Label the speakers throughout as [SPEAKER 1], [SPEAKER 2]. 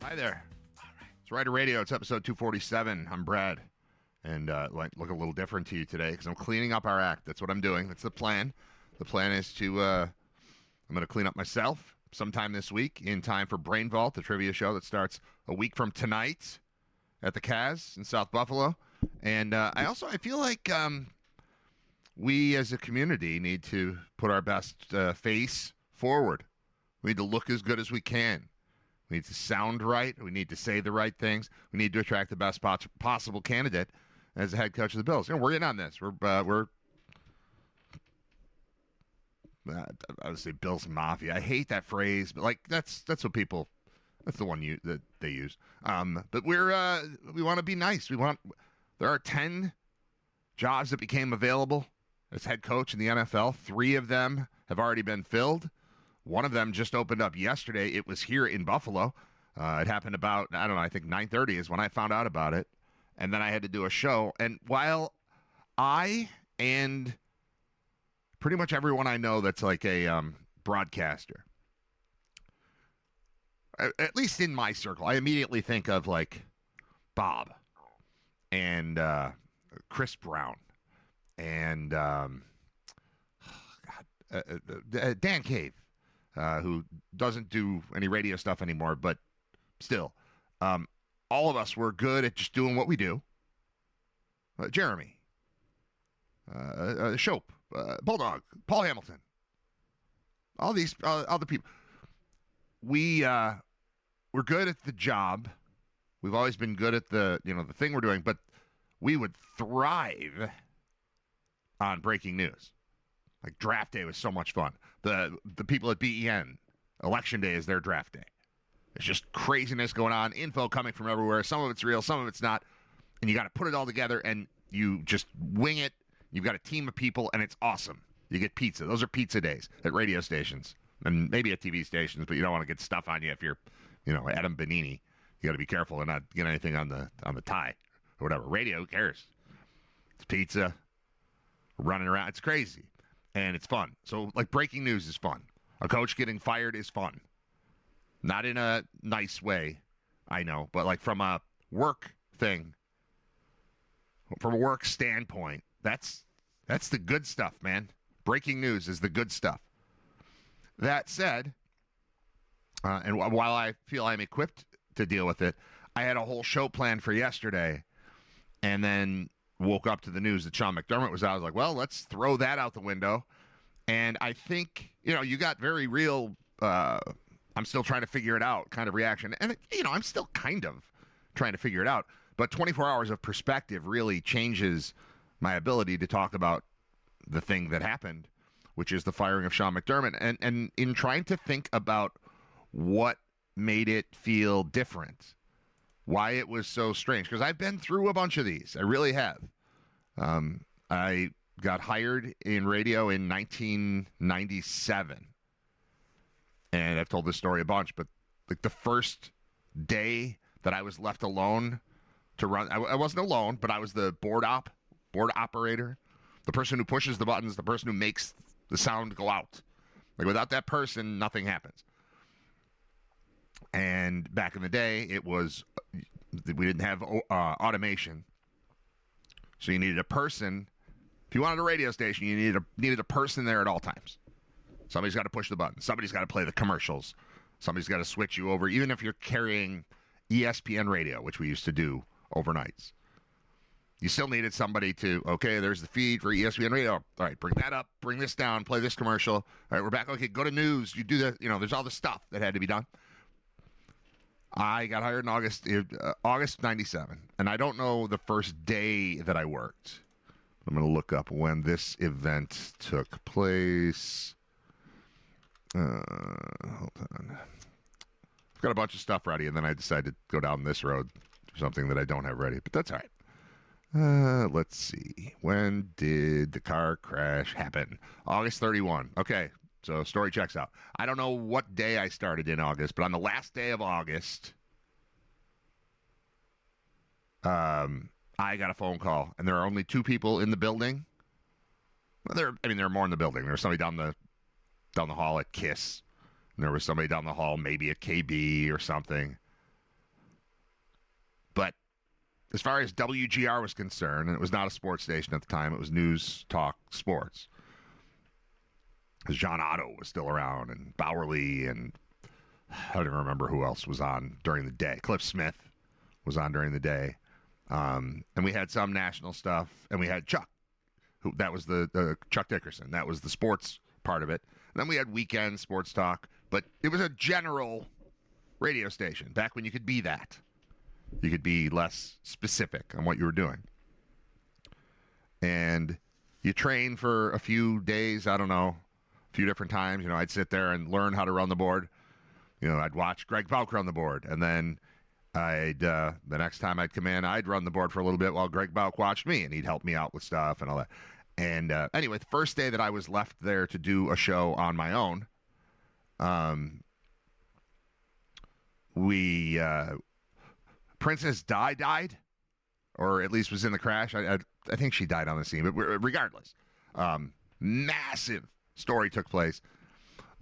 [SPEAKER 1] Hi there. It's Riter Radio. It's episode 247. I'm Brad. And look a little different to you today because I'm cleaning up our act. That's what I'm doing. That's the plan. The plan is to, I'm going to clean up myself sometime this week in time for Brain Vault, the trivia show that starts a week from tonight at the Kaz in South Buffalo. And I feel like we as a community need to put our best face forward. We need to look as good as we can. We need to sound right. We need to say the right things. We need to attract the best possible candidate as the head coach of the Bills. And we're in on this. I would say Bills Mafia. I hate that phrase, but like that's what people. That's the one that they use. But we want to be nice. There are 10 jobs that became available as head coach in the NFL. 3 of them have already been filled. One of them just opened up yesterday. It was here in Buffalo. It happened about, I think 9:30 is when I found out about it. And then I had to do a show. And while I and pretty much everyone I know that's like a broadcaster, at least in my circle, I immediately think of like Bob and Chris Brown and Dan Cave. Who doesn't do any radio stuff anymore, but still, all of us were good at just doing what we do. Jeremy, Shope, Bulldog, Paul Hamilton, all these other people. We're good at the job. We've always been good at the thing we're doing, but we would thrive on breaking news. Like draft day was so much fun. The people at BEN, election day is their draft day. It's just craziness going on, info coming from everywhere. Some of it's real, some of it's not. And you got to put it all together and you just wing it. You've got a team of people and it's awesome. You get pizza. Those are pizza days at radio stations and maybe at TV stations, but you don't want to get stuff on you if you're, Adam Benini. You got to be careful and not get anything on the tie or whatever. Radio, who cares? It's pizza, running around. It's crazy. And it's fun. So, like, breaking news is fun. A coach getting fired is fun. Not in a nice way, I know, but, like, from a work thing, from a work standpoint, that's the good stuff, man. Breaking news is the good stuff. That said, and while I feel I'm equipped to deal with it, I had a whole show planned for yesterday, and then woke up to the news that Sean McDermott was out. I was like, well, let's throw that out the window. And I think, you got very real, I'm still trying to figure it out kind of reaction. And, I'm still kind of trying to figure it out. But 24 hours of perspective really changes my ability to talk about the thing that happened, which is the firing of Sean McDermott. And in trying to think about what made it feel different, why it was so strange, because I've been through a bunch of these. I really have. I got hired in radio in 1997. And I've told this story a bunch, but like the first day that I was left alone to run, I wasn't alone, but I was the board operator, the person who pushes the buttons, the person who makes the sound go out. Like without that person, nothing happens. And back in the day, we didn't have automation. So you needed a person. If you wanted a radio station, you needed a person there at all times. Somebody's got to push the button. Somebody's got to play the commercials. Somebody's got to switch you over, even if you're carrying ESPN radio, which we used to do overnights. You still needed somebody to, okay, there's the feed for ESPN radio. All right, bring that up, bring this down, play this commercial. All right, we're back. Okay, go to news. You do that. There's all the stuff that had to be done. I got hired in August 97, and I don't know the first day that I worked. I'm going to look up when this event took place. Hold on. I've got a bunch of stuff ready, and then I decided to go down this road for something that I don't have ready, but that's all right. Let's see. When did the car crash happen? August 31. Okay. So story checks out. I don't know what day I started in August, but on the last day of August, I got a phone call, and there are only 2 people in the building. There are more in the building. There was somebody down the hall at KISS, and there was somebody down the hall maybe at KB or something. as far as WGR was concerned, and it was not a sports station at the time, it was News Talk Sports. Because John Otto was still around, and Bowerly, and I don't even remember who else was on during the day. Cliff Smith was on during the day. And we had some national stuff, and we had Chuck, that was the Chuck Dickerson. That was the sports part of it. And then we had weekend sports talk, but it was a general radio station back when you could be that. You could be less specific on what you were doing. And you train for a few days, I don't know, a few different times. I'd sit there and learn how to run the board. I'd watch Greg Bauk run the board, and then the next time I'd come in, I'd run the board for a little bit while Greg Bauk watched me, and he'd help me out with stuff and all that. And anyway, the first day that I was left there to do a show on my own, Princess Di died, or at least was in the crash. I think she died on the scene, but regardless, massive story took place.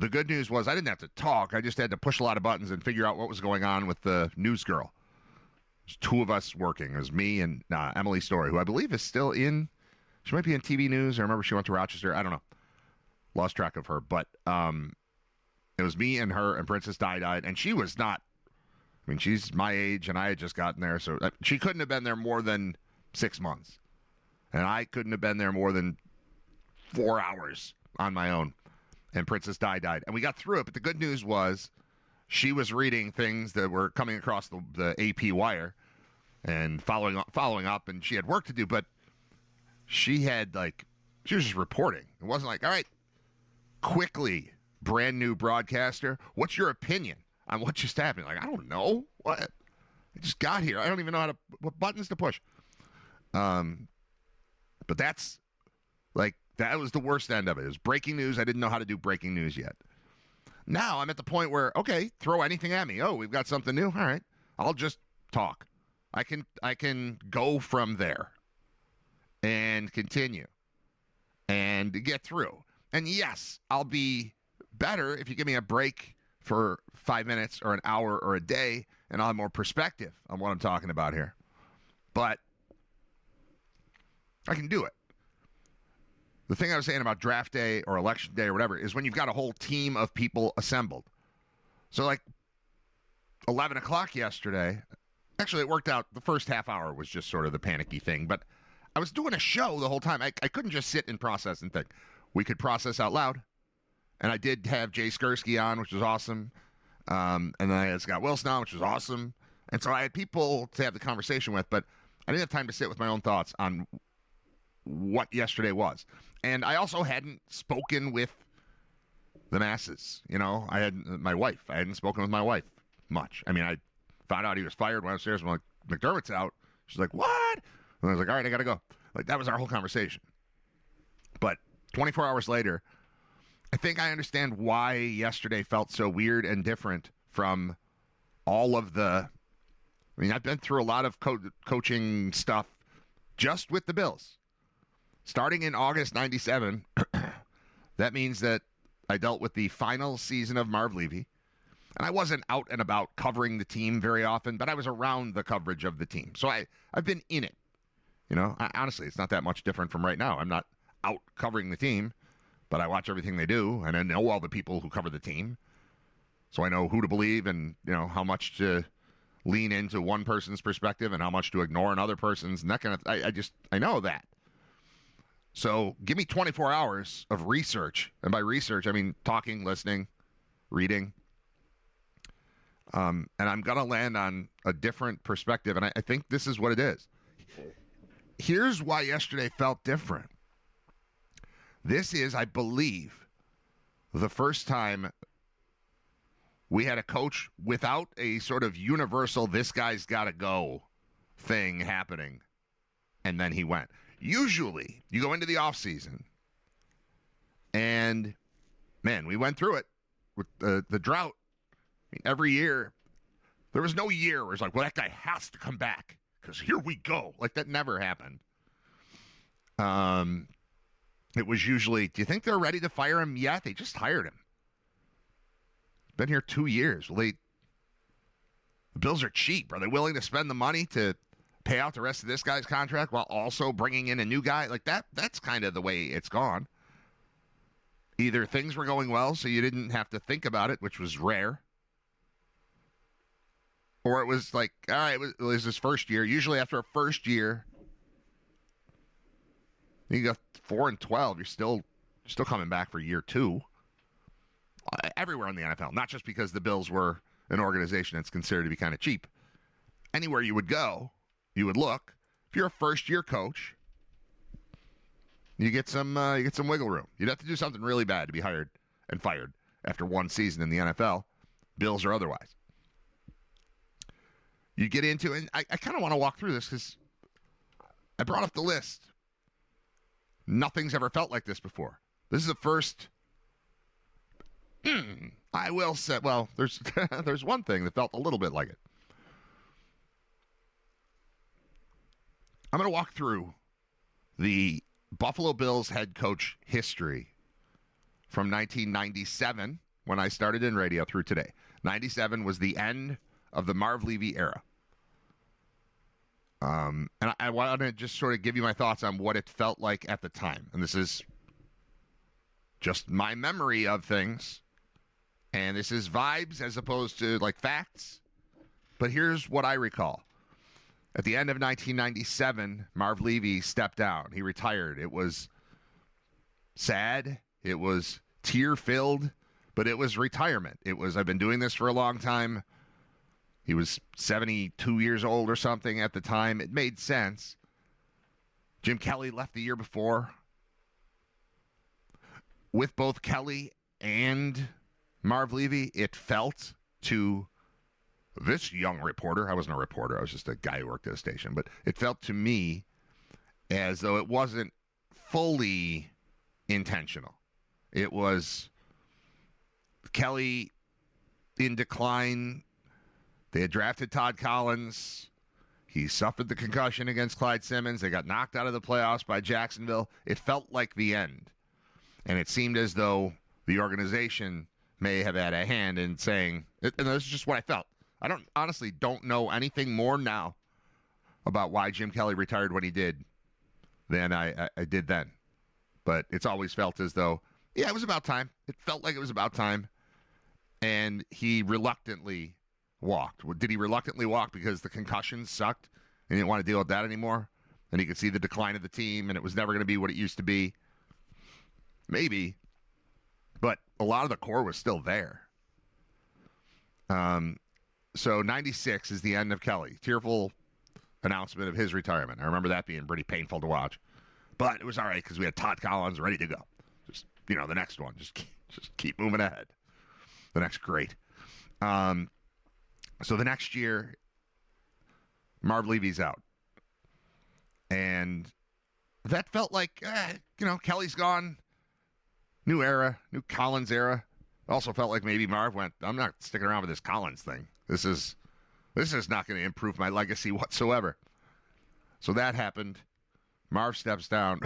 [SPEAKER 1] The good news was I didn't have to talk. I just had to push a lot of buttons and figure out what was going on with the news girl. There's two of us working. It was me and Emily Story, who I believe is still in. She might be in TV news. I remember she went to Rochester. I don't know. Lost track of her. But it was me and her, and Princess Di died. And she was not. I mean, she's my age, and I had just gotten there. So she couldn't have been there more than 6 months. And I couldn't have been there more than 4 hours on my own. And Princess Di died. And we got through it. But the good news was she was reading things that were coming across the AP wire and following up. And she had work to do. But she was just reporting. It wasn't like, all right, quickly, brand new broadcaster, what's your opinion on what just happened? Like, I don't know. What? I just got here. I don't even know what buttons to push. But that's that was the worst end of it. It was breaking news. I didn't know how to do breaking news yet. Now I'm at the point where, okay, throw anything at me. Oh, we've got something new. All right, I'll just talk. I can go from there and continue and get through. And yes, I'll be better if you give me a break for 5 minutes or an hour or a day, and I'll have more perspective on what I'm talking about here. But I can do it. The thing I was saying about draft day or election day or whatever is when you've got a whole team of people assembled. So 11 o'clock yesterday, actually it worked out. The first half hour was just sort of the panicky thing, but I was doing a show the whole time. I couldn't just sit and process and think. We could process out loud. And I did have Jay Skursky on, which was awesome. And then I had Scott Wilson on, which was awesome. And so I had people to have the conversation with, but I didn't have time to sit with my own thoughts on what yesterday was. And I also hadn't spoken with the masses. I had my wife. I hadn't spoken with my wife much. I mean, I found out he was fired when I was upstairs. I'm like, McDermott's out. She's like, what? And I was like, all right, I got to go. That was our whole conversation. But 24 hours later, I think I understand why yesterday felt so weird and different from all of the... I mean, I've been through a lot of coaching stuff just with the Bills. Starting in August 97, that means that I dealt with the final season of Marv Levy. And I wasn't out and about covering the team very often, but I was around the coverage of the team. So I've been in it. Honestly, it's not that much different from right now. I'm not out covering the team, but I watch everything they do, and I know all the people who cover the team. So I know who to believe and, how much to lean into one person's perspective and how much to ignore another person's, and that kind of I know that. So give me 24 hours of research. And by research, I mean talking, listening, reading. And I'm going to land on a different perspective. And I think this is what it is. Here's why yesterday felt different. This is, I believe, the first time we had a coach without a sort of universal, this guy's got to go thing happening. And then he went. Usually, you go into the offseason, and, man, we went through it with the drought. I mean, every year, there was no year where it's like, well, that guy has to come back because here we go. That never happened. It was usually, do you think they're ready to fire him yet? They just hired him. Been here 2 years. Well, the Bills are cheap. Are they willing to spend the money to pay out the rest of this guy's contract while also bringing in a new guy. Like that's kind of the way it's gone. Either things were going well, so you didn't have to think about it, which was rare. Or it was like, all right, it was his first year. Usually after a first year, you go 4-12. You're still coming back for year two. Everywhere in the NFL, not just because the Bills were an organization that's considered to be kind of cheap. Anywhere you would go, you would look. If you're a first-year coach, you get some wiggle room. You'd have to do something really bad to be hired and fired after one season in the NFL, Bills or otherwise. You get into, and I kind of want to walk through this because I brought up the list. Nothing's ever felt like this before. This is the first. I will say, well, there's there's one thing that felt a little bit like it. I'm going to walk through the Buffalo Bills head coach history from 1997, when I started in radio, through today. 97 was the end of the Marv Levy era. And I want to just sort of give you my thoughts on what it felt like at the time. And this is just my memory of things. And this is vibes as opposed to like facts. But here's what I recall. At the end of 1997, Marv Levy stepped down. He retired. It was sad. It was tear-filled. But it was retirement. It was, I've been doing this for a long time. He was 72 years old or something at the time. It made sense. Jim Kelly left the year before. With both Kelly and Marv Levy, it felt to this young reporter, I wasn't a reporter, I was just a guy who worked at a station, but it felt to me as though it wasn't fully intentional. It was Kelly in decline. They had drafted Todd Collins. He suffered the concussion against Clyde Simmons. They got knocked out of the playoffs by Jacksonville. It felt like the end. And it seemed as though the organization may have had a hand in saying, and this is just what I felt. I honestly don't know anything more now about why Jim Kelly retired when he did than I did then. But it's always felt as though, yeah, it was about time. It felt like it was about time. And he reluctantly walked. Did he reluctantly walk because the concussion sucked and he didn't want to deal with that anymore? And he could see the decline of the team and it was never going to be what it used to be? Maybe. But a lot of the core was still there. So 96 is the end of Kelly. Tearful announcement of his retirement. I remember that being pretty painful to watch. But it was all right because we had Todd Collins ready to go. Just, the next one. Just keep moving ahead. The next great. So the next year, Marv Levy's out. And that felt like, Kelly's gone. New era, new Collins era. Also felt like maybe Marv went, I'm not sticking around with this Collins thing. This is not going to improve my legacy whatsoever. So that happened. Marv steps down.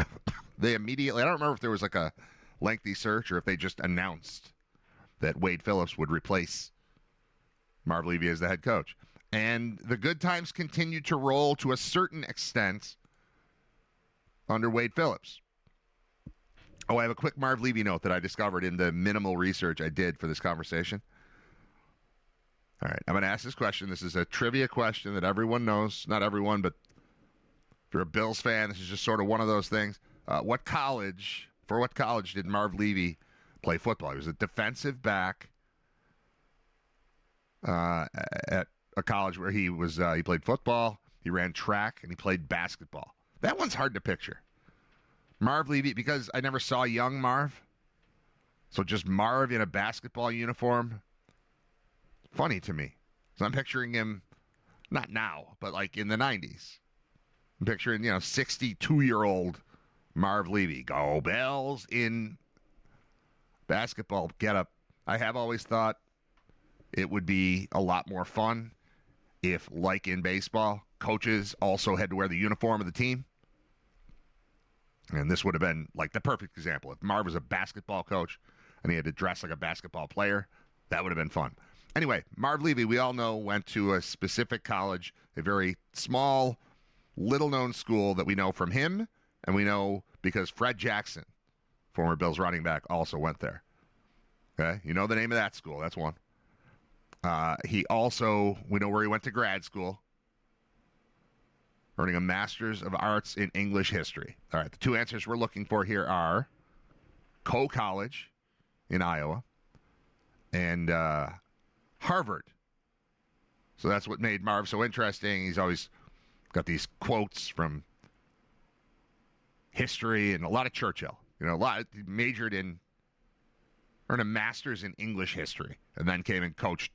[SPEAKER 1] They immediately, I don't remember if there was like a lengthy search or if they just announced that Wade Phillips would replace Marv Levy as the head coach. And the good times continued to roll to a certain extent under Wade Phillips. Oh, I have a quick Marv Levy note that I discovered in the minimal research I did for this conversation. All right, I'm going to ask this question. This is a trivia question that everyone knows. Not everyone, but if you're a Bills fan, this is just sort of one of those things. For what college did Marv Levy play football? He was a defensive back at a college where he played football, he ran track, and he played basketball. That one's hard to picture. Marv Levy, because I never saw young Marv, so just Marv in a basketball uniform, funny to me. So I'm picturing him, not now, but like in the 90s. I'm picturing, 62-year-old Marv Levy. Go Bills in basketball getup. I have always thought it would be a lot more fun if, like in baseball, coaches also had to wear the uniform of the team. And this would have been like the perfect example. If Marv was a basketball coach and he had to dress like a basketball player, that would have been fun. Anyway, Marv Levy, we all know, went to a specific college, a very small little-known school that we know from him, and we know because Fred Jackson, former Bills running back, also went there. Okay? You know the name of that school. That's one. We know where he went to grad school, earning a Master's of Arts in English History. All right, the two answers we're looking for here are Coe College in Iowa and Harvard. So that's what made Marv so interesting. He's always got these quotes from history and a lot of Churchill. He majored in, earned a Master's in English History, and then came and coached,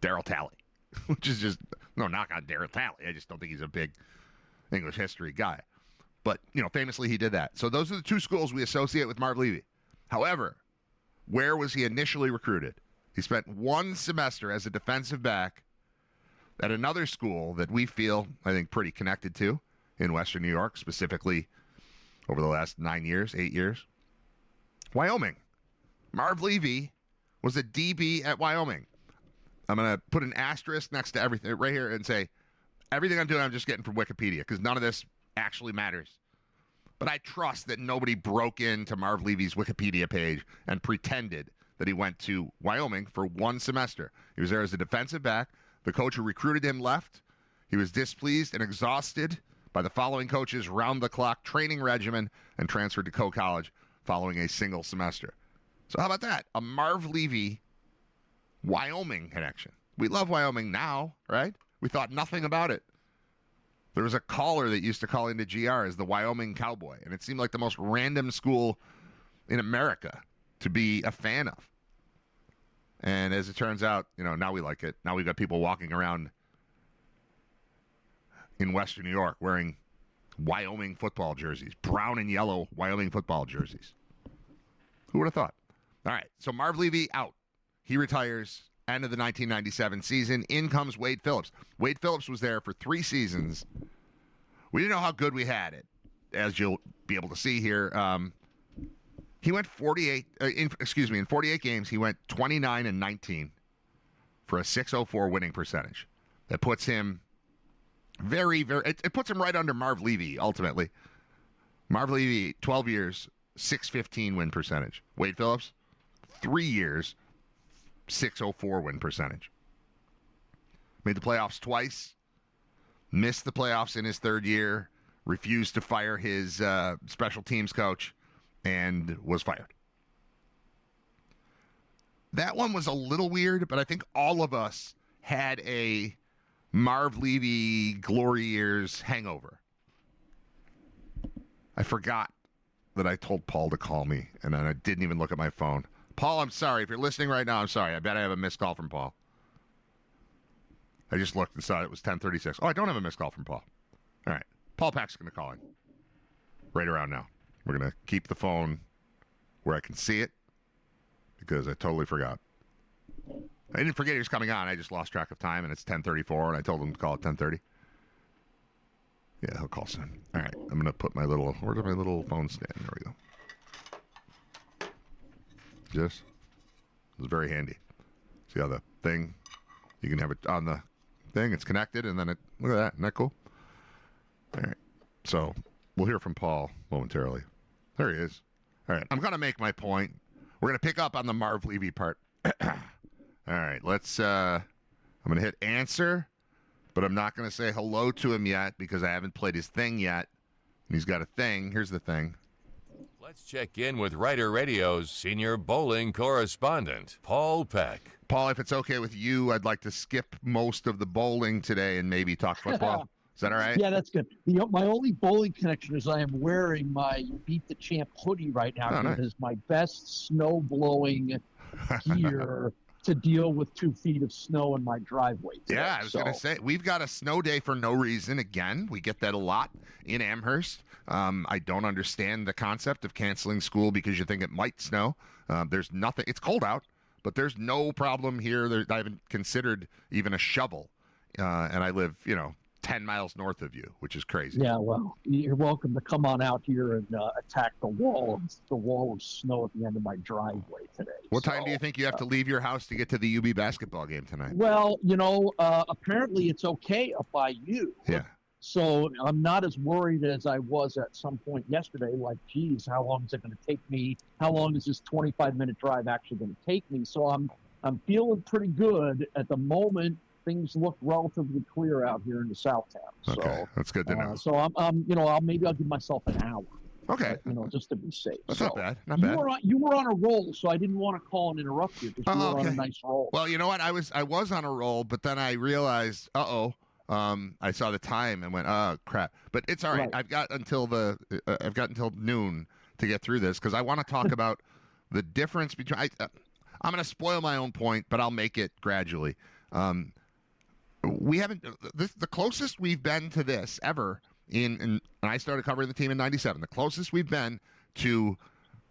[SPEAKER 1] Darryl Talley, which is just no knock on Darryl Talley. I just don't think he's a big English history guy. But, famously he did that. So those are the two schools we associate with Marv Levy. However, where was he initially recruited? He spent one semester as a defensive back at another school that we feel, I think, pretty connected to in Western New York, specifically over the last 8 years. Wyoming. Marv Levy was a DB at Wyoming. I'm going to put an asterisk next to everything right here and say, everything I'm doing, I'm just getting from Wikipedia because none of this actually matters. But I trust that nobody broke into Marv Levy's Wikipedia page and pretended that he went to Wyoming for one semester. He was there as a defensive back. The coach who recruited him left. He was displeased and exhausted by the following coach's round-the-clock training regimen and transferred to Coe College following a single semester. So how about that? A Marv Levy Wyoming connection. We love Wyoming now, right? We thought nothing about it. There was a caller that used to call into GR as the Wyoming Cowboy, and it seemed like the most random school in America to be a fan of. And as it turns out, now we like it. Now we've got people walking around in Western New York wearing Wyoming football jerseys, brown and yellow Wyoming football jerseys. Who would have thought? All right, so Marv Levy out. He retires end of the 1997 season. In comes Wade Phillips. Wade Phillips was there for 3 seasons. We didn't know how good we had it, as you'll be able to see here. He went in 48 games, he went 29-19 for a .604 winning percentage. That puts him it puts him right under Marv Levy, ultimately. Marv Levy, 12 years, .615 win percentage. Wade Phillips, 3 years, .604 win percentage. Made the playoffs twice, missed the playoffs in his third year, refused to fire his special teams coach, and was fired. That one was a little weird, but I think all of us had a Marv Levy glory years hangover. I forgot that I told Paul to call me, and then I didn't even look at my phone. Paul, I'm sorry. If you're listening right now, I'm sorry. I bet I have a missed call from Paul. I just looked and saw it was 10:36. Oh, I don't have a missed call from Paul. All right. Paul Peck's going to call in right around now. We're going to keep the phone where I can see it because I totally forgot. I didn't forget he was coming on. I just lost track of time, and it's 10:34, and I told him to call at 10:30. Yeah, he'll call soon. All right. I'm going to put where's my little phone stand? There we go. Yes. It was very handy. See how the thing, you can have it on the thing. It's connected, and then look at that. Isn't that cool? All right. So we'll hear from Paul momentarily. There he is. All right. I'm going to make my point. We're going to pick up on the Marv Levy part. All right. I'm going to hit answer, but I'm not going to say hello to him yet because I haven't played his thing yet. And he's got a thing. Here's the thing.
[SPEAKER 2] Let's check in with Riter Radio's senior bowling correspondent, Paul Peck.
[SPEAKER 1] Paul, if it's okay with you, I'd like to skip most of the bowling today and maybe talk football. Is that all right?
[SPEAKER 3] Yeah, that's good. My only bowling connection is I am wearing my Beat the Champ hoodie right now because it's my best snow blowing gear to deal with 2 feet of snow in my driveway today.
[SPEAKER 1] Yeah, I was going to say, we've got a snow day for no reason. Again, we get that a lot in Amherst. I don't understand the concept of canceling school because you think it might snow. There's nothing. It's cold out, but there's no problem here. I haven't considered even a shovel, and I live, 10 miles north of you, which is crazy.
[SPEAKER 3] Yeah, well, you're welcome to come on out here and attack the wall of snow at the end of my driveway today.
[SPEAKER 1] What time do you think you have to leave your house to get to the UB basketball game tonight?
[SPEAKER 3] Well, apparently it's okay up by you.
[SPEAKER 1] Yeah.
[SPEAKER 3] So I'm not as worried as I was at some point yesterday. Like, geez, how long is it going to take me? How long is this 25-minute drive actually going to take me? So I'm feeling pretty good at the moment. Things look relatively clear out here in the South Town.
[SPEAKER 1] Okay,
[SPEAKER 3] So
[SPEAKER 1] that's good to know.
[SPEAKER 3] So maybe I'll give myself an hour.
[SPEAKER 1] Okay,
[SPEAKER 3] just to be safe.
[SPEAKER 1] That's
[SPEAKER 3] so,
[SPEAKER 1] not bad. Not bad.
[SPEAKER 3] You were on a roll, so I didn't want to call and interrupt you because you were on a nice roll.
[SPEAKER 1] Well, you know what? I was on a roll, but then I realized, I saw the time and went, oh crap. But it's all right. I've got until noon to get through this because I want to talk about the difference between. I'm going to spoil my own point, but I'll make it gradually. We haven't the closest we've been to this ever. And I started covering the team in '97. The closest we've been to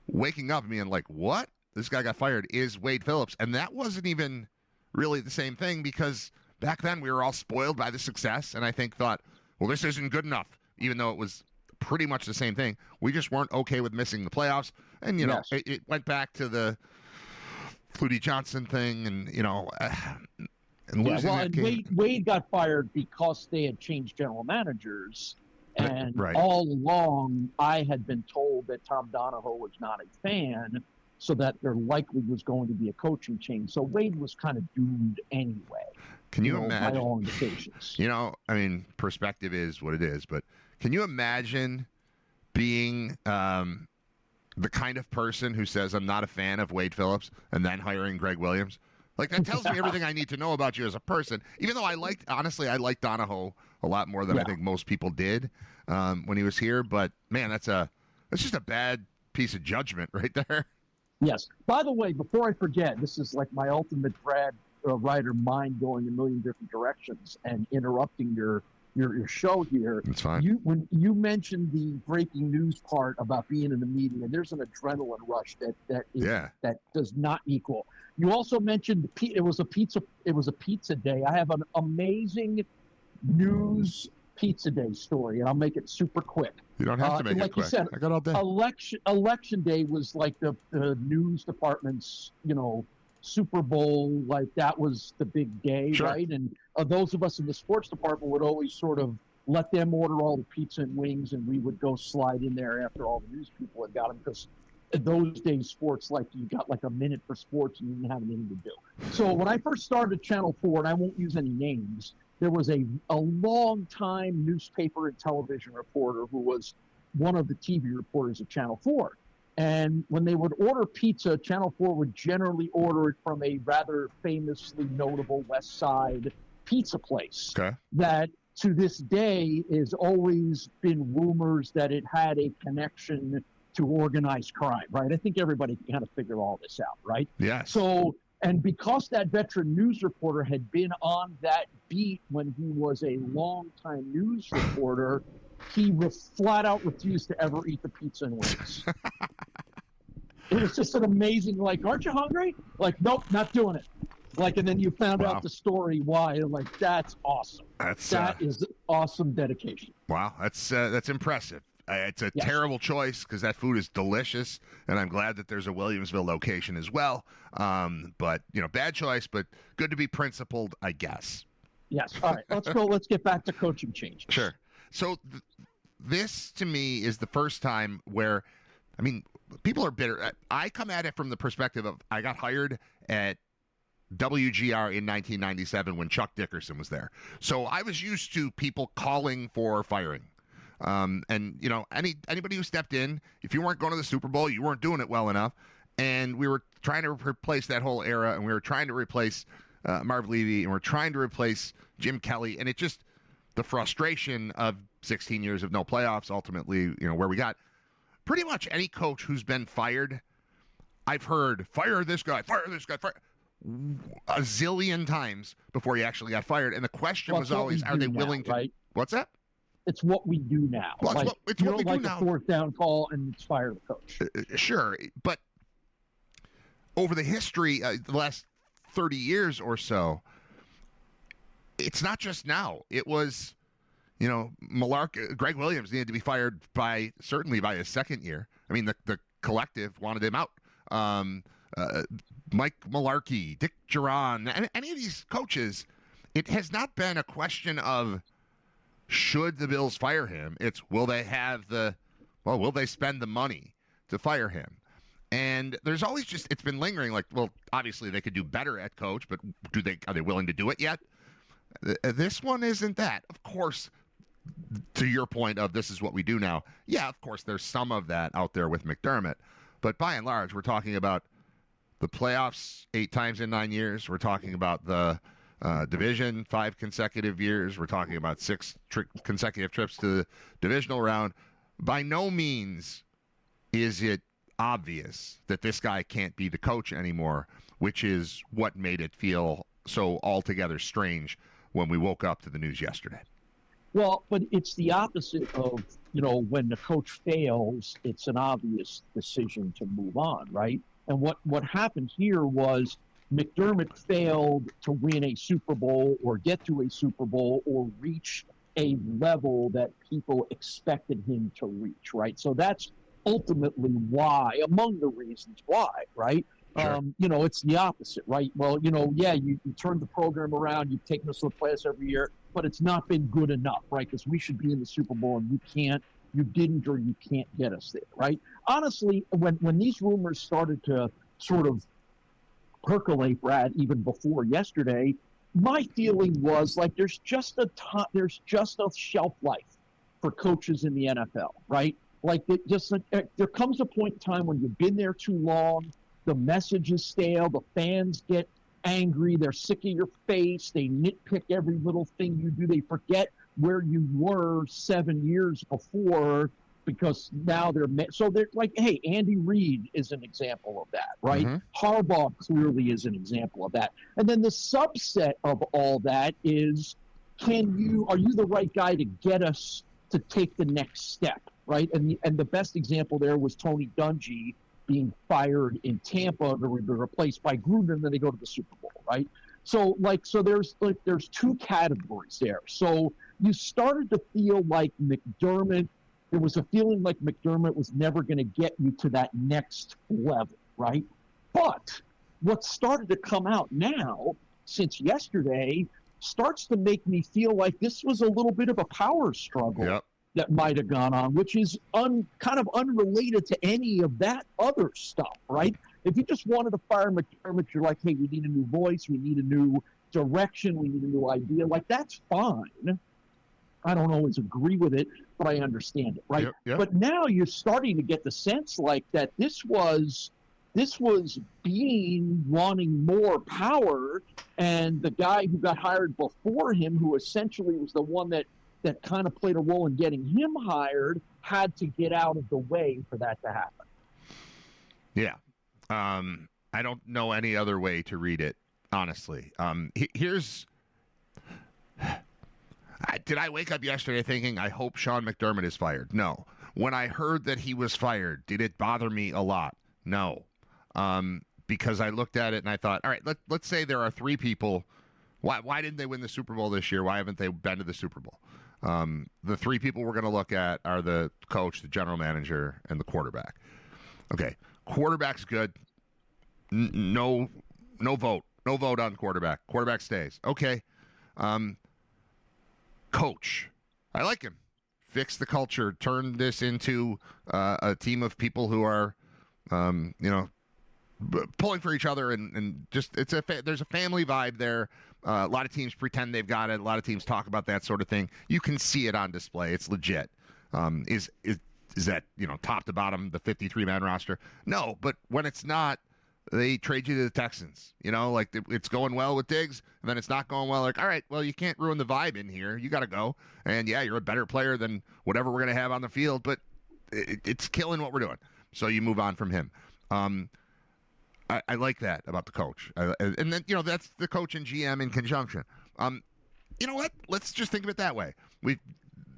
[SPEAKER 1] waking up and being like, what? This guy got fired is Wade Phillips. And that wasn't even really the same thing because back then we were all spoiled by the success and I think thought, well, this isn't good enough, even though it was pretty much the same thing. We just weren't okay with missing the playoffs. And, it went back to the Flutie Johnson thing and, and losing that game.
[SPEAKER 3] Wade got fired because they had changed general managers. And
[SPEAKER 1] Right.
[SPEAKER 3] all along, I had been told that Tom Donahoe was not a fan, so that there likely was going to be a coaching change. So Wade was kind of doomed anyway.
[SPEAKER 1] Can you imagine?
[SPEAKER 3] By all indications.
[SPEAKER 1] Perspective is what it is, but can you imagine being the kind of person who says, I'm not a fan of Wade Phillips, and then hiring Greg Williams? Like, that tells me everything I need to know about you as a person. Even though I liked Donahoe a lot more than I think most people did when he was here. But, man, that's just a bad piece of judgment right there.
[SPEAKER 3] Yes. By the way, before I forget, this is like my ultimate Brad Riter mind going a million different directions and interrupting your show here.
[SPEAKER 1] It's fine.
[SPEAKER 3] When you mentioned the breaking news part about being in the meeting, and there's an adrenaline rush that does not equal. You also mentioned it was a pizza day. I have an amazing news pizza day story, and I'll make it super quick.
[SPEAKER 1] You don't have to make it quick. You said, I got all day.
[SPEAKER 3] Election day was like the news department's, Super Bowl, like that was the big day,
[SPEAKER 1] sure.
[SPEAKER 3] Right? And those of us in the sports department would always sort of let them order all the pizza and wings, and we would go slide in there after all the news people had got them, because in those days, sports, like you got like a minute for sports and you didn't have anything to do. So when I first started Channel 4, and I won't use any names, there was a long-time newspaper and television reporter who was one of the TV reporters at Channel 4. And when they would order pizza, Channel 4 would generally order it from a rather famously notable West Side pizza place.
[SPEAKER 1] Okay.
[SPEAKER 3] That to this day has always been rumors that it had a connection to organized crime, right? I think everybody can kind of figure all this out, right?
[SPEAKER 1] Yeah.
[SPEAKER 3] So, and because that veteran news reporter had been on that beat when he was a longtime news reporter, he flat out refused to ever eat the pizza and wings. It was just an amazing, like, aren't you hungry? Like, nope, not doing it. Like, and then you found out the story why. Like, that's awesome. That is awesome dedication.
[SPEAKER 1] Wow, that's impressive. It's a terrible choice because that food is delicious, and I'm glad that there's a Williamsville location as well. But, bad choice, but good to be principled, I guess.
[SPEAKER 3] Yes. All right, let's go. Let's get back to coaching changes.
[SPEAKER 1] Sure. So this, to me, is the first time where, people are bitter. I come at it from the perspective of I got hired at WGR in 1997 when Chuck Dickerson was there. So I was used to people calling for firing. Anybody who stepped in, if you weren't going to the Super Bowl, you weren't doing it well enough. And we were trying to replace that whole era, and we were trying to replace Marv Levy, and we're trying to replace Jim Kelly. And it just, the frustration of 16 years of no playoffs, ultimately, where we got pretty much any coach who's been fired, I've heard, fire this guy, fire a zillion times before he actually got fired. And the question was always, are they willing to?
[SPEAKER 3] Right?
[SPEAKER 1] What's that?
[SPEAKER 3] It's what we do now.
[SPEAKER 1] Well, it's what we do now.
[SPEAKER 3] A fourth down call and it's fire the coach.
[SPEAKER 1] Sure, but over the history, the last 30 years or so, it's not just now. It was, Greg Williams needed to be fired certainly by his second year. The collective wanted him out. Mike Mularkey, Dick Duran, any of these coaches, it has not been a question of should the Bills fire him, it's will they spend the money to fire him? And there's always it's been lingering like, well, obviously they could do better at coach, but are they willing to do it yet? This one isn't that. Of course, to your point of this is what we do now. Yeah, of course, there's some of that out there with McDermott. But by and large, we're talking about the playoffs 8 times in 9 years. We're talking about the division 5 consecutive years. We're talking about 6 consecutive trips to the divisional round. By no means is it obvious that this guy can't be the coach anymore, which is what made it feel so altogether strange when we woke up to the news yesterday.
[SPEAKER 3] Well, but it's the opposite of, when the coach fails, it's an obvious decision to move on, right? And what happened here was McDermott failed to win a Super Bowl or get to a Super Bowl or reach a level that people expected him to reach, right? So that's ultimately why, among the reasons why, right?
[SPEAKER 1] Sure.
[SPEAKER 3] It's the opposite, right? Well, you turned the program around, you've taken us to the playoffs every year, but it's not been good enough, right? Because we should be in the Super Bowl and you didn't, or you can't get us there, right? Honestly, when these rumors started to sort of percolate, Brad, even before yesterday, my feeling was like there's just a shelf life for coaches in the NFL, right? Like there comes a point in time when you've been there too long, the message is stale, the fans get angry, they're sick of your face, they nitpick every little thing you do, they forget where you were 7 years before because now they're like, hey, Andy Reid is an example of that, right? Mm-hmm. Harbaugh clearly is an example of that. And then the subset of all that is, are you the right guy to get us to take the next step, right? And the best example there was Tony Dungy being fired in Tampa to be replaced by Gruden, and then they go to the Super Bowl, right? So there's 2 categories there. So you started to feel like there was a feeling like McDermott was never going to get you to that next level, right? But what started to come out now, since yesterday, starts to make me feel like this was a little bit of a power struggle that might have gone on, which is kind of unrelated to any of that other stuff, right? If you just wanted to fire McDermott, you're like, hey, we need a new voice, we need a new direction, we need a new idea. Like, that's fine. I don't always agree with it, but I understand it, right? Yep. But now you're starting to get the sense like that this was Beane wanting more power, and the guy who got hired before him, who essentially was the one that kind of played a role in getting him hired, had to get out of the way for that to happen.
[SPEAKER 1] Yeah. I don't know any other way to read it, honestly. Did I wake up yesterday thinking, I hope Sean McDermott is fired? No. When I heard that he was fired, did it bother me a lot? No. Because I looked at it and I thought, all right, let's say there are 3 people. Why didn't they win the Super Bowl this year? Why haven't they been to the Super Bowl? The 3 people we're going to look at are the coach, the general manager, and the quarterback. Okay, quarterback's good. No vote. No vote on quarterback. Quarterback stays. Okay. Coach, I like him. Fix the culture. Turn this into a team of people who are, pulling for each other and just there's a family vibe there. A lot of teams pretend they've got it. A lot of teams talk about that sort of thing. You can see it on display. It's legit. Is that top to bottom the 53-man roster? No, but when it's not, they trade you to the Texans. Like it's going well with Diggs, and then it's not going well. Like, all right, well, you can't ruin the vibe in here. You got to go. And yeah, you're a better player than whatever we're going to have on the field, but it's killing what we're doing. So you move on from him. I like that about the coach. And then, that's the coach and GM in conjunction. You know what? Let's just think of it that way.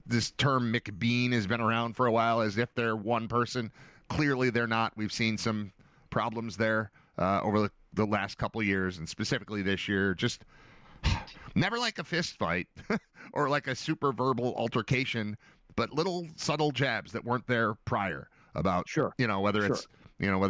[SPEAKER 1] This term McBeane has been around for a while as if they're one person. Clearly they're not. We've seen some problems there over the last couple of years, and specifically this year. Just never like a fist fight or like a super verbal altercation, but little subtle jabs that weren't there prior about, whether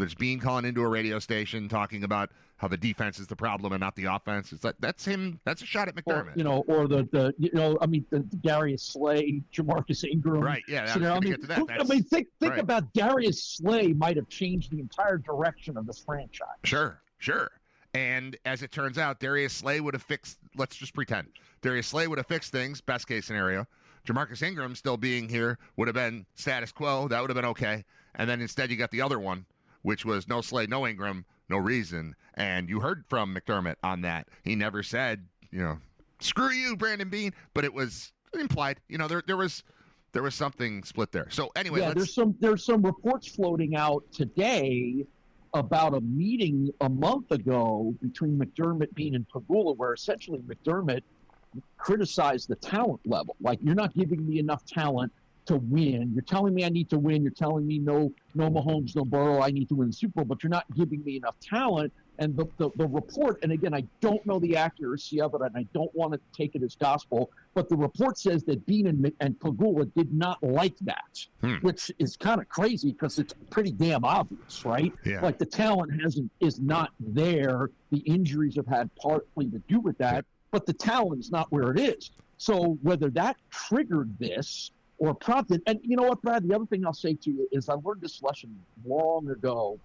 [SPEAKER 1] it's Beane calling into a radio station talking about how the defense is the problem and not the offense. It's like that's him. That's a shot at McDermott.
[SPEAKER 3] Or the Darius Slay, Jamarcus Ingram.
[SPEAKER 1] Right. Yeah.
[SPEAKER 3] Get to that. Think right. about Darius Slay might have changed the entire direction of this franchise.
[SPEAKER 1] Sure. And as it turns out, Darius Slay would have fixed. Let's just pretend Darius Slay would have fixed things. Best case scenario. Jamarcus Ingram still being here would have been status quo. That would have been okay. And then instead you got the other one, which was no Slay, no Ingram, no reason. And you heard from McDermott on that. He never said, screw you, Brandon Beane, but it was implied. There was something split there. So anyway,
[SPEAKER 3] there's some reports floating out today about a meeting a month ago between McDermott, Beane, and Pegula, where essentially McDermott criticized the talent level. Like, you're not giving me enough talent to win. You're telling me I need to win. You're telling me no Mahomes, no Burrow, I need to win the Super Bowl, but you're not giving me enough talent. And the report, and again, I don't know the accuracy of it, and I don't want to take it as gospel, but the report says that Beane and Pegula did not like that, which is kind of crazy because it's pretty damn obvious, right?
[SPEAKER 1] Yeah.
[SPEAKER 3] Like, the talent is not there. The injuries have had partly to do with that, but the talent is not where it is. So whether that triggered this or prompted, and you know what, Brad, the other thing I'll say to you is I learned this lesson long ago,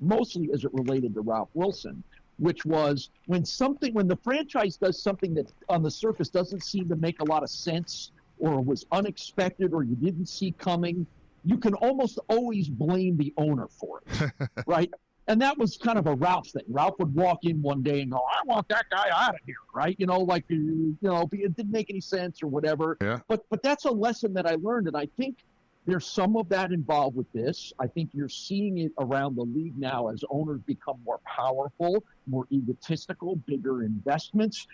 [SPEAKER 3] mostly as it related to Ralph Wilson, which was when the franchise does something that on the surface doesn't seem to make a lot of sense or was unexpected or you didn't see coming, you can almost always blame the owner for it, right? And that was kind of a Ralph thing. Ralph would walk in one day and go, I want that guy out of here, right? It didn't make any sense or whatever.
[SPEAKER 1] Yeah.
[SPEAKER 3] But that's a lesson that I learned, and I think there's some of that involved with this. I think you're seeing it around the league now as owners become more powerful, more egotistical, bigger investments,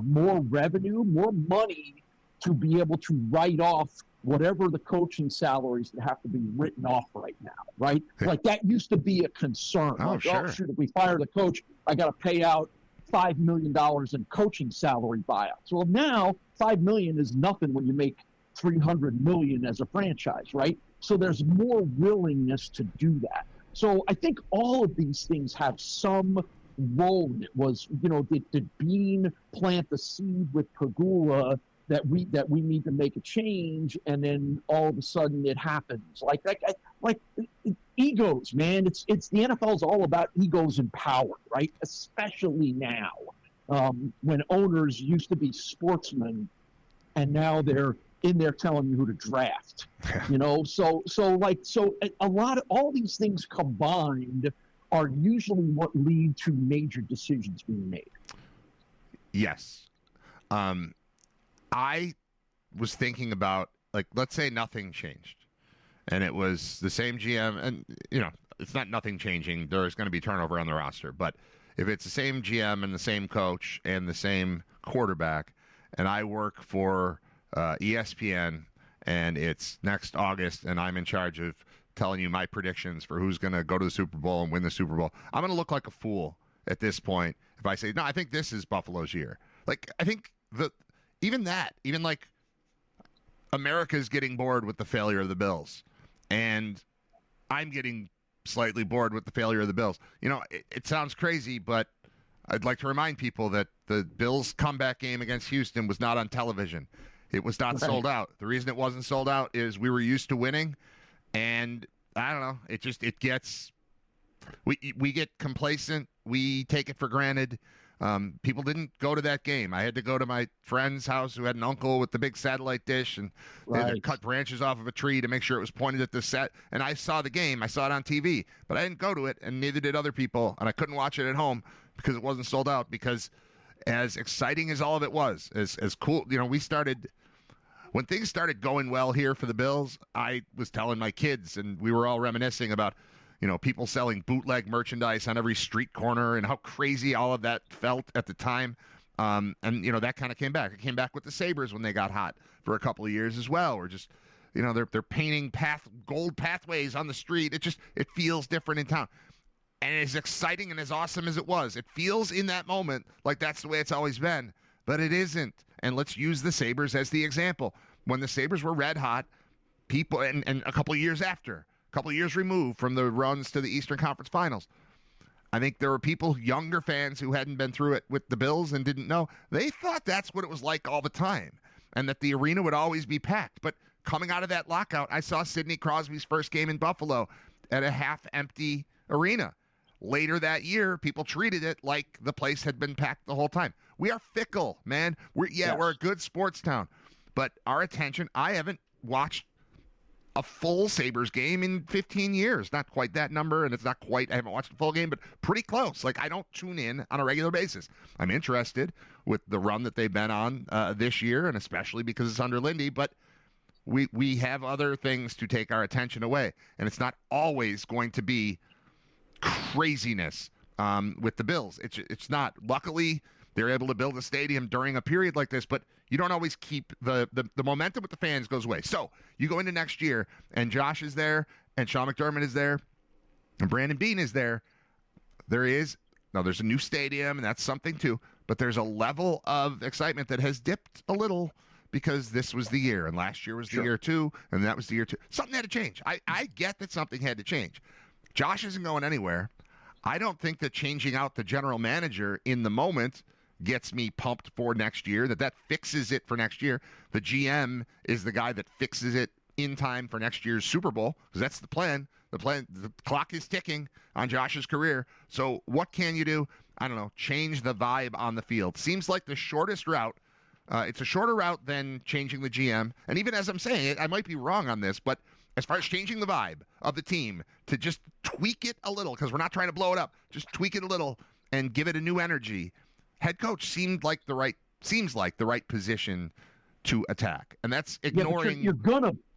[SPEAKER 3] more revenue, more money to be able to write off whatever the coaching salaries that have to be written off right now, right? Like, that used to be a concern.
[SPEAKER 1] Sure.
[SPEAKER 3] Shoot, if we fire the coach, I got to pay out $5 million in coaching salary buyouts. Well, now $5 million is nothing when you make $300 million as a franchise, right? So there's more willingness to do that. So I think all of these things have some role. It was, did Beane plant the seed with Pegula that we need to make a change, and then all of a sudden it happens? Like egos, man. It's the NFL is all about egos and power, right? Especially now, when owners used to be sportsmen, and now they're in there telling you who to draft. So a lot of all these things combined are usually what lead to major decisions being made.
[SPEAKER 1] Yes. I was thinking about, like, let's say nothing changed and it was the same GM, and it's not nothing changing. There's going to be turnover on the roster, but if it's the same GM and the same coach and the same quarterback, and I work for ESPN and it's next August and I'm in charge of telling you my predictions for who's going to go to the Super Bowl and win the Super Bowl, I'm going to look like a fool at this point if I say, no, I think this is Buffalo's year. Like, I think even like America's getting bored with the failure of the Bills, and I'm getting slightly bored with the failure of the Bills. It sounds crazy, but I'd like to remind people that the Bills' comeback game against Houston was not on television. It was not sold out. The reason it wasn't sold out is we were used to winning, and I don't know. We get complacent. We take it for granted. People didn't go to that game. I had to go to my friend's house who had an uncle with the big satellite dish, and they had to cut branches off of a tree to make sure it was pointed at the set. And I saw the game. I saw it on TV, but I didn't go to it, and neither did other people. And I couldn't watch it at home because it wasn't sold out. Because as exciting as all of it was, as cool, we started when things started going well here for the Bills. I was telling my kids, and we were all reminiscing about people selling bootleg merchandise on every street corner and how crazy all of that felt at the time. And that kind of came back. It came back with the Sabres when they got hot for a couple of years as well. Or just, they're painting gold pathways on the street. It feels different in town. And as exciting and as awesome as it was, it feels in that moment like that's the way it's always been. But it isn't. And let's use the Sabres as the example. When the Sabres were red hot, people, and a couple of years after, a couple of years removed from the runs to the Eastern Conference Finals, I think there were people, younger fans, who hadn't been through it with the Bills and didn't know. They thought that's what it was like all the time and that the arena would always be packed. But coming out of that lockout, I saw Sidney Crosby's first game in Buffalo at a half-empty arena. Later that year, people treated it like the place had been packed the whole time. We are fickle, man. We're a good sports town. But our attention, I haven't watched a full Sabres game in 15 years. Not quite that number, and it's not quite, I haven't watched a full game, but pretty close. Like, I don't tune in on a regular basis. I'm interested with the run that they've been on this year, and especially because it's under Lindy, but we have other things to take our attention away, and it's not always going to be craziness with the Bills. It's not. Luckily, they're able to build a stadium during a period like this, but you don't always keep the momentum with the fans goes away. So you go into next year, and Josh is there, and Sean McDermott is there, and Brandon Beane is there. There's a new stadium, and that's something too, but there's a level of excitement that has dipped a little because this was the year, and last year was the year too, and that was the year too. Something had to change. I get that something had to change. Josh isn't going anywhere. I don't think that changing out the general manager in the moment gets me pumped for next year, that fixes it for next year. The GM is the guy that fixes it in time for next year's Super Bowl, because that's the plan. The clock is ticking on Josh's career. So what can you do? I don't know. Change the vibe on the field. Seems like the shortest route. It's a shorter route than changing the GM. And even as I'm saying it, I might be wrong on this, but as far as changing the vibe of the team, to just tweak it a little, because we're not trying to blow it up, just tweak it a little and give it a new energy. Head coach seems like the right position to attack, and that's ignoring.
[SPEAKER 3] Yeah,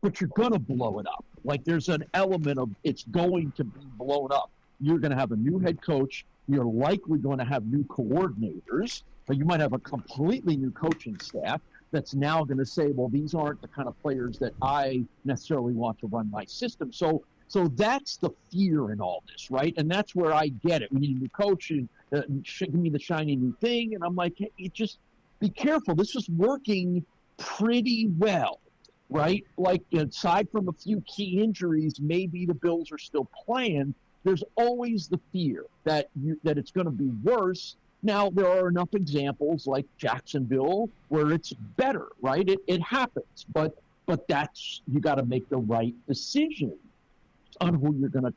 [SPEAKER 3] but you're gonna blow it up. Like, there's an element of it's going to be blown up. You're going to have a new head coach. You're likely going to have new coordinators, but you might have a completely new coaching staff that's now going to say, well, these aren't the kind of players that I necessarily want to run my system. So that's the fear in all this, right? And that's where I get it. We need a new coach and give me the shiny new thing. And I'm like, hey, just be careful. This is working pretty well, right? Like, aside from a few key injuries, maybe the Bills are still playing. There's always the fear that it's going to be worse. Now, there are enough examples like Jacksonville where it's better, right? It happens, but that's, you got to make the right decision on who you're gonna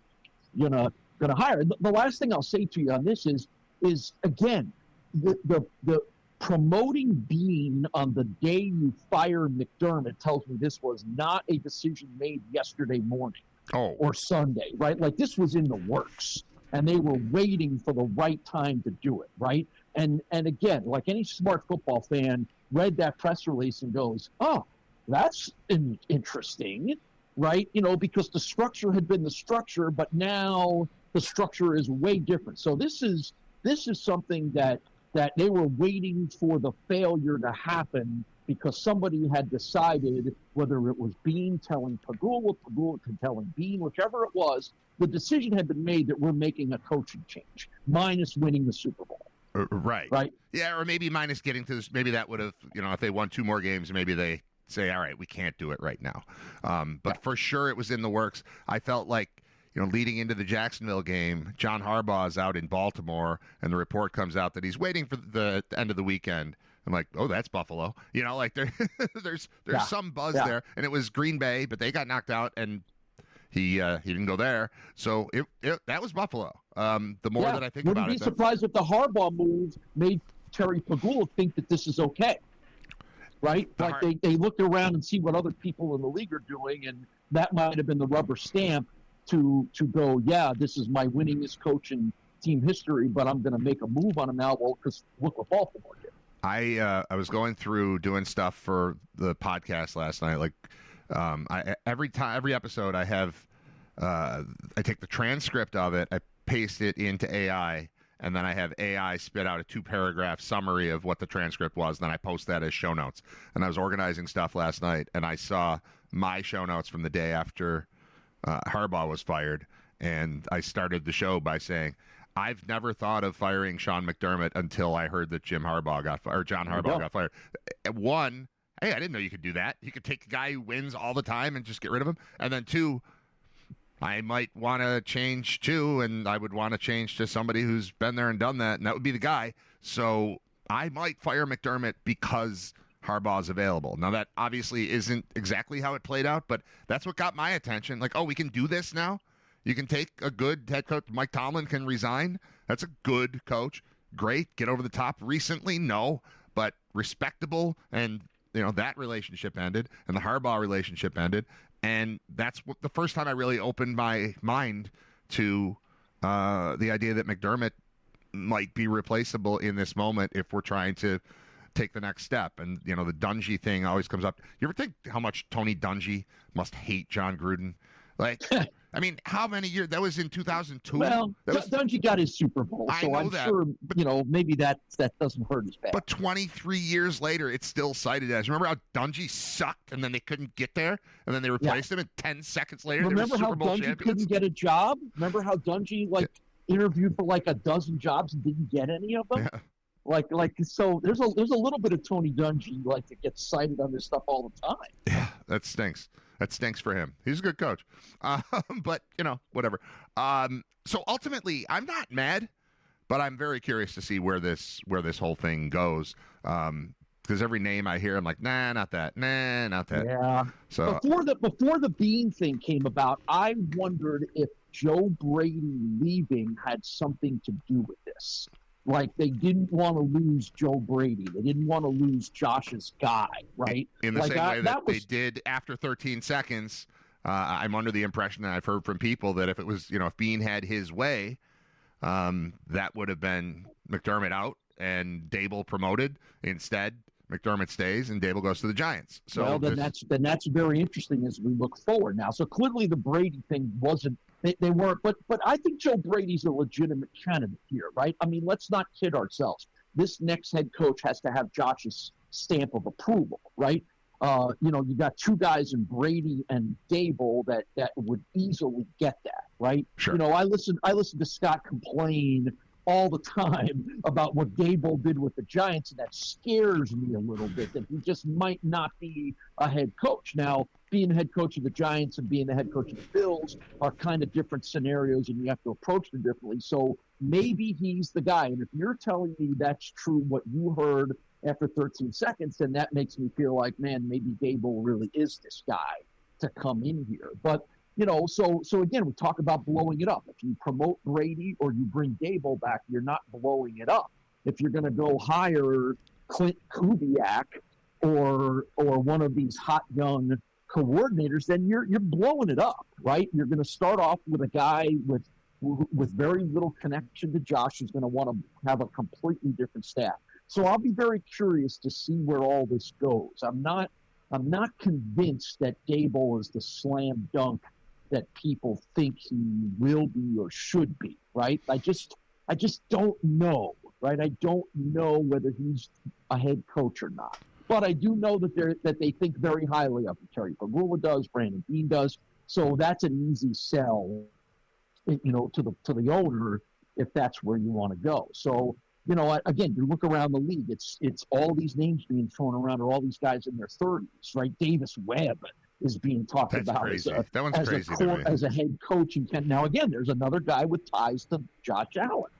[SPEAKER 3] hire. The last thing I'll say to you on this is again, the promoting Beane on the day you fire McDermott tells me this was not a decision made yesterday morning or Sunday, right? Like, this was in the works, and they were waiting for the right time to do it, right? And again, like any smart football fan, read that press release and goes, oh, that's interesting, right? Because the structure had been the structure, but now the structure is way different. So this is something that they were waiting for the failure to happen, because somebody had decided, whether it was Beane telling Pagula telling Beane, whichever it was, the decision had been made that we're making a coaching change, minus winning the Super Bowl.
[SPEAKER 1] Right. Yeah, or maybe minus getting to this. Maybe that would have, if they won 2 more games, maybe they say, all right, we can't do it right now. But for sure it was in the works. I felt like, leading into the Jacksonville game, John Harbaugh is out in Baltimore, and the report comes out that he's waiting for the end of the weekend. I'm like, oh, that's Buffalo. Like there's some buzz there, and it was Green Bay, but they got knocked out, and he didn't go there. So that was Buffalo. The more that I think about it,
[SPEAKER 3] wouldn't be surprised if the Harbaugh move made Terry Pagula think that this is okay. Right? Like they looked around and see what other people in the league are doing, and that might have been the rubber stamp to go, yeah, this is my winningest coach in team history, but I'm going to make a move on him now. Well, because look what Baltimore did.
[SPEAKER 1] I was going through doing stuff for the podcast last night. Like, every episode I have, I take the transcript of it, I paste it into AI, and then I have AI spit out a 2-paragraph summary of what the transcript was. And then I post that as show notes. And I was organizing stuff last night, and I saw my show notes from the day after Harbaugh was fired. And I started the show by saying, I've never thought of firing Sean McDermott until I heard that John Harbaugh got fired. One, hey, I didn't know you could do that. You could take a guy who wins all the time and just get rid of him. And then 2, I might want to change too, and I would want to change to somebody who's been there and done that, and that would be the guy. So I might fire McDermott because Harbaugh's available. Now, that obviously isn't exactly how it played out, but that's what got my attention. Like, oh, we can do this now? You can take a good head coach. Mike Tomlin can resign. That's a good coach. Great. Get over the top recently? No, but respectable. And, that relationship ended, and the Harbaugh relationship ended. And that's the first time I really opened my mind to the idea that McDermott might be replaceable in this moment if we're trying to take the next step. And, the Dungy thing always comes up. You ever think how much Tony Dungy must hate John Gruden? Like, I mean, how many years? That was in 2002.
[SPEAKER 3] Well, Dungy got his Super Bowl, so I'm sure, maybe that doesn't hurt as bad.
[SPEAKER 1] But 23 years later, it's still cited as. Remember how Dungy sucked, and then they couldn't get there, and then they replaced him, and 10 seconds later,
[SPEAKER 3] remember
[SPEAKER 1] they were Super Bowl
[SPEAKER 3] Dungy
[SPEAKER 1] champions?
[SPEAKER 3] Couldn't get a job? Remember how Dungy, interviewed for a dozen jobs and didn't get any of them?
[SPEAKER 1] Yeah.
[SPEAKER 3] So there's a little bit of Tony Dungy that gets cited on this stuff all the time.
[SPEAKER 1] Yeah, that stinks. That stinks for him. He's a good coach. But, whatever. So ultimately, I'm not mad, but I'm very curious to see where this whole thing goes. Because every name I hear, I'm like, nah, not that. Nah, not that.
[SPEAKER 3] Yeah.
[SPEAKER 1] So
[SPEAKER 3] before the Beane thing came about, I wondered if Joe Brady leaving had something to do with this. They didn't want to lose Joe Brady. They didn't want to lose Josh's guy, right?
[SPEAKER 1] In the same way that they did after 13 seconds, I'm under the impression that I've heard from people that if it was, if Beane had his way, that would have been McDermott out and Dable promoted. Instead, McDermott stays and Dable goes to the Giants. So
[SPEAKER 3] that's very interesting as we look forward now. So clearly the Brady thing wasn't. They weren't, but I think Joe Brady's a legitimate candidate here, right? I mean, let's not kid ourselves. This next head coach has to have Josh's stamp of approval, right? You got two guys in Brady and Dable that would easily get that, right?
[SPEAKER 1] Sure.
[SPEAKER 3] I listen to Scott complain all the time about what Dable did with the Giants, and that scares me a little bit that he just might not be a head coach. Now, being the head coach of the Giants and being the head coach of the Bills are kind of different scenarios, and you have to approach them differently. So maybe he's the guy. And if you're telling me that's true, what you heard after 13 seconds, then that makes me feel like, man, maybe Dable really is this guy to come in here. But so again, we talk about blowing it up. If you promote Brady or you bring Dable back, you're not blowing it up. If you're going to go hire Clint Kubiak or one of these hot young coordinators, then you're blowing it up, right? You're going to start off with a guy with very little connection to Josh who's going to want to have a completely different staff. So I'll be very curious to see where all this goes. I'm not convinced that Dable is the slam dunk that people think he will be or should be, right? I just don't know, right? I don't know whether he's a head coach or not. But I do know that they think very highly of him. Terry Pagula does, Brandon Beane does. So that's an easy sell, to the owner if that's where you want to go. So, again, you look around the league, it's all these names being thrown around are all these guys in their 30s, right? Davis Webb is being talked
[SPEAKER 1] That's
[SPEAKER 3] about
[SPEAKER 1] crazy. That one's crazy
[SPEAKER 3] as a head coach in Kent. Now, again, there's another guy with ties to Josh Allen,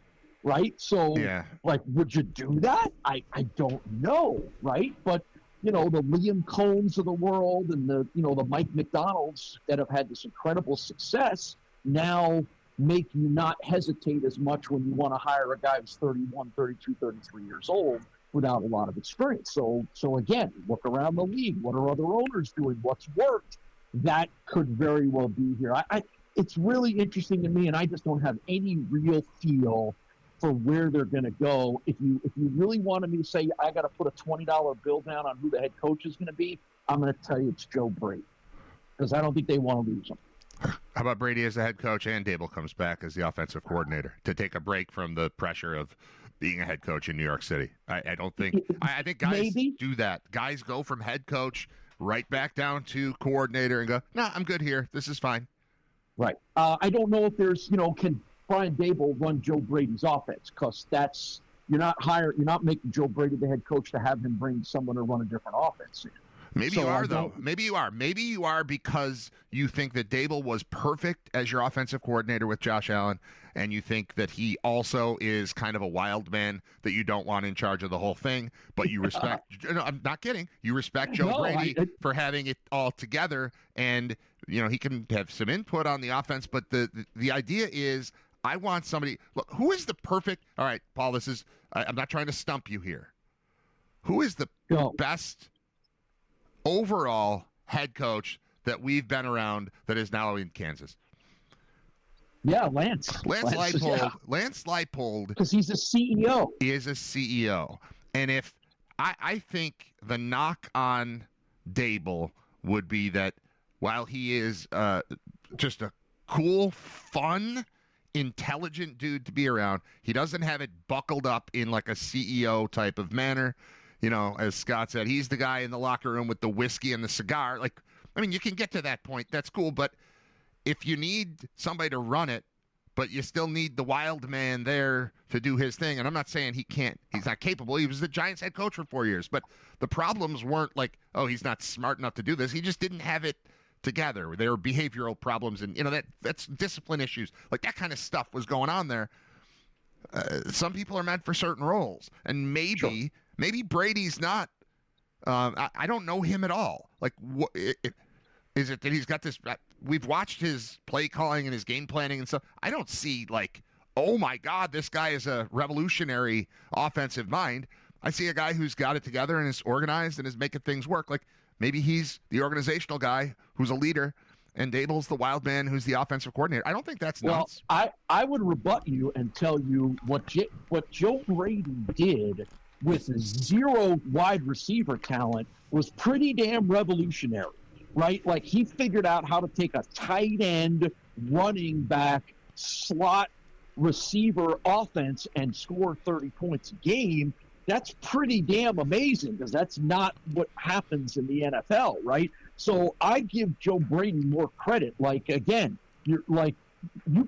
[SPEAKER 3] right? So,
[SPEAKER 1] yeah.
[SPEAKER 3] Would you do that? I don't know, right? But, the Liam Combs of the world and the Mike McDonalds that have had this incredible success now make you not hesitate as much when you want to hire a guy who's 31, 32, 33 years old without a lot of experience. So again, look around the league. What are other owners doing? What's worked? That could very well be here. It's really interesting to me, and I just don't have any real feel for where they're going to go. If you really wanted me to say I got to put a $20 bill down on who the head coach is going to be, I'm going to tell you it's Joe Brady, because I don't think they want to lose him.
[SPEAKER 1] How about Brady as the head coach and Dable comes back as the offensive coordinator to take a break from the pressure of being a head coach in New York City? I don't think – I think guys do that. Guys go from head coach right back down to coordinator and go, nah, I'm good here. This is fine.
[SPEAKER 3] Right. I don't know if there's – can Brian Dable run Joe Brady's offense? Because you're not making Joe Brady the head coach to have him bring someone to run a different offense in.
[SPEAKER 1] Maybe you are, though. Maybe you are. Maybe you are because you think that Dable was perfect as your offensive coordinator with Josh Allen, and you think that he also is kind of a wild man that you don't want in charge of the whole thing, but you respect no, I'm not kidding. You respect Joe Brady for having it all together, and he can have some input on the offense, but the idea is I want somebody. Look, who is the perfect? All right, Paul, I'm not trying to stump you here. Who is the best overall head coach that we've been around that is now in Kansas?
[SPEAKER 3] Yeah, Lance
[SPEAKER 1] Leipold. Yeah. Lance Leipold.
[SPEAKER 3] Because he's a CEO.
[SPEAKER 1] He is a CEO. And if I think the knock on Dable would be that while he is just a cool, fun, intelligent dude to be around, he doesn't have it buckled up in like a CEO type of manner. As Scott said, he's the guy in the locker room with the whiskey and the cigar. You can get to that point. That's cool. But if you need somebody to run it, but you still need the wild man there to do his thing, and I'm not saying he's not capable. He was the Giants head coach for 4 years. But the problems weren't like, oh, he's not smart enough to do this. He just didn't have it together. There were behavioral problems, and that's discipline issues. Like that kind of stuff was going on there. Some people are meant for certain roles, and maybe Brady's not. I don't know him at all. Like, what is it that he's got this? We've watched his play calling and his game planning and stuff. I don't see like, oh my God, this guy is a revolutionary offensive mind. I see a guy who's got it together and is organized and is making things work. Like maybe he's the organizational guy who's a leader, and Dable's the wild man who's the offensive coordinator. I don't think that's nuts.
[SPEAKER 3] Well, I would rebut you and tell you what Joe Brady did with zero wide receiver talent was pretty damn revolutionary, right? Like he figured out how to take a tight end, running back, slot receiver offense and score 30 points a game. That's pretty damn amazing because that's not what happens in the NFL, right? So I give Joe Brady more credit. Like, again, you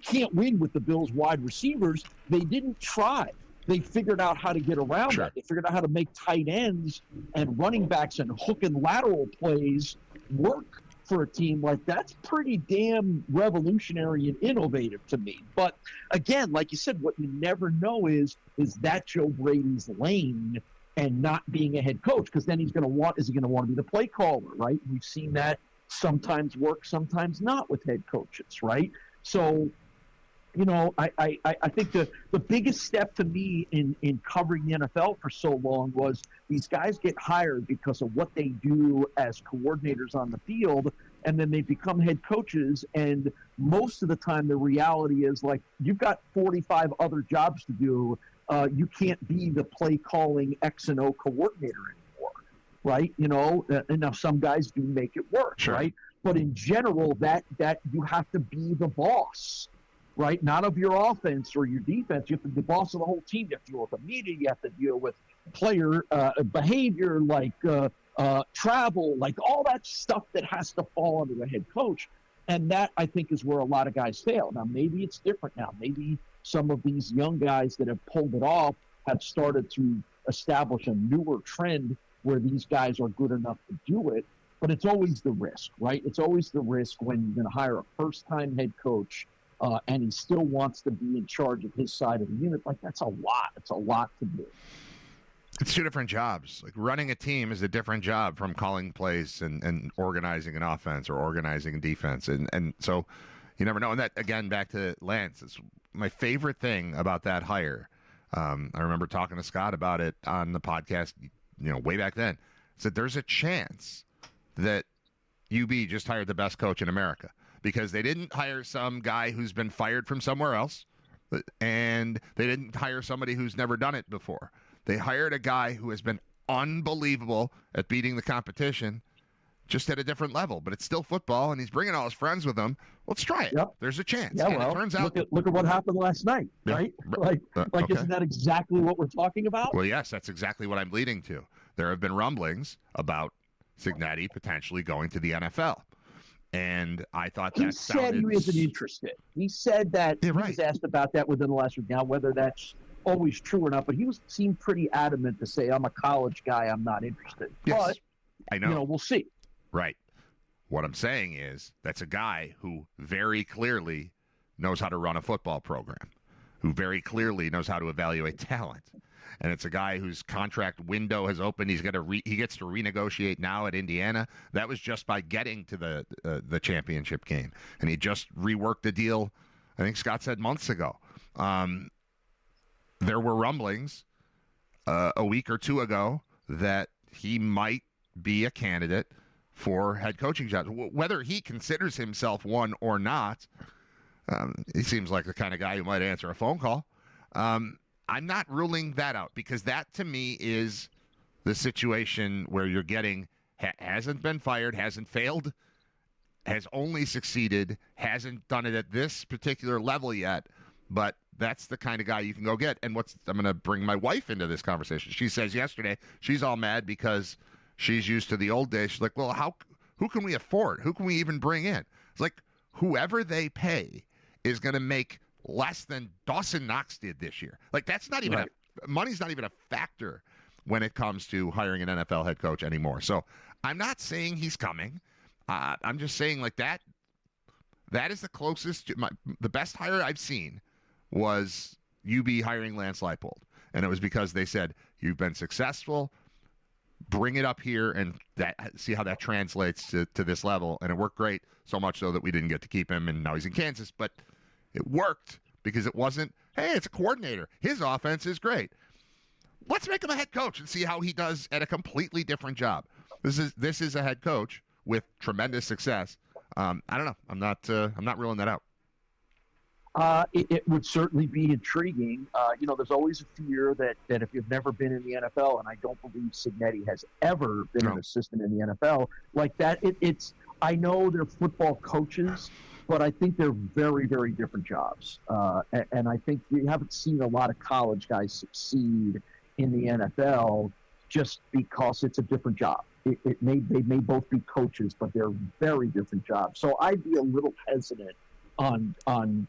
[SPEAKER 3] can't win with the Bills wide receivers. They didn't try. They figured out how to get around that. They figured out how to make tight ends and running backs and hook and lateral plays work for a team. Like, that's pretty damn revolutionary and innovative to me. But again, like you said, what you never know is that Joe Brady's lane and not being a head coach, because then is he going to want to be the play caller, right? We've seen that sometimes work, sometimes not with head coaches, right? So, I think the biggest step to me in covering the NFL for so long was these guys get hired because of what they do as coordinators on the field, and then they become head coaches, and most of the time the reality is like you've got 45 other jobs to do. You can't be the play calling X and O coordinator anymore, right? And now some guys do make it work, right? But in general, that you have to be the boss, right? Not of your offense or your defense. You have to be the boss of the whole team. You have to deal with the media. You have to deal with player behavior, like travel, like all that stuff that has to fall under the head coach. And that, I think, is where a lot of guys fail. Now, maybe it's different now. Maybe some of these young guys that have pulled it off have started to establish a newer trend where these guys are good enough to do it. But it's always the risk, right? It's always the risk when you're going to hire a first-time head coach and he still wants to be in charge of his side of the unit. Like, that's a lot. It's a lot to do.
[SPEAKER 1] It's two different jobs. Like, running a team is a different job from calling plays and organizing an offense or organizing a defense. And so you never know. And that, again, back to Lance, it's my favorite thing about that hire. I remember talking to Scott about it on the podcast, way back then. Said there's a chance that UB just hired the best coach in America because they didn't hire some guy who's been fired from somewhere else, and they didn't hire somebody who's never done it before. They hired a guy who has been unbelievable at beating the competition, just at a different level. But it's still football, and he's bringing all his friends with him. Let's try it. Yep. There's a chance.
[SPEAKER 3] Yeah,
[SPEAKER 1] and
[SPEAKER 3] well,
[SPEAKER 1] it turns out.
[SPEAKER 3] Look at what happened last night, right? Okay. Isn't that exactly what we're talking about?
[SPEAKER 1] Well, yes, that's exactly what I'm leading to. There have been rumblings about Cignetti potentially going to the NFL. And I thought
[SPEAKER 3] he said he wasn't interested. He said that he was asked about that within the last week. Now, whether that's always true or not, but he seemed pretty adamant to say, I'm a college guy, I'm not interested.
[SPEAKER 1] Yes.
[SPEAKER 3] But
[SPEAKER 1] I know.
[SPEAKER 3] We'll see.
[SPEAKER 1] Right. What I'm saying is that's a guy who very clearly knows how to run a football program, who very clearly knows how to evaluate talent. And it's a guy whose contract window has opened. He gets to renegotiate now at Indiana. That was just by getting to the championship game. And he just reworked the deal, I think Scott said months ago. There were rumblings a week or two ago that he might be a candidate for head coaching jobs. Whether he considers himself one or not, he seems like the kind of guy who might answer a phone call. I'm not ruling that out because that, to me, is the situation where you're getting hasn't been fired, hasn't failed, has only succeeded, hasn't done it at this particular level yet, but that's the kind of guy you can go get. And I'm going to bring my wife into this conversation. She says yesterday she's all mad because she's used to the old days. She's like, well, who can we afford? Who can we even bring in? It's like whoever they pay is going to make less than Dawson Knox did this year. Like that's not even money's not even a factor when it comes to hiring an NFL head coach anymore. So I'm not saying he's coming. I'm just saying like that is the closest to the best hire I've seen was UB hiring Lance Leipold. And it was because they said, you've been successful, bring it up here and see how that translates to this level. And it worked great, so much so that we didn't get to keep him, and now he's in Kansas. But it worked because it wasn't, hey, it's a coordinator. His offense is great. Let's make him a head coach and see how he does at a completely different job. This is a head coach with tremendous success. I don't know. I'm not ruling that out.
[SPEAKER 3] It would certainly be intriguing. There's always a fear that if you've never been in the NFL, and I don't believe Cignetti has ever been an assistant in the NFL, like that, I know they're football coaches, but I think they're very, very different jobs. And I think you haven't seen a lot of college guys succeed in the NFL just because it's a different job. They may both be coaches, but they're very different jobs. So I'd be a little hesitant on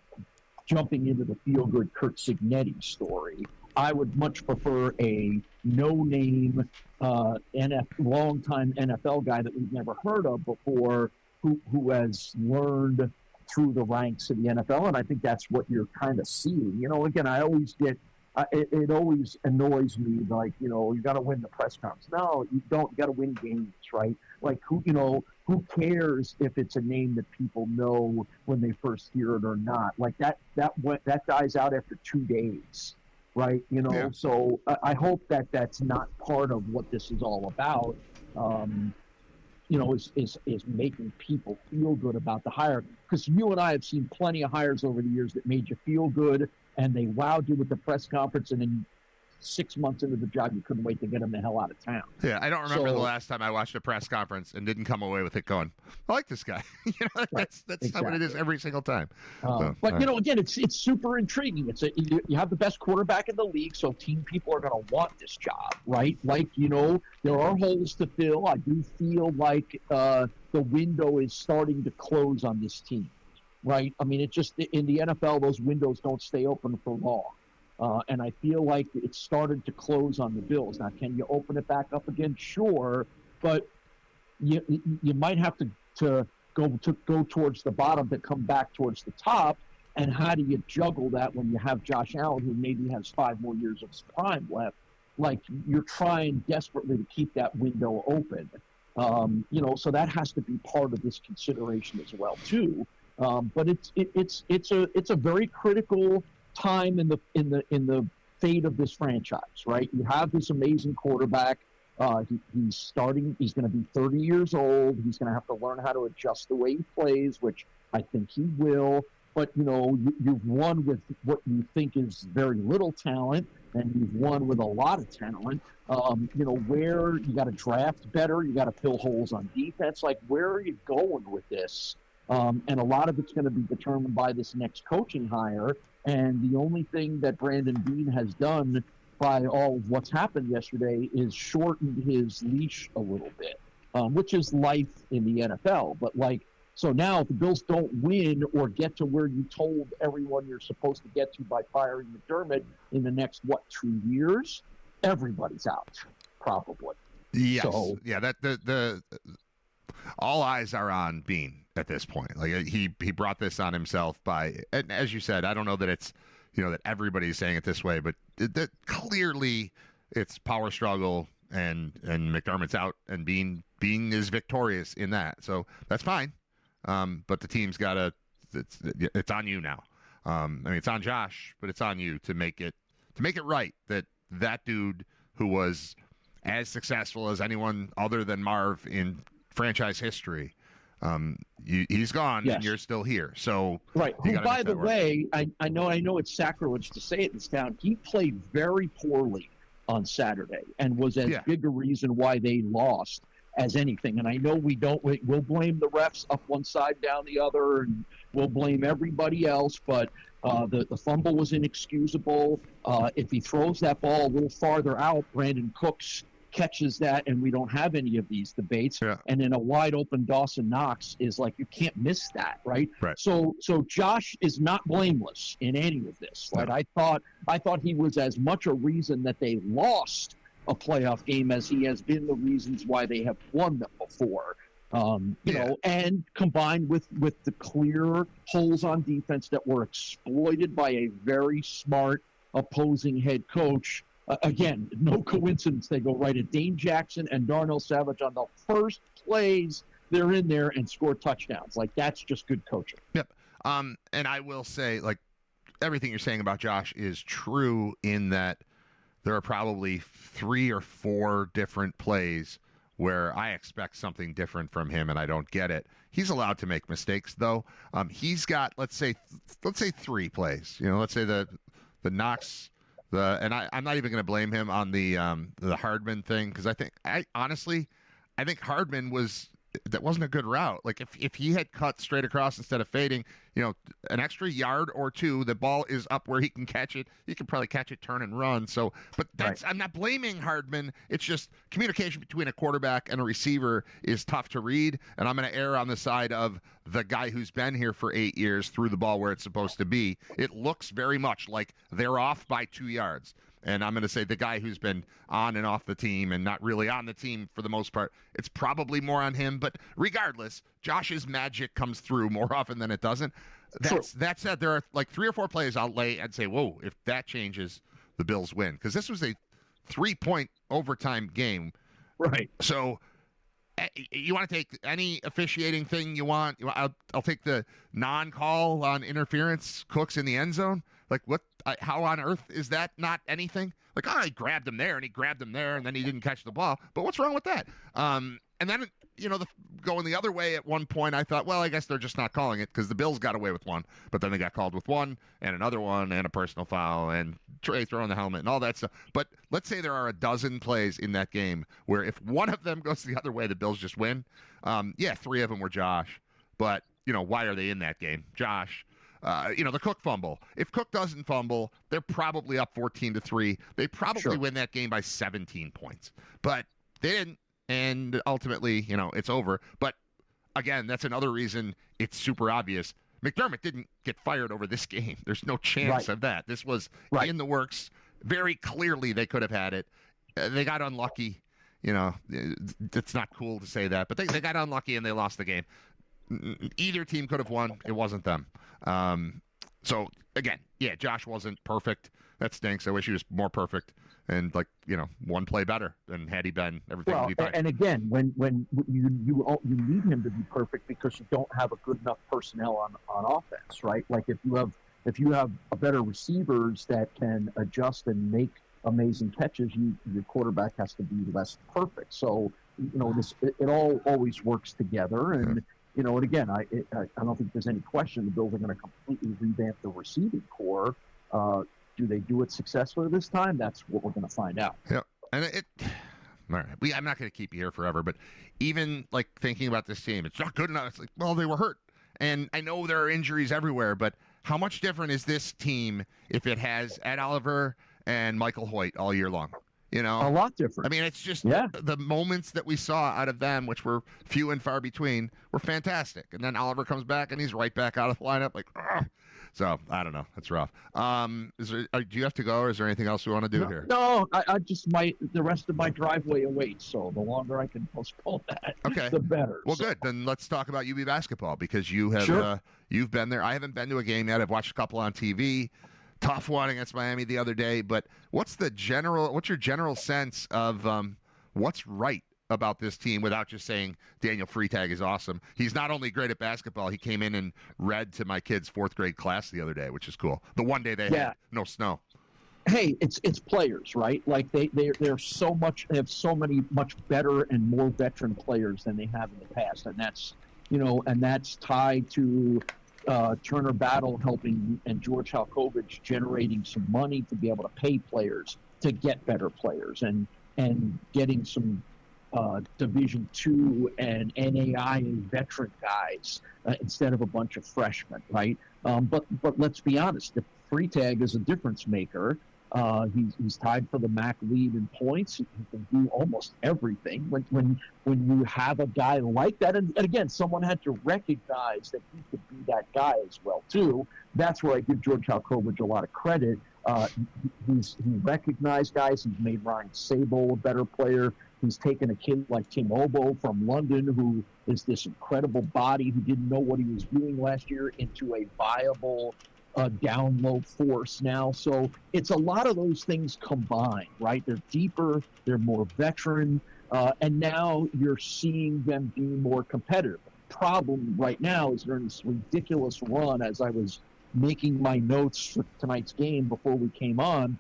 [SPEAKER 3] jumping into the feel-good Curt Cignetti story. I would much prefer a no-name longtime NFL guy that we've never heard of before who has learned through the ranks of the NFL, and I think that's what you're kind of seeing. Again, I always get it always annoys me, like, you got to win the press conference. No, you don't. You got to win games, right? Like, who cares if it's a name that people know when they first hear it or not? Like that dies out after 2 days, right?
[SPEAKER 1] Yeah.
[SPEAKER 3] So I hope that that's not part of what this is all about. Is making people feel good about the hire. Because you and I have seen plenty of hires over the years that made you feel good, and they wowed you with the press conference, and then 6 months into the job, you couldn't wait to get them the hell out of town.
[SPEAKER 1] Yeah, I don't remember the last time I watched a press conference and didn't come away with it going, I like this guy. That's exactly. Not what it is every single time.
[SPEAKER 3] Again, it's super intriguing. You have the best quarterback in the league, so team people are going to want this job, right? Like, there are holes to fill. I do feel like the window is starting to close on this team, right? I mean, in the NFL, those windows don't stay open for long. And I feel like it's started to close on the Bills. Now, can you open it back up again? Sure, but you might have to go towards the bottom to come back towards the top. And how do you juggle that when you have Josh Allen, who maybe has 5 more years of his prime left? Like, you're trying desperately to keep that window open. So that has to be part of this consideration as well too. But it's a very critical time in the fate of this franchise, right? You have this amazing quarterback. He's going to be 30 years old. He's going to have to learn how to adjust the way he plays, which I think he will. But, you've won with what you think is very little talent, and you've won with a lot of talent. Where you got to draft better, you got to fill holes on defense. Like, where are you going with this? And a lot of it's going to be determined by this next coaching hire. And the only thing that Brandon Beane has done by all of what's happened yesterday is shortened his leash a little bit, which is life in the NFL. But so now if the Bills don't win or get to where you told everyone you're supposed to get to by firing McDermott in the next, 2 years, everybody's out, probably.
[SPEAKER 1] Yes.
[SPEAKER 3] So,
[SPEAKER 1] yeah, that the all eyes are on Beane at this point. Like he brought this on himself by, and as you said, I don't know that it's that everybody's saying it this way, but that clearly it's power struggle and McDermott's out and Beane is victorious in that. So that's fine. But the team's got to. It's on you now. I mean, it's on Josh, but it's on you to make it right. That dude who was as successful as anyone other than Marv in franchise history, he's gone,
[SPEAKER 3] yes.
[SPEAKER 1] and you're still here. So
[SPEAKER 3] right. Who, by the way, I know it's sacrilege to say it in this town. He played very poorly on Saturday and was as big a reason why they lost as anything. And I know we'll blame the refs up one side, down the other, and we'll blame everybody else, but the fumble was inexcusable. If he throws that ball a little farther out, Brandon Cooks catches that, and we don't have any of these debates.
[SPEAKER 1] Yeah.
[SPEAKER 3] And in a wide open Dawson Knox is like, you can't miss that, right? So Josh is not blameless in any of this. Right? No. I thought he was as much a reason that they lost a playoff game as he has been the reasons why they have won them before. You know, and combined with the clear holes on defense that were exploited by a very smart opposing head coach. Again, no coincidence. They go right at Dane Jackson and Darnell Savage on the first plays. They're in there and score touchdowns. Like, that's just good coaching.
[SPEAKER 1] Yep. And I will say, like, everything you're saying about Josh is true in that there are probably 3 or 4 different plays where I expect something different from him and I don't get it. He's allowed to make mistakes, though. He's got, let's say 3 plays. Let's say the Knox. I'm not even going to blame him on the Hardman thing, because I honestly think Hardman that wasn't a good route. Like if he had cut straight across instead of fading, an extra yard or 2, the ball is up where he can catch it. He can probably catch it, turn and run. So, but I'm not blaming Hardman. It's just communication between a quarterback and a receiver is tough to read. And I'm going to err on the side of the guy who's been here for 8 years, threw the ball where it's supposed to be. It looks very much like they're off by 2 yards. And I'm going to say the guy who's been on and off the team and not really on the team for the most part, it's probably more on him. But regardless, Josh's magic comes through more often than it doesn't. That said, there are like 3 or 4 plays I'll lay and say, whoa, if that changes, the Bills win. Because this was a 3-point overtime game.
[SPEAKER 3] Right. So
[SPEAKER 1] you want to take any officiating thing you want. I'll take the non-call on interference, Cooks in the end zone. Like, what? How on earth is that not anything? Like, I grabbed him there, and he grabbed him there, and then he didn't catch the ball. But what's wrong with that? And then, going the other way at one point, I thought, well, I guess they're just not calling it because the Bills got away with one. But then they got called with one, and another one, and a personal foul, and Trey throwing the helmet, and all that stuff. But let's say there are a dozen plays in that game where if one of them goes the other way, the Bills just win. 3 of them were Josh. But, why are they in that game? Josh. The Cook fumble. If Cook doesn't fumble, they're probably up 14-3. They probably win that game by 17 points. But they didn't, and ultimately, it's over. But again, that's another reason it's super obvious. McDermott didn't get fired over this game. There's no chance of that. This was in the works. Very clearly, they could have had it. They got unlucky. It's not cool to say that, but they got unlucky and they lost the game. Either team could have won. It wasn't them. So again, Josh wasn't perfect. That stinks. I wish he was more perfect and one play better. And had he been, everything would be fine.
[SPEAKER 3] And again, when you need him to be perfect because you don't have a good enough personnel on offense, right? Like if you have a better receivers that can adjust and make amazing catches, your quarterback has to be less perfect. So it all always works together. And and again, I don't think there's any question the Bills are going to completely revamp the receiving core. Do they do it successfully this time? That's what we're going to find out.
[SPEAKER 1] Yeah, and all right. I'm not going to keep you here forever, but even like thinking about this team, it's not good enough. It's like, well, they were hurt, and I know there are injuries everywhere, but how much different is this team if it has Ed Oliver and Michael Hoyt all year long? A
[SPEAKER 3] lot different.
[SPEAKER 1] I mean, it's just the moments that we saw out of them, which were few and far between, were fantastic. And then Oliver comes back, and he's right back out of the lineup. Like, ugh. So I don't know. That's rough. Do you have to go, or is there anything else we want to do here?
[SPEAKER 3] No, I just might. The rest of my driveway awaits. So the longer I can postpone that, the better.
[SPEAKER 1] Well, good. Then let's talk about UB basketball, because you have you've been there. I haven't been to a game yet. I've watched a couple on TV. Tough one against Miami the other day. But what's your general sense of what's right about this team, without just saying Daniel Freitag is awesome? He's not only great at basketball, he came in and read to my kid's 4th grade class the other day, which is cool. The one day they had no snow.
[SPEAKER 3] Hey, it's players, right? Like they're so much. They have so many much better and more veteran players than they have in the past, and that's tied to Turner Battle helping and George Halkovich generating some money to be able to pay players to get better players and getting some Division II and NAIA veteran guys instead of a bunch of freshmen, right? But let's be honest, if Freitag is a difference maker, he's tied for the MAC lead in points. He can do almost everything. When you have a guy like that, and again, someone had to recognize that he could be that guy as well too. That's where I give George Halkovich a lot of credit. He recognized guys. He's made Ryan Sable a better player. He's taken a kid like Tim Obo from London, who is this incredible body who didn't know what he was doing last year, into a viable down low force now. So it's a lot of those things combined, right? They're deeper, they're more veteran, and now you're seeing them be more competitive. Problem right now is they're in this ridiculous run. As I was making my notes for tonight's game before we came on,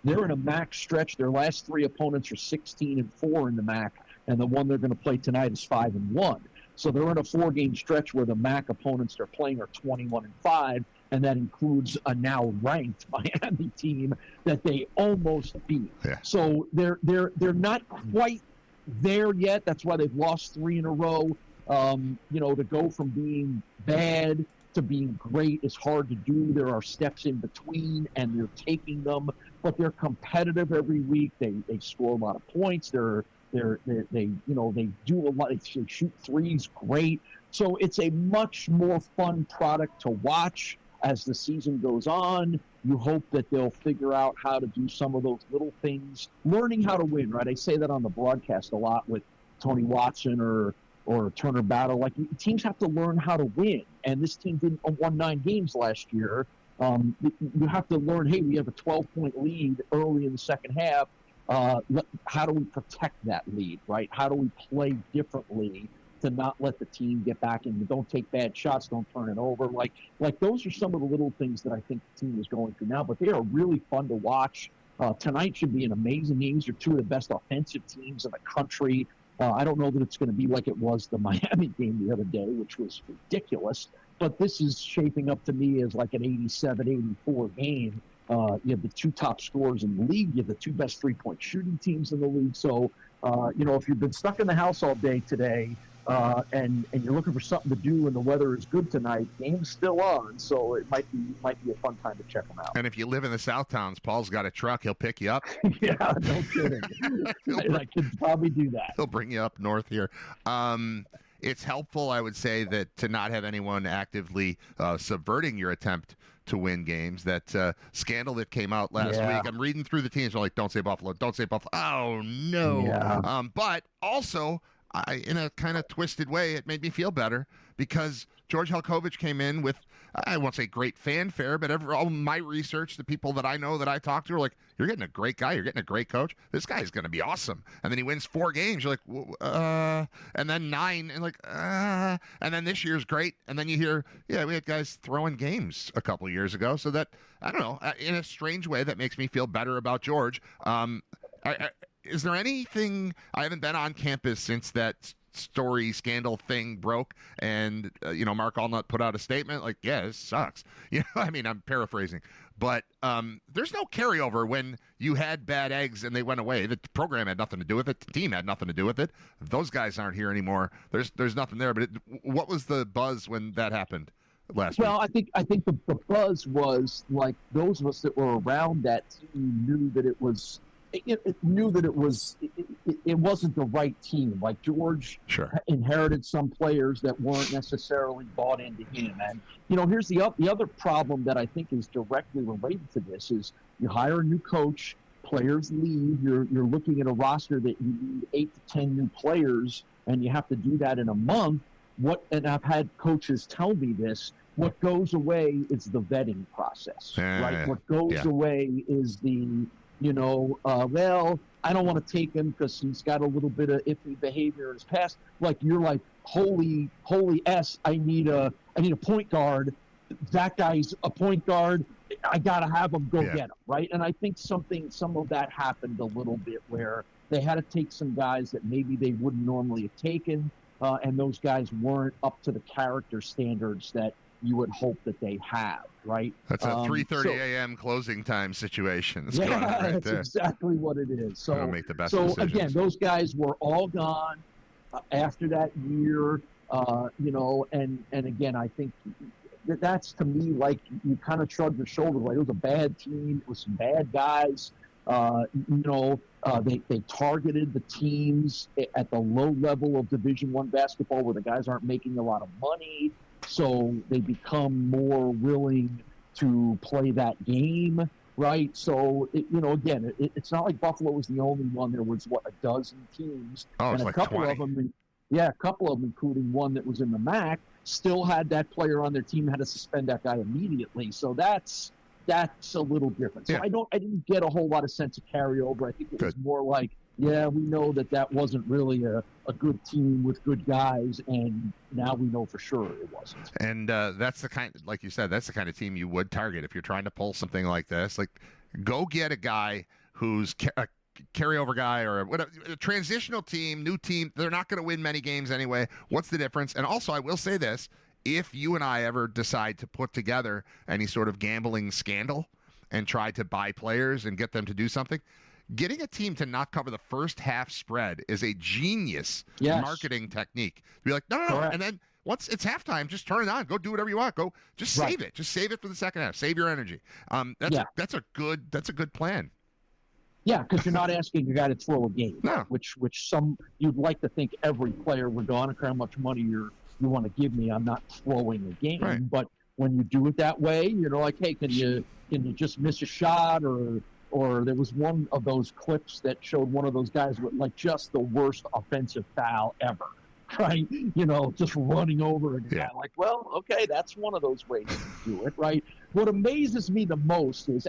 [SPEAKER 3] they're in a MAC stretch. Their last 3 opponents are 16-4 in the MAC, and the one they're going to play tonight is 5-1. So they're in a 4-game stretch where the MAC opponents they're playing are 21-5, and that includes a now ranked Miami team that they almost beat.
[SPEAKER 1] Yeah.
[SPEAKER 3] So they're not quite there yet. That's why they've lost 3 in a row. To go from being bad to being great is hard to do. There are steps in between, and they're taking them. But they're competitive every week. They score a lot of points. They do a lot. They shoot threes great. So it's a much more fun product to watch as the season goes on. You hope that they'll figure out how to do some of those little things, learning how to win, right? I say that on the broadcast a lot with Tony Watson or Turner Battle. Like, teams have to learn how to win, and this team won 9 games last year. You have to learn, hey, we have a 12-point lead early in the second half. How do we protect that lead, right? How do we play differently to not let the team get back in? Don't take bad shots, don't turn it over. Like those are some of the little things that I think the team is going through now, but they are really fun to watch. Tonight should be an amazing game. These are 2 of the best offensive teams in the country. I don't know that it's going to be like it was the Miami game the other day, which was ridiculous. But this is shaping up to me as like an 87-84 game. You have the 2 top scorers in the league. You have the 2 best 3-point shooting teams in the league. So, if you've been stuck in the house all day today and you're looking for something to do and the weather is good tonight, game's still on. So it might be a fun time to check them out.
[SPEAKER 1] And if you live in the South Towns, Paul's got a truck. He'll pick you up.
[SPEAKER 3] Yeah, no kidding. I could probably do that.
[SPEAKER 1] He'll bring you up north here. It's helpful, I would say, that to not have anyone actively subverting your attempt to win games. That scandal that came out last week, I'm reading through the teams. I'm like, don't say Buffalo, don't say Buffalo. Oh, no. Yeah. But also, in a kind of twisted way, it made me feel better because George Halkovich came in with, I won't say great fanfare, but all my research, the people that I know that I talked to are like, you're getting a great guy. You're getting a great coach. This guy's going to be awesome. And then he wins 4 games. You're like, and then 9 and like, and then this year's great. And then you hear, we had guys throwing games a couple of years ago. So that, I don't know, in a strange way, that makes me feel better about George. Is there anything, I haven't been on campus since that story scandal thing broke and Mark Allnut put out a statement like, this sucks. I'm paraphrasing, but there's no carryover when you had bad eggs and they went away. The program had nothing to do with it. The team had nothing to do with it. Those guys aren't here anymore. There's nothing there. But what was the buzz when that happened last week?
[SPEAKER 3] Well, I think the buzz was like those of us that were around that team knew that it was knew that it wasn't the right team. Like George inherited some players that weren't necessarily bought into him. And, here's the other problem that I think is directly related to this is you hire a new coach, players leave, you're looking at a roster that you need 8 to 10 new players, and you have to do that in a month. And I've had coaches tell me this, what goes away is the vetting process, right? What goes away is the, well, I don't want to take him because he's got a little bit of iffy behavior in his past. Like, you're like, holy S, I need a point guard. That guy's a point guard. I got to have him go get him, right? And I think some of that happened a little bit where they had to take some guys that maybe they wouldn't normally have taken, and those guys weren't up to the character standards that you would hope that they have, right?
[SPEAKER 1] That's a 3:30 a.m. closing time situation.
[SPEAKER 3] That's exactly what it is. So
[SPEAKER 1] make the best
[SPEAKER 3] so
[SPEAKER 1] decisions.
[SPEAKER 3] Again, those guys were all gone after that year, and again, I think that's, to me, like, you kind of shrug your shoulders, like, it was a bad team, it was some bad guys. They targeted the teams at the low level of Division I basketball where the guys aren't making a lot of money, so they become more willing to play that game, right? So, again, it's not like Buffalo was the only one. There was, a dozen teams,
[SPEAKER 1] and
[SPEAKER 3] a
[SPEAKER 1] like
[SPEAKER 3] couple
[SPEAKER 1] 20.
[SPEAKER 3] of them, a couple of them, including one that was in the MAC, still had that player on their team, had to suspend that guy immediately. So that's a little different. So I didn't get a whole lot of sense of carryover. I think it was more like, we know that wasn't really a good team with good guys, and now we know for sure it wasn't.
[SPEAKER 1] And that's the kind, like you said, that's the kind of team you would target if you're trying to pull something like this. Like, go get a guy who's a carryover guy or whatever, a transitional team, new team. They're not going to win many games anyway. What's the difference? And also, I will say this. If you and I ever decide to put together any sort of gambling scandal and try to buy players and get them to do something, getting a team to not cover the first half spread is a genius marketing technique. Be like, no. And then once it's halftime, just turn it on. Go do whatever you want. Go, just save it. Just save it for the second half. Save your energy. That's a good plan.
[SPEAKER 3] Yeah, because you're not asking a guy to throw a game, which some you'd like to think every player would go, I don't care how much money you want to give me, I'm not throwing a game.
[SPEAKER 1] Right.
[SPEAKER 3] But when you do it that way, you're like, hey, can you just miss a shot? Or there was one of those clips that showed one of those guys with like just the worst offensive foul ever, right? Just running over a guy. Like, well, okay, that's one of those ways to do it, right? What amazes me the most is,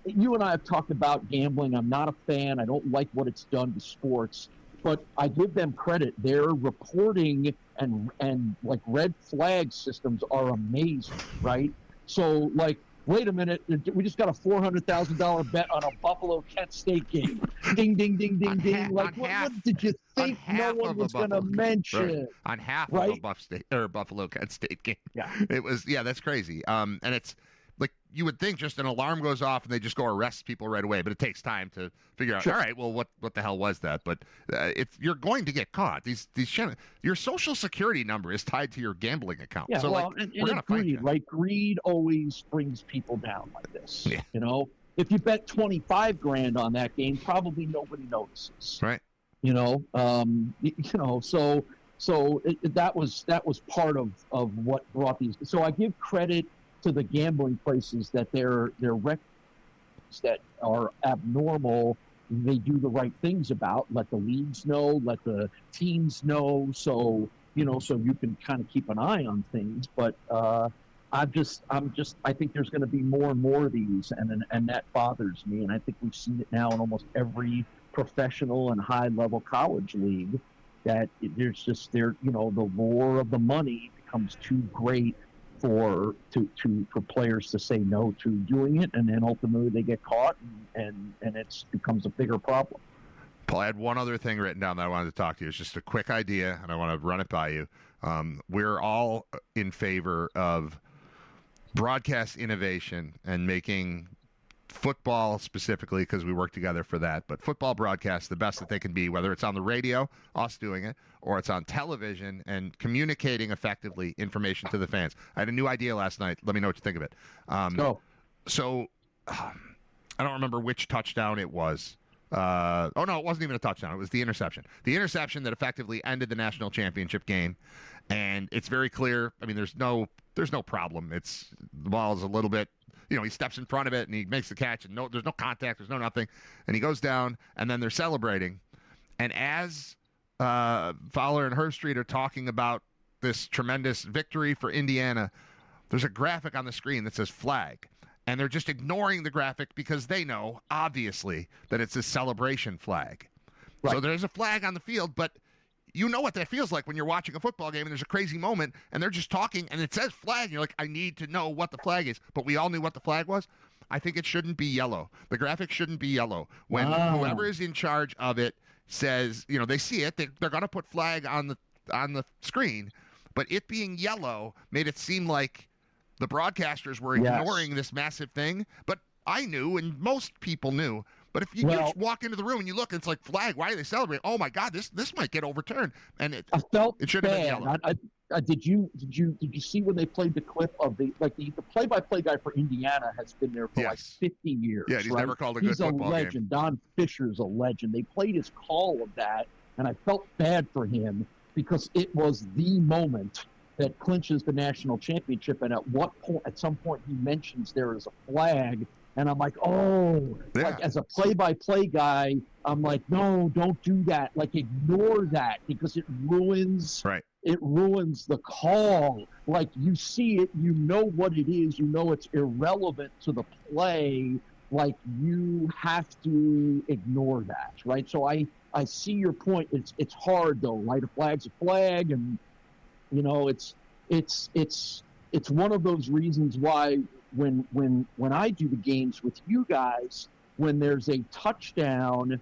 [SPEAKER 3] you and I have talked about gambling. I'm not a fan. I don't like what it's done to sports. But I give them credit. Their reporting and like red flag systems are amazing, right? So, like, wait a minute, we just got a $400,000 bet on a Buffalo-Kent State game. Ding, ding, ding, ding, ding. Like, what did you think no one was going to mention?
[SPEAKER 1] Right. On half of a Buffalo-Kent State game.
[SPEAKER 3] Yeah.
[SPEAKER 1] It was, that's crazy. And it's, like, you would think just an alarm goes off and they just go arrest people right away, but it takes time to figure out. All right, well, what the hell was that? But you're going to get caught. Your social security number is tied to your gambling account.
[SPEAKER 3] Yeah,
[SPEAKER 1] so
[SPEAKER 3] well,
[SPEAKER 1] like,
[SPEAKER 3] we're going to find you. Right? Greed always brings people down like this.
[SPEAKER 1] Yeah.
[SPEAKER 3] If you bet $25,000 on that game, probably nobody notices.
[SPEAKER 1] Right.
[SPEAKER 3] So that was part of what brought these. So I give credit to the gambling places that their records that are abnormal, they do the right things about. Let the leagues know, let the teams know, so you can kind of keep an eye on things. But I think there's going to be more and more of these, and that bothers me. And I think we've seen it now in almost every professional and high level college league, that there's the lure of the money becomes too great for players to say no to doing it, and then ultimately they get caught, and it becomes a bigger problem.
[SPEAKER 1] Paul, I had one other thing written down that I wanted to talk to you. It's just a quick idea, and I want to run it by you. We're all in favor of broadcast innovation and making football specifically, because we work together for that, but football broadcasts the best that they can be, whether it's on the radio, us doing it, or it's on television and communicating effectively information to the fans. I had a new idea last night. Let me know what you think of it. I don't remember which touchdown it was. No, it wasn't even a touchdown. It was the interception. The interception that effectively ended the national championship game. And it's very clear. I mean, there's no problem. The ball is a little bit, he steps in front of it and he makes the catch, and there's no contact, there's no nothing, and he goes down, and then they're celebrating. And as Fowler and Herbstreit are talking about this tremendous victory for Indiana, there's a graphic on the screen that says flag. And they're just ignoring the graphic because they know, obviously, that it's a celebration flag. Right. So there's a flag on the field, but you know what that feels like when you're watching a football game and there's a crazy moment and they're just talking and it says flag. And you're like, I need to know what the flag is. But we all knew what the flag was. I think it shouldn't be yellow. The graphic shouldn't be yellow. When whoever is in charge of it says, they see it, they're going to put flag on the screen. But it being yellow made it seem like the broadcasters were ignoring this massive thing. But I knew, and most people knew. But if you just walk into the room and you look, it's like flag. Why are they celebrating? Oh my God, this might get overturned. And it should have been yellow.
[SPEAKER 3] Did you see when they played the clip of the play-by-play guy for Indiana has been there for like 50 years.
[SPEAKER 1] Yeah, he's never called a good football game.
[SPEAKER 3] He's a legend. Don Fisher's a legend. They played his call of that, and I felt bad for him because it was the moment that clinches the national championship. And at some point, he mentions there is a flag. And I'm like, like as a play-by-play guy, I'm like, no, don't do that. Like, ignore that because it ruins the call. Like, you see it, you know what it is, you know it's irrelevant to the play. Like, you have to ignore that, right? So I see your point. It's hard though, right? A flag's a flag, and it's one of those reasons why. When I do the games with you guys, when there's a touchdown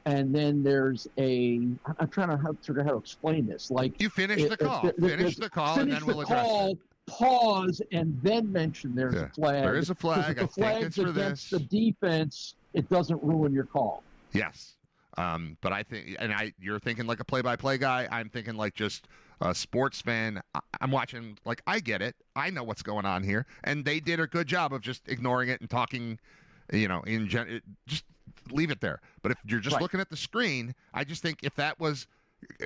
[SPEAKER 3] and then there's I'm trying to figure out how to explain this. Like,
[SPEAKER 1] you finish the call, and then we'll address it.
[SPEAKER 3] Pause, and then mention there's a flag.
[SPEAKER 1] There is a flag. I think it's for this.
[SPEAKER 3] The defense, it doesn't ruin your call.
[SPEAKER 1] Yes. But I think, you're thinking like a play-by-play guy. I'm thinking like just a sports fan. I'm watching, like, I get it. I know what's going on here. And they did a good job of just ignoring it and talking, just leave it there. But if you're just looking at the screen, I just think if that was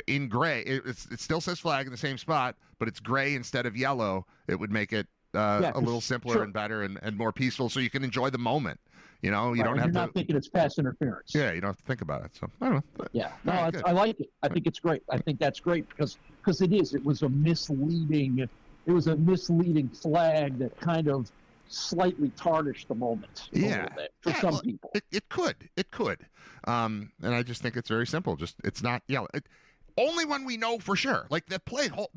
[SPEAKER 1] in gray, it still says flag in the same spot, but it's gray instead of yellow, it would make it a little simpler and better and more peaceful so you can enjoy the moment. You don't have to.
[SPEAKER 3] You're not thinking it's pass interference.
[SPEAKER 1] Yeah, you don't have to think about it. So I don't know.
[SPEAKER 3] Yeah, no, I like it. I think it's great. I think that's great because it is. It was a misleading flag that kind of slightly tarnished the moment. A little bit for some people.
[SPEAKER 1] It could. And I just think it's very simple. Just it's not yellow. Only when we know for sure. Like the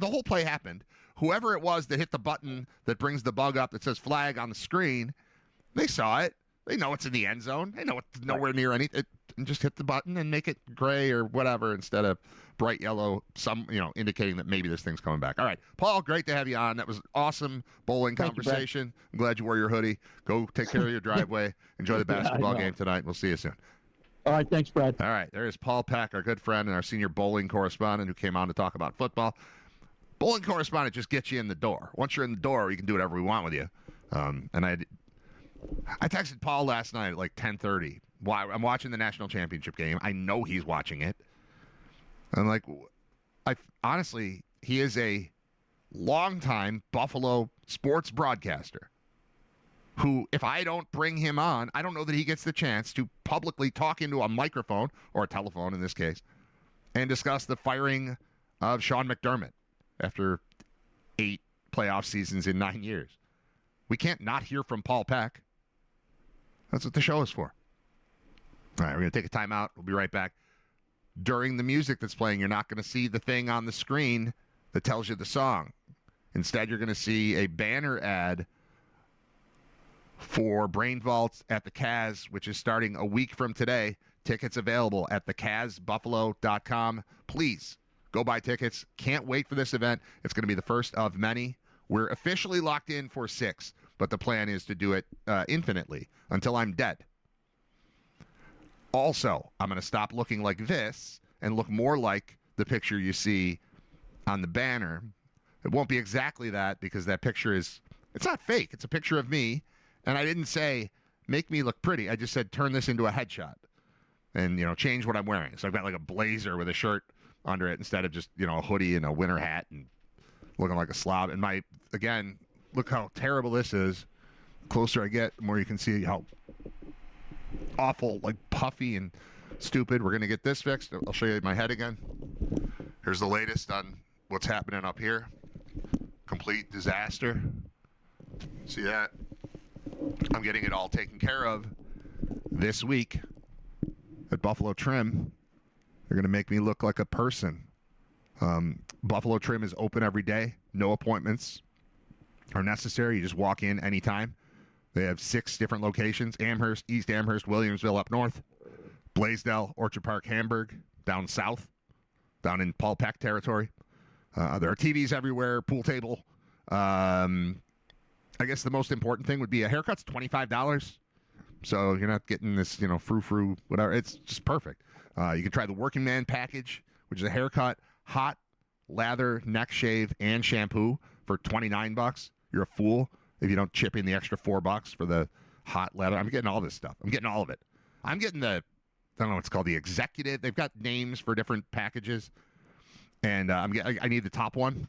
[SPEAKER 1] whole play happened. Whoever it was that hit the button that brings the bug up that says flag on the screen, they saw it. They know it's in the end zone. They know it's nowhere near anything. And just hit the button and make it gray or whatever instead of bright yellow, indicating that maybe this thing's coming back. All right, Paul, great to have you on. That was an awesome bowling conversation. I'm glad you wore your hoodie. Go take care of your driveway. Enjoy the basketball game tonight. We'll see you soon.
[SPEAKER 3] All right, thanks, Brad.
[SPEAKER 1] All right, there is Paul Peck, our good friend and our senior bowling correspondent who came on to talk about football. Bowling correspondent just gets you in the door. Once you're in the door, we can do whatever we want with you. And I texted Paul last night at like 10:30. I'm watching the national championship game. I know he's watching it. I'm like, honestly, he is a longtime Buffalo sports broadcaster who, if I don't bring him on, I don't know that he gets the chance to publicly talk into a microphone, or a telephone in this case, and discuss the firing of Sean McDermott after 8 playoff seasons in 9 years. We can't not hear from Paul Peck. That's what the show is for. All right, we're going to take a timeout. We'll be right back. During the music that's playing, you're not going to see the thing on the screen that tells you the song. Instead, you're going to see a banner ad for Brain Vault at the Cas, which is starting a week from today. Tickets available at thecasbuffalo.com. Please go buy tickets. Can't wait for this event. It's going to be the first of many. We're officially locked in for 6, but the plan is to do it infinitely until I'm dead. Also, I'm going to stop looking like this and look more like the picture you see on the banner. It won't be exactly that because that picture it's not fake. It's a picture of me. And I didn't say make me look pretty. I just said turn this into a headshot and, change what I'm wearing. So I've got like a blazer with a shirt under it instead of just, a hoodie and a winter hat and looking like a slob. And again, look how terrible this is. The closer I get, the more you can see how awful, like puffy and stupid. We're going to get this fixed. I'll show you my head again. Here's the latest on what's happening up here. Complete disaster. See that? I'm getting it all taken care of this week at Buffalo Trim. They're going to make me look like a person. Buffalo Trim is open every day. No appointments are necessary. You just walk in anytime. They have 6 different locations: Amherst, East Amherst, Williamsville up north, Blaisdell, Orchard Park, Hamburg down south, down in Paul Peck territory. There are TVs everywhere, pool table. I guess the most important thing would be a haircut's $25. So you're not getting this, frou-frou, whatever. It's just perfect. You can try the working man package, which is a haircut, hot, lather, neck shave, and shampoo for $29. You're a fool if you don't chip in the extra $4 for the hot lather. I'm getting all this stuff. I'm getting all of it. I'm getting I don't know what it's called, the executive. They've got names for different packages. And I need the top one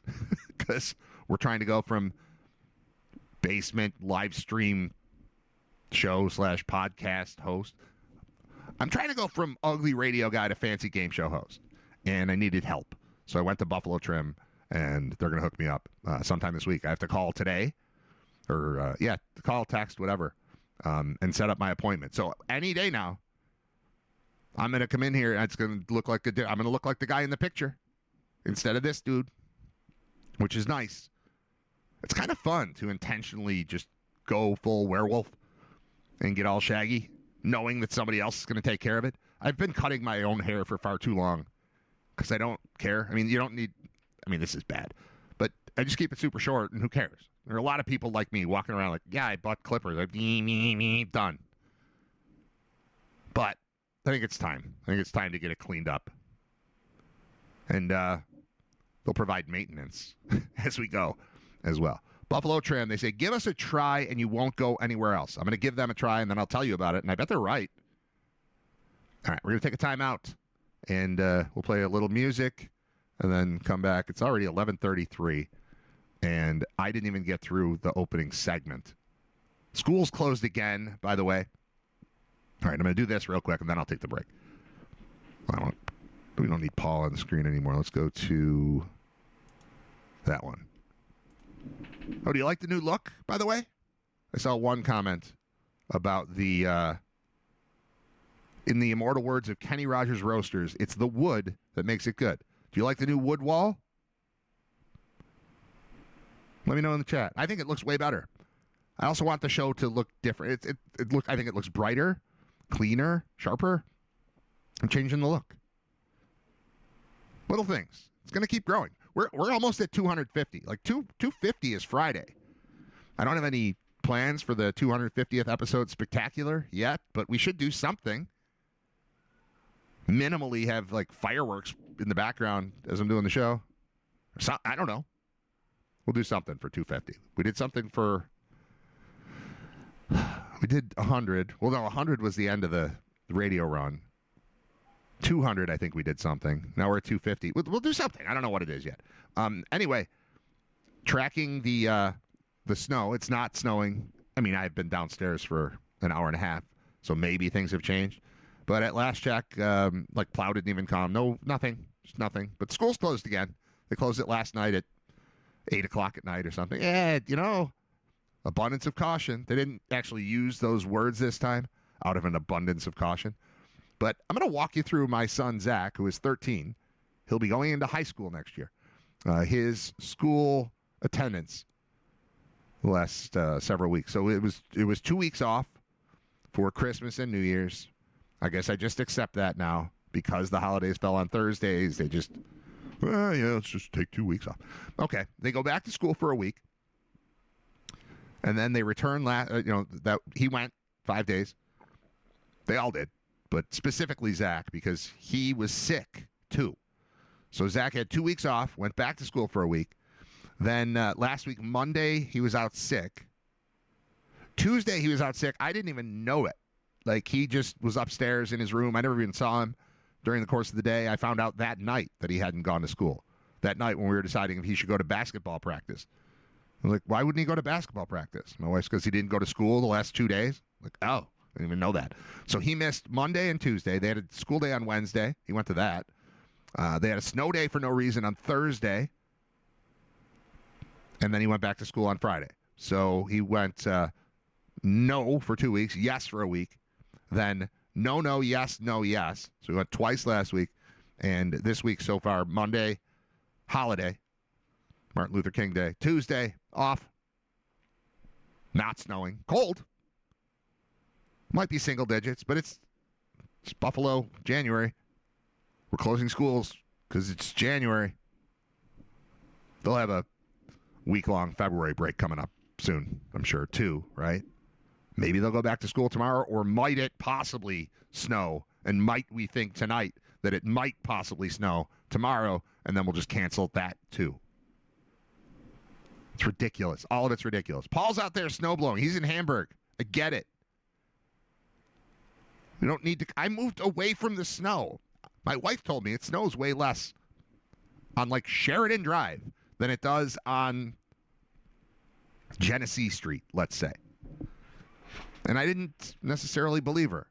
[SPEAKER 1] because we're trying to go from basement live stream show / podcast host. I'm trying to go from ugly radio guy to fancy game show host, and I needed help. So I went to Buffalo Trim, and they're going to hook me up sometime this week. I have to call today, or call, text, whatever, and set up my appointment. So any day now, I'm going to come in here, and it's going to look like I'm going to look like the guy in the picture instead of this dude, which is nice. It's kind of fun to intentionally just go full werewolf and get all shaggy, knowing that somebody else is going to take care of it. I've been cutting my own hair for far too long because I don't care. I mean, you don't need... I mean, this is bad. But I just keep it super short, and who cares? There are a lot of people like me walking around like, yeah, I bought clippers. Like, done. But I think it's time. I think it's time to get it cleaned up. And they'll provide maintenance as we go as well. Buffalo Trim, they say, give us a try and you won't go anywhere else. I'm going to give them a try and then I'll tell you about it. And I bet they're right. All right, we're going to take a time out and we'll play a little music and then come back. It's already 11:33 and I didn't even get through the opening segment. School's closed again, by the way. All right, I'm going to do this real quick and then I'll take the break. We don't need Paul on the screen anymore. Let's go to that one. Oh, do you like the new look, by the way? I saw one comment about the, in the immortal words of Kenny Rogers Roasters, it's the wood that makes it good. Do you like the new wood wall? Let me know in the chat. I think it looks way better. I also want the show to look different. I think it looks brighter, cleaner, sharper. I'm changing the look. Little things. It's going to keep growing. We're almost at 250. Like 250 is Friday. I don't have any plans for the 250th episode spectacular yet, but we should do something. Minimally have like fireworks in the background as I'm doing the show. I don't know. We'll do something for 250. We did something for... We did 100. Well, no, 100 was the end of the radio run. 200, I think we did something. Now we're at 250. We'll do something. I don't know what it is yet. Anyway, tracking the snow. It's not snowing. I mean, I've been downstairs for an hour and a half, so maybe things have changed. But at last check, plow didn't even come. No, nothing. Just nothing. But school's closed again. They closed it last night at 8 o'clock at night or something. Yeah, abundance of caution. They didn't actually use those words this time, out of an abundance of caution. But I'm going to walk you through my son, Zach, who is 13. He'll be going into high school next year. His school attendance the last several weeks. So it was 2 weeks off for Christmas and New Year's. I guess I just accept that now because the holidays fell on Thursdays. They just, let's just take 2 weeks off. Okay, they go back to school for a week. And then they return, that he went 5 days. They all did. But specifically Zach, because he was sick, too. So Zach had 2 weeks off, went back to school for a week. Then last week, Monday, he was out sick. Tuesday, he was out sick. I didn't even know it. Like, he just was upstairs in his room. I never even saw him during the course of the day. I found out that night that he hadn't gone to school. That night when we were deciding if he should go to basketball practice. I was like, why wouldn't he go to basketball practice? My wife's because he didn't go to school the last 2 days. Like, oh, I didn't even know that. So he missed Monday and Tuesday. They had a school day on Wednesday. He went to that. They had a snow day for no reason on Thursday. And then he went back to school on Friday. So he went no for 2 weeks, yes for a week. Then no, yes, no, yes. So he went twice last week. And this week so far, Monday, holiday, Martin Luther King Day. Tuesday, off. Not snowing. Cold. Might be single digits, but it's Buffalo, January. We're closing schools because it's January. They'll have a week-long February break coming up soon, I'm sure, too, right? Maybe they'll go back to school tomorrow, or might it possibly snow? And might we think tonight that it might possibly snow tomorrow, and then we'll just cancel that, too? It's ridiculous. All of it's ridiculous. Paul's out there snowblowing. He's in Hamburg. I get it. We don't need to. I moved away from the snow. My wife told me it snows way less on, like, Sheridan Drive than it does on Genesee Street, let's say. And I didn't necessarily believe her.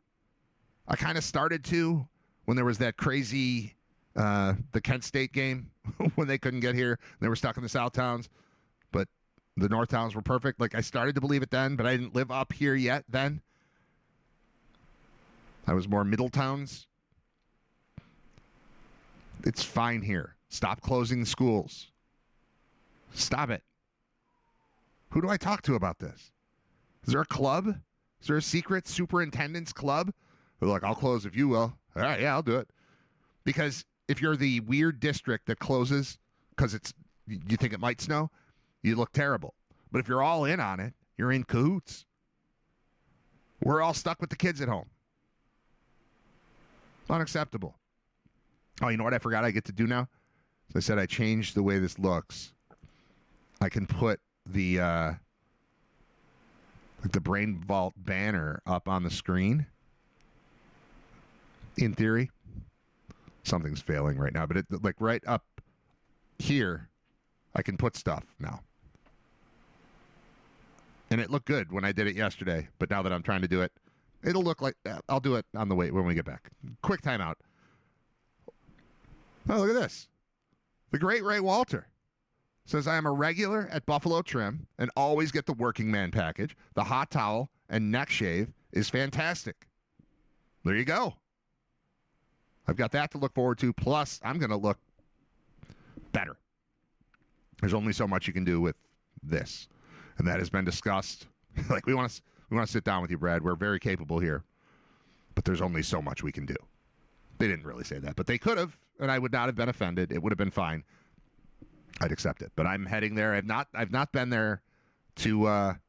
[SPEAKER 1] I kind of started to when there was that crazy, the Kent State game when they couldn't get here. They were stuck in the South Towns, but the North Towns were perfect. Like, I started to believe it then, but I didn't live up here yet then. I was more Middle Towns. It's fine here. Stop closing the schools. Stop it. Who do I talk to about this? Is there a club? Is there a secret superintendent's club? They're like, I'll close if you will. All right, yeah, I'll do it. Because if you're the weird district that closes because you think it might snow, you look terrible. But if you're all in on it, you're in cahoots. We're all stuck with the kids at home. Unacceptable. Oh, you know what I forgot I get to do now? So I said I changed the way this looks. I can put the Brain Vault banner up on the screen. In theory. Something's failing right now, but like right up here, I can put stuff now. And it looked good when I did it yesterday, but now that I'm trying to do it, it'll look like I'll do it on the way when we get back. Quick timeout. Oh, look at this. The great Ray Walter says, I am a regular at Buffalo Trim and always get the working man package. The hot towel and neck shave is fantastic. There you go. I've got that to look forward to. Plus, I'm going to look better. There's only so much you can do with this. And that has been discussed. Like, we want to sit down with you, Brad. We're very capable here. But there's only so much we can do. They didn't really say that, but they could have, and I would not have been offended. It would have been fine. I'd accept it. But I'm heading there. I've not been there to I'm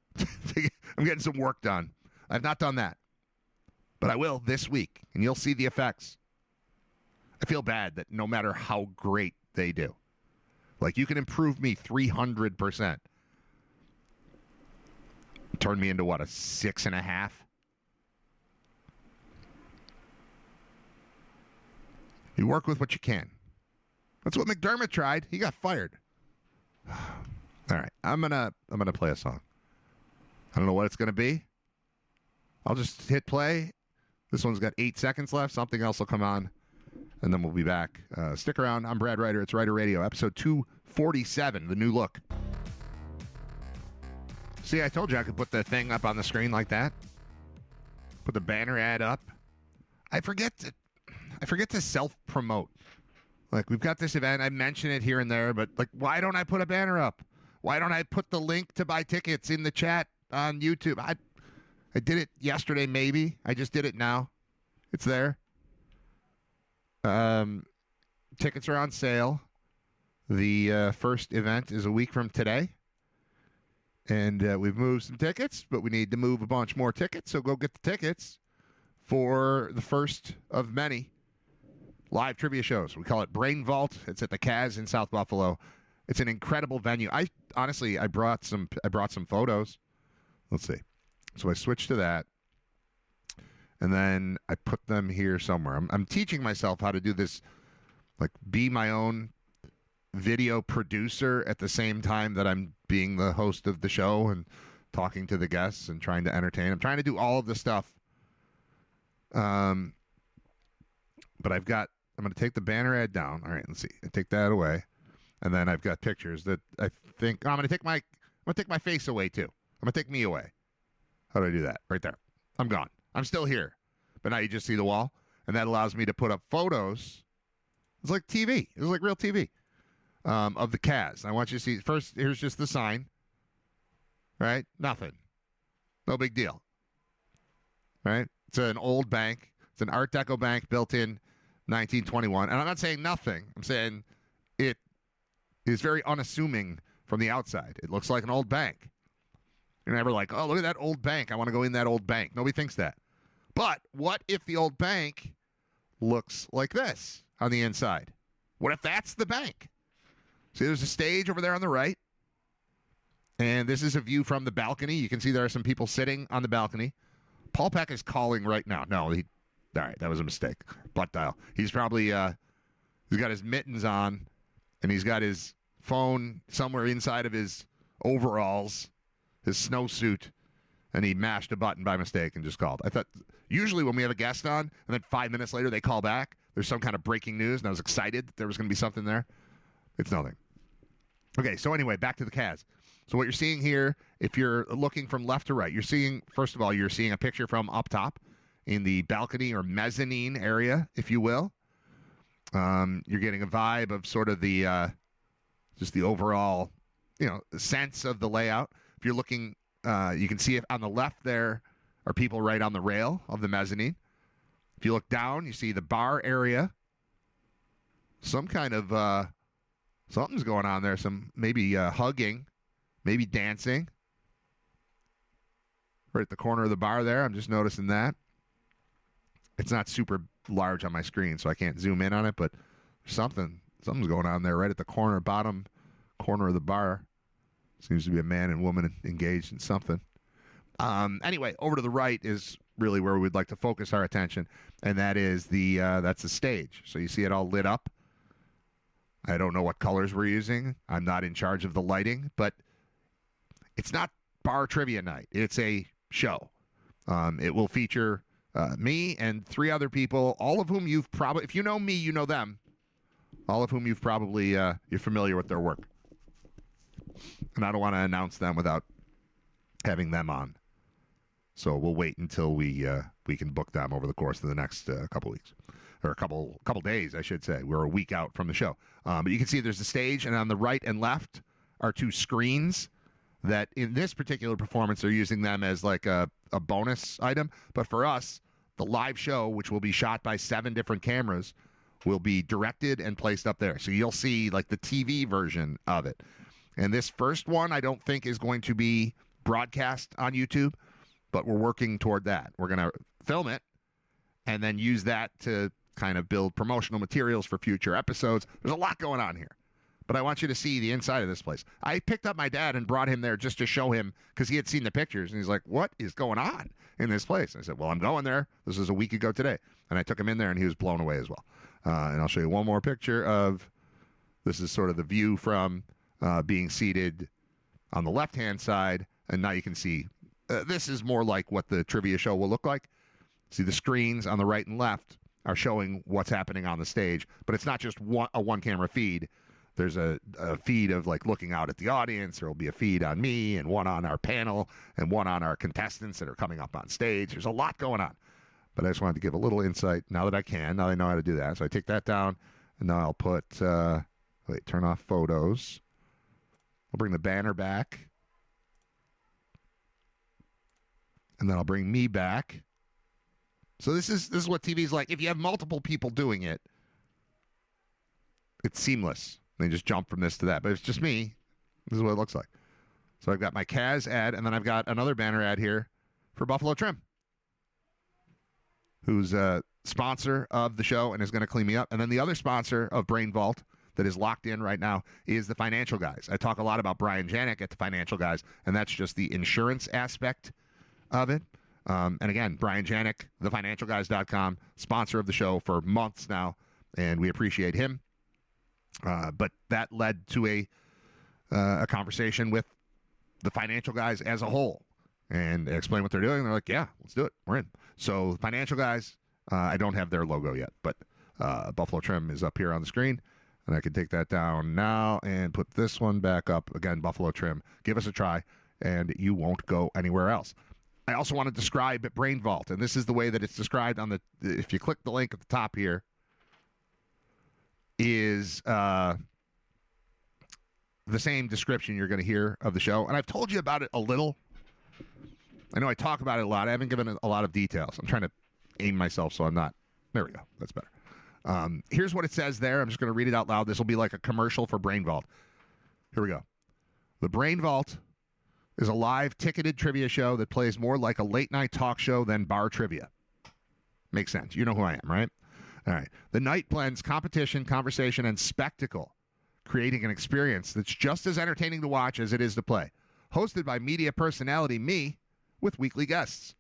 [SPEAKER 1] getting some work done. I've not done that. But I will this week, and you'll see the effects. I feel bad that no matter how great they do, like, you can improve me 300%. Turn me into what, a 6.5? You work with what you can. That's what McDermott tried. He got fired. All right, I'm gonna play a song. I don't know what it's gonna be. I'll just hit play. This one's got 8 seconds left. Something else will come on, and then we'll be back. Stick around. I'm Brad Riter. It's Riter Radio, episode 247, the new look. See, I told you I could put the thing up on the screen like that. Put the banner ad up. I forget to self-promote. Like, we've got this event. I mention it here and there, but, like, why don't I put a banner up? Why don't I put the link to buy tickets in the chat on YouTube? I did it yesterday, maybe. I just did it now. It's there. Tickets are on sale. The first event is a week from today. And we've moved some tickets, but we need to move a bunch more tickets. So go get the tickets for the first of many live trivia shows. We call it Brain Vault. It's at the Kaz in South Buffalo. It's an incredible venue. I brought some photos. Let's see. So I switched to that. And then I put them here somewhere. I'm teaching myself how to do this, like be my own video producer at the same time that I'm being the host of the show and talking to the guests and trying to entertain. I'm trying to do all of the stuff. But I'm going to take the banner ad down. All right, let's see. I take that away. And then I've got pictures that I think, I'm going to take my face away too. I'm going to take me away. How do I do that? Right there. I'm gone. I'm still here. But now you just see the wall. And that allows me to put up photos. It's like TV. It's like real TV of the Cavs. I want you to see. First, here's just the sign. Right? Nothing. No big deal. Right? It's an old bank. It's an Art Deco bank built in 1921. And I'm not saying nothing. I'm saying it is very unassuming from the outside. It looks like an old bank. You're never like, oh, look at that old bank. I want to go in that old bank. Nobody thinks that. But what if the old bank looks like this on the inside? What if that's the bank? See, there's a stage over there on the right. And this is a view from the balcony. You can see there are some people sitting on the balcony. Paul Peck is calling right now. No, all right, that was a mistake. Butt dial. He's probably, he's got his mittens on, and he's got his phone somewhere inside of his overalls, his snowsuit, and he mashed a button by mistake and just called. I thought, usually when we have a guest on, and then 5 minutes later they call back, there's some kind of breaking news, and I was excited that there was going to be something there. It's nothing. Okay, so anyway, back to the Cavs. So what you're seeing here, if you're looking from left to right, you're seeing, first of all, you're seeing a picture from up top in the balcony or mezzanine area, if you will. You're getting a vibe of sort of the, just the overall, sense of the layout. If you're looking, you can see if on the left there are people right on the rail of the mezzanine. If you look down, you see the bar area. Some kind of, something's going on there. Some maybe hugging. Maybe dancing. Right at the corner of the bar there. I'm just noticing that. It's not super large on my screen, so I can't zoom in on it, but something's going on there right at the bottom corner of the bar. Seems to be a man and woman engaged in something. Anyway, over to the right is really where we'd like to focus our attention, and that is that's the stage. So you see it all lit up. I don't know what colors we're using. I'm not in charge of the lighting, but it's not bar trivia night. It's a show. It will feature me and 3 other people, all of whom you've probably, if you know me, you know them, all of whom you've probably, you're familiar with their work. And I don't want to announce them without having them on. So we'll wait until we can book them over the course of the next couple weeks. Or a couple days, I should say. We're a week out from the show. But you can see there's a stage, and on the right and left are 2 screens that in this particular performance are using them as like a bonus item. But for us, the live show, which will be shot by 7 different cameras, will be directed and placed up there. So you'll see like the TV version of it. And this first one I don't think is going to be broadcast on YouTube, but we're working toward that. We're going to film it and then use that to kind of build promotional materials for future episodes. There's a lot going on here. But I want you to see the inside of this place. I picked up my dad and brought him there just to show him because he had seen the pictures. And he's like, what is going on in this place? And I said, well, I'm going there. This was a week ago today. And I took him in there, and he was blown away as well. And I'll show you one more picture of this is sort of the view from being seated on the left-hand side. And now you can see this is more like what the trivia show will look like. See, the screens on the right and left are showing what's happening on the stage. But it's not just a one-camera feed. There's a feed of like looking out at the audience. There will be a feed on me and one on our panel and one on our contestants that are coming up on stage. There's a lot going on. But I just wanted to give a little insight now that I can. Now I know how to do that. So I take that down, and now I'll put, turn off photos. I'll bring the banner back. And then I'll bring me back. So this is what TV's like. If you have multiple people doing it, it's seamless. They just jump from this to that. But if it's just me, this is what it looks like. So I've got my Kaz ad, and then I've got another banner ad here for Buffalo Trim, who's a sponsor of the show and is going to clean me up. And then the other sponsor of Brain Vault that is locked in right now is the Financial Guys. I talk a lot about Brian Janik at the Financial Guys, and that's just the insurance aspect of it. And again, Brian Janik, thefinancialguys.com, sponsor of the show for months now, and we appreciate him. But that led to a conversation with the financial guys as a whole, and they explain what they're doing. They're like, yeah, let's do it. We're in. So financial guys, I don't have their logo yet, but Buffalo Trim is up here on the screen, and I can take that down now and put this one back up. Again, Buffalo Trim. Give us a try, and you won't go anywhere else. I also want to describe Brain Vault, and this is the way that it's described on the. If you click the link at the top here, is the same description you're going to hear of the show, and I've told you about it a little. I know I talk about it a lot. I haven't given it a lot of details. I'm trying to aim myself so I'm not. There we go. That's better. Here's what it says there. I'm just going to read it out loud. This will be like a commercial for Brain Vault. Here we go. The Brain Vault is a live ticketed trivia show that plays more like a late-night talk show than bar trivia. Makes sense. You know who I am, right? All right. The night blends competition, conversation, and spectacle, creating an experience that's just as entertaining to watch as it is to play. Hosted by media personality me, with weekly guests.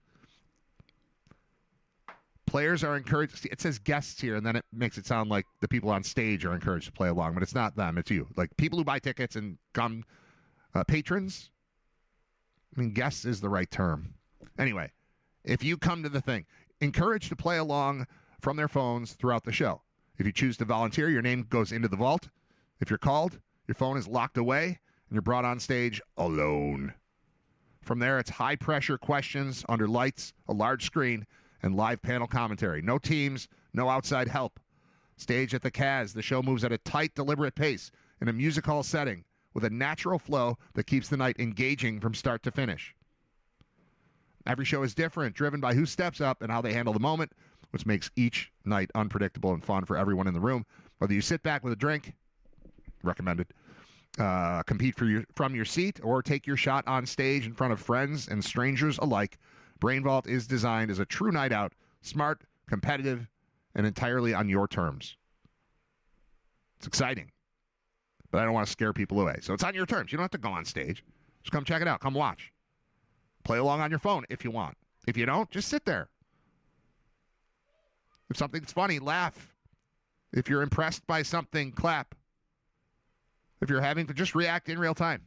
[SPEAKER 1] Players are encouraged. It says guests here, and then it makes it sound like the people on stage are encouraged to play along, but it's not them. It's you. Like people who buy tickets and come patrons. I mean, guests is the right term. Anyway, if you come to the thing, encouraged to play along from their phones throughout the show. If you choose to volunteer, your name goes into the vault. If you're called, your phone is locked away, and you're brought on stage alone. From there, it's high-pressure questions under lights, a large screen, and live panel commentary. No teams, no outside help. Staged at the Kaz, the show moves at a tight, deliberate pace in a music hall setting with a natural flow that keeps the night engaging from start to finish. Every show is different, driven by who steps up and how they handle the moment, which makes each night unpredictable and fun for everyone in the room. Whether you sit back with a drink, recommended, compete from your seat, or take your shot on stage in front of friends and strangers alike, Brain Vault is designed as a true night out, smart, competitive, and entirely on your terms. It's exciting, but I don't want to scare people away. So it's on your terms. You don't have to go on stage. Just come check it out. Come watch. Play along on your phone if you want. If you don't, just sit there. If something's funny, laugh. If you're impressed by something, clap. If you're having to just react in real time.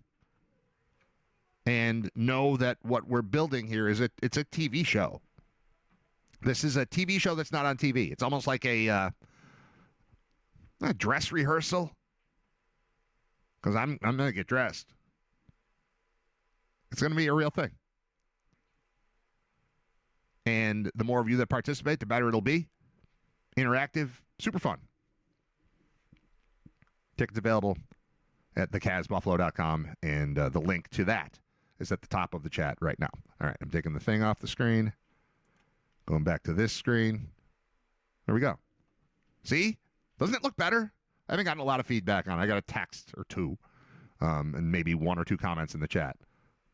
[SPEAKER 1] And know that what we're building here is it's a TV show. This is a TV show that's not on TV. It's almost like a dress rehearsal. Because I'm going to get dressed. It's going to be a real thing. And the more of you that participate, the better it'll be. Interactive, super fun. Tickets available at thecasbuffalo.com, and the link to that is at the top of the chat right now. All right, I'm taking the thing off the screen, going back to this screen. There we go. See? Doesn't it look better? I haven't gotten a lot of feedback on it. I got a text or two, and maybe one or two comments in the chat.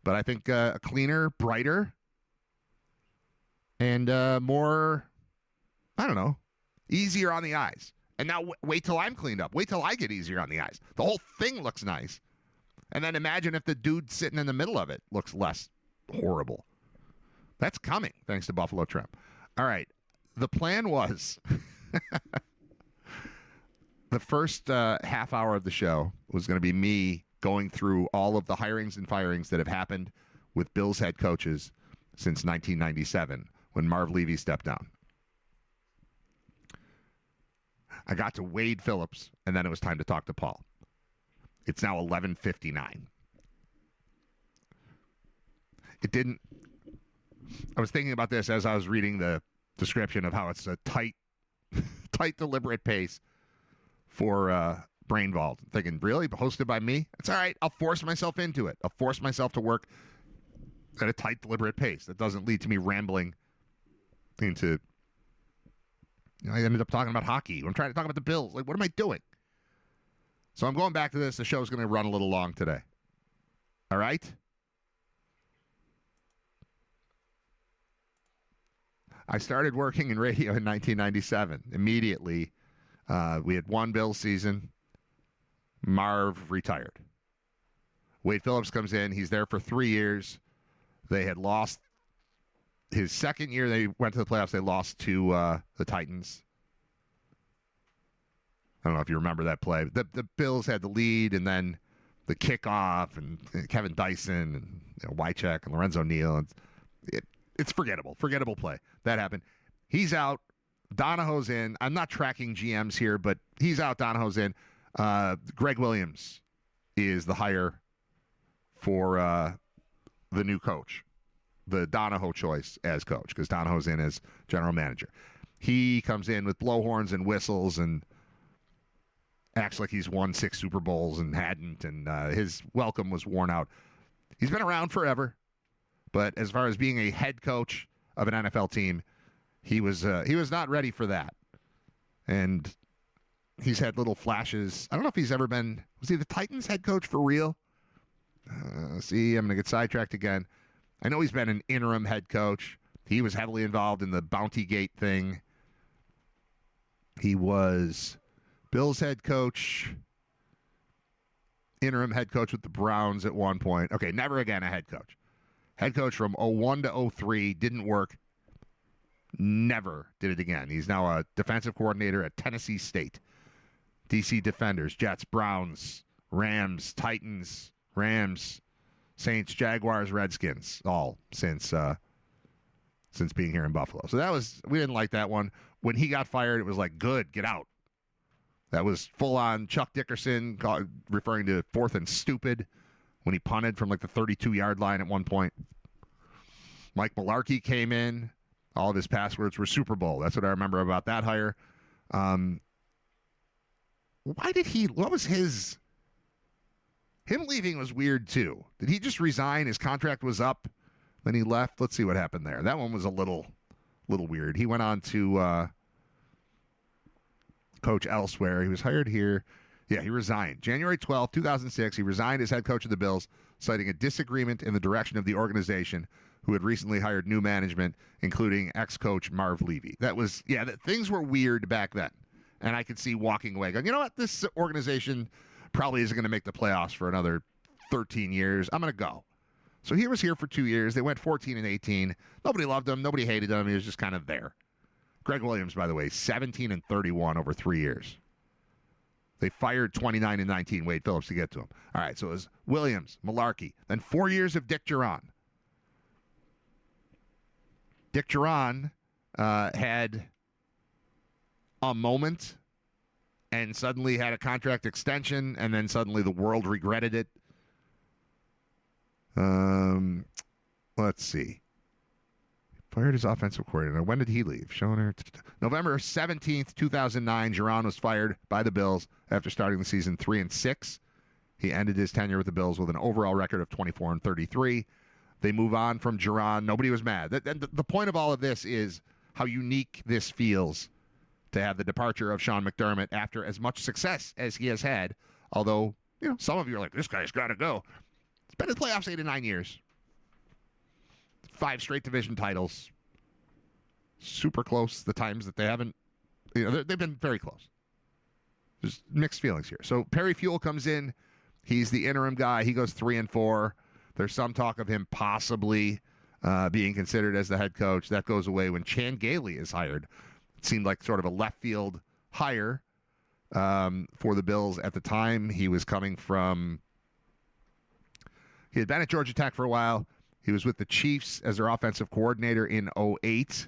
[SPEAKER 1] But I think a cleaner, brighter, and more, I don't know, easier on the eyes. And now wait till I'm cleaned up. Wait till I get easier on the eyes. The whole thing looks nice. And then imagine if the dude sitting in the middle of it looks less horrible. That's coming, thanks to Buffalo Trim. All right. The plan was the first half hour of the show was going to be me going through all of the hirings and firings that have happened with Bills head coaches since 1997 when Marv Levy stepped down. I got to Wade Phillips, and then it was time to talk to Paul. It's now 11:59. It didn't... I was thinking about this as I was reading the description of how it's a tight, deliberate pace for Brain Vault. Thinking, really? Hosted by me? It's all right. I'll force myself into it. I'll force myself to work at a tight, deliberate pace that doesn't lead to me rambling into... I ended up talking about hockey. I'm trying to talk about the Bills. Like, what am I doing? So I'm going back to this. The show's going to run a little long today. All right? I started working in radio in 1997. Immediately, we had one Bills season. Marv retired. Wade Phillips comes in. He's there for 3 years. They had lost His second year, they went to the playoffs. They lost to the Titans. I don't know if you remember that play. The Bills had the lead, and then the kickoff, and Kevin Dyson, and Wycheck, and Lorenzo Neal. It's forgettable. Forgettable play. That happened. He's out. Donahoe's in. I'm not tracking GMs here, but he's out. Donahoe's in. Greg Williams is the hire for the new coach, the Donahoe choice as coach, because Donahoe's in as general manager. He comes in with blowhorns and whistles and acts like he's won 6 Super Bowls and hadn't, and his welcome was worn out. He's been around forever, but as far as being a head coach of an NFL team, he was not ready for that. And he's had little flashes. I don't know if he's ever been, was he the Titans head coach for real? See, I'm going to get sidetracked again. I know he's been an interim head coach. He was heavily involved in the Bounty Gate thing. He was Bills head coach, interim head coach with the Browns at one point. Okay, never again a head coach. Head coach from 01 to 03, didn't work. Never did it again. He's now a defensive coordinator at Tennessee State. DC Defenders, Jets, Browns, Rams, Titans, Rams, Saints, Jaguars, Redskins, all since being here in Buffalo. So we didn't like that one. When he got fired, it was like, good, get out. That was full-on Chuck Dickerson referring to 4th and stupid when he punted from like the 32-yard line at one point. Mike Mularkey came in. All of his passwords were Super Bowl. That's what I remember about that hire. What was his... Him leaving was weird, too. Did he just resign? His contract was up. Then he left. Let's see what happened there. That one was a little weird. He went on to coach elsewhere. He was hired here. Yeah, he resigned. January 12th, 2006, he resigned as head coach of the Bills, citing a disagreement in the direction of the organization, who had recently hired new management, including ex-coach Marv Levy. Things were weird back then. And I could see walking away going, you know what? This organization probably isn't going to make the playoffs for another 13 years. I'm going to go. So he was here for 2 years. They went 14 and 18. Nobody loved him. Nobody hated him. He was just kind of there. Greg Williams, by the way, 17 and 31 over 3 years. They fired 29 and 19 Wade Phillips to get to him. All right, so it was Williams, Mularkey, then 4 years of Dick Duran. Dick Duran had a moment and suddenly had a contract extension, and then suddenly the world regretted it. Let's see. Fired his offensive coordinator. When did he leave? Schoner. November 17th, 2009, Duran was fired by the Bills after starting the season 3-6. He ended his tenure with the Bills with an overall record of 24 and 33. They move on from Duran. Nobody was mad. The point of all of this is how unique this feels to have the departure of Sean McDermott after as much success as he has had. Although, some of you are like, this guy's got to go. He's been in the playoffs 8 to 9 years. 5 straight division titles. Super close the times that they haven't. They've been very close. There's mixed feelings here. So Perry Fuel comes in. He's the interim guy. He goes 3-4. There's some talk of him possibly being considered as the head coach. That goes away when Chan Gailey is hired. It seemed like sort of a left field hire for the Bills at the time. He was coming from... He had been at Georgia Tech for a while. He was with the Chiefs as their offensive coordinator in 2008.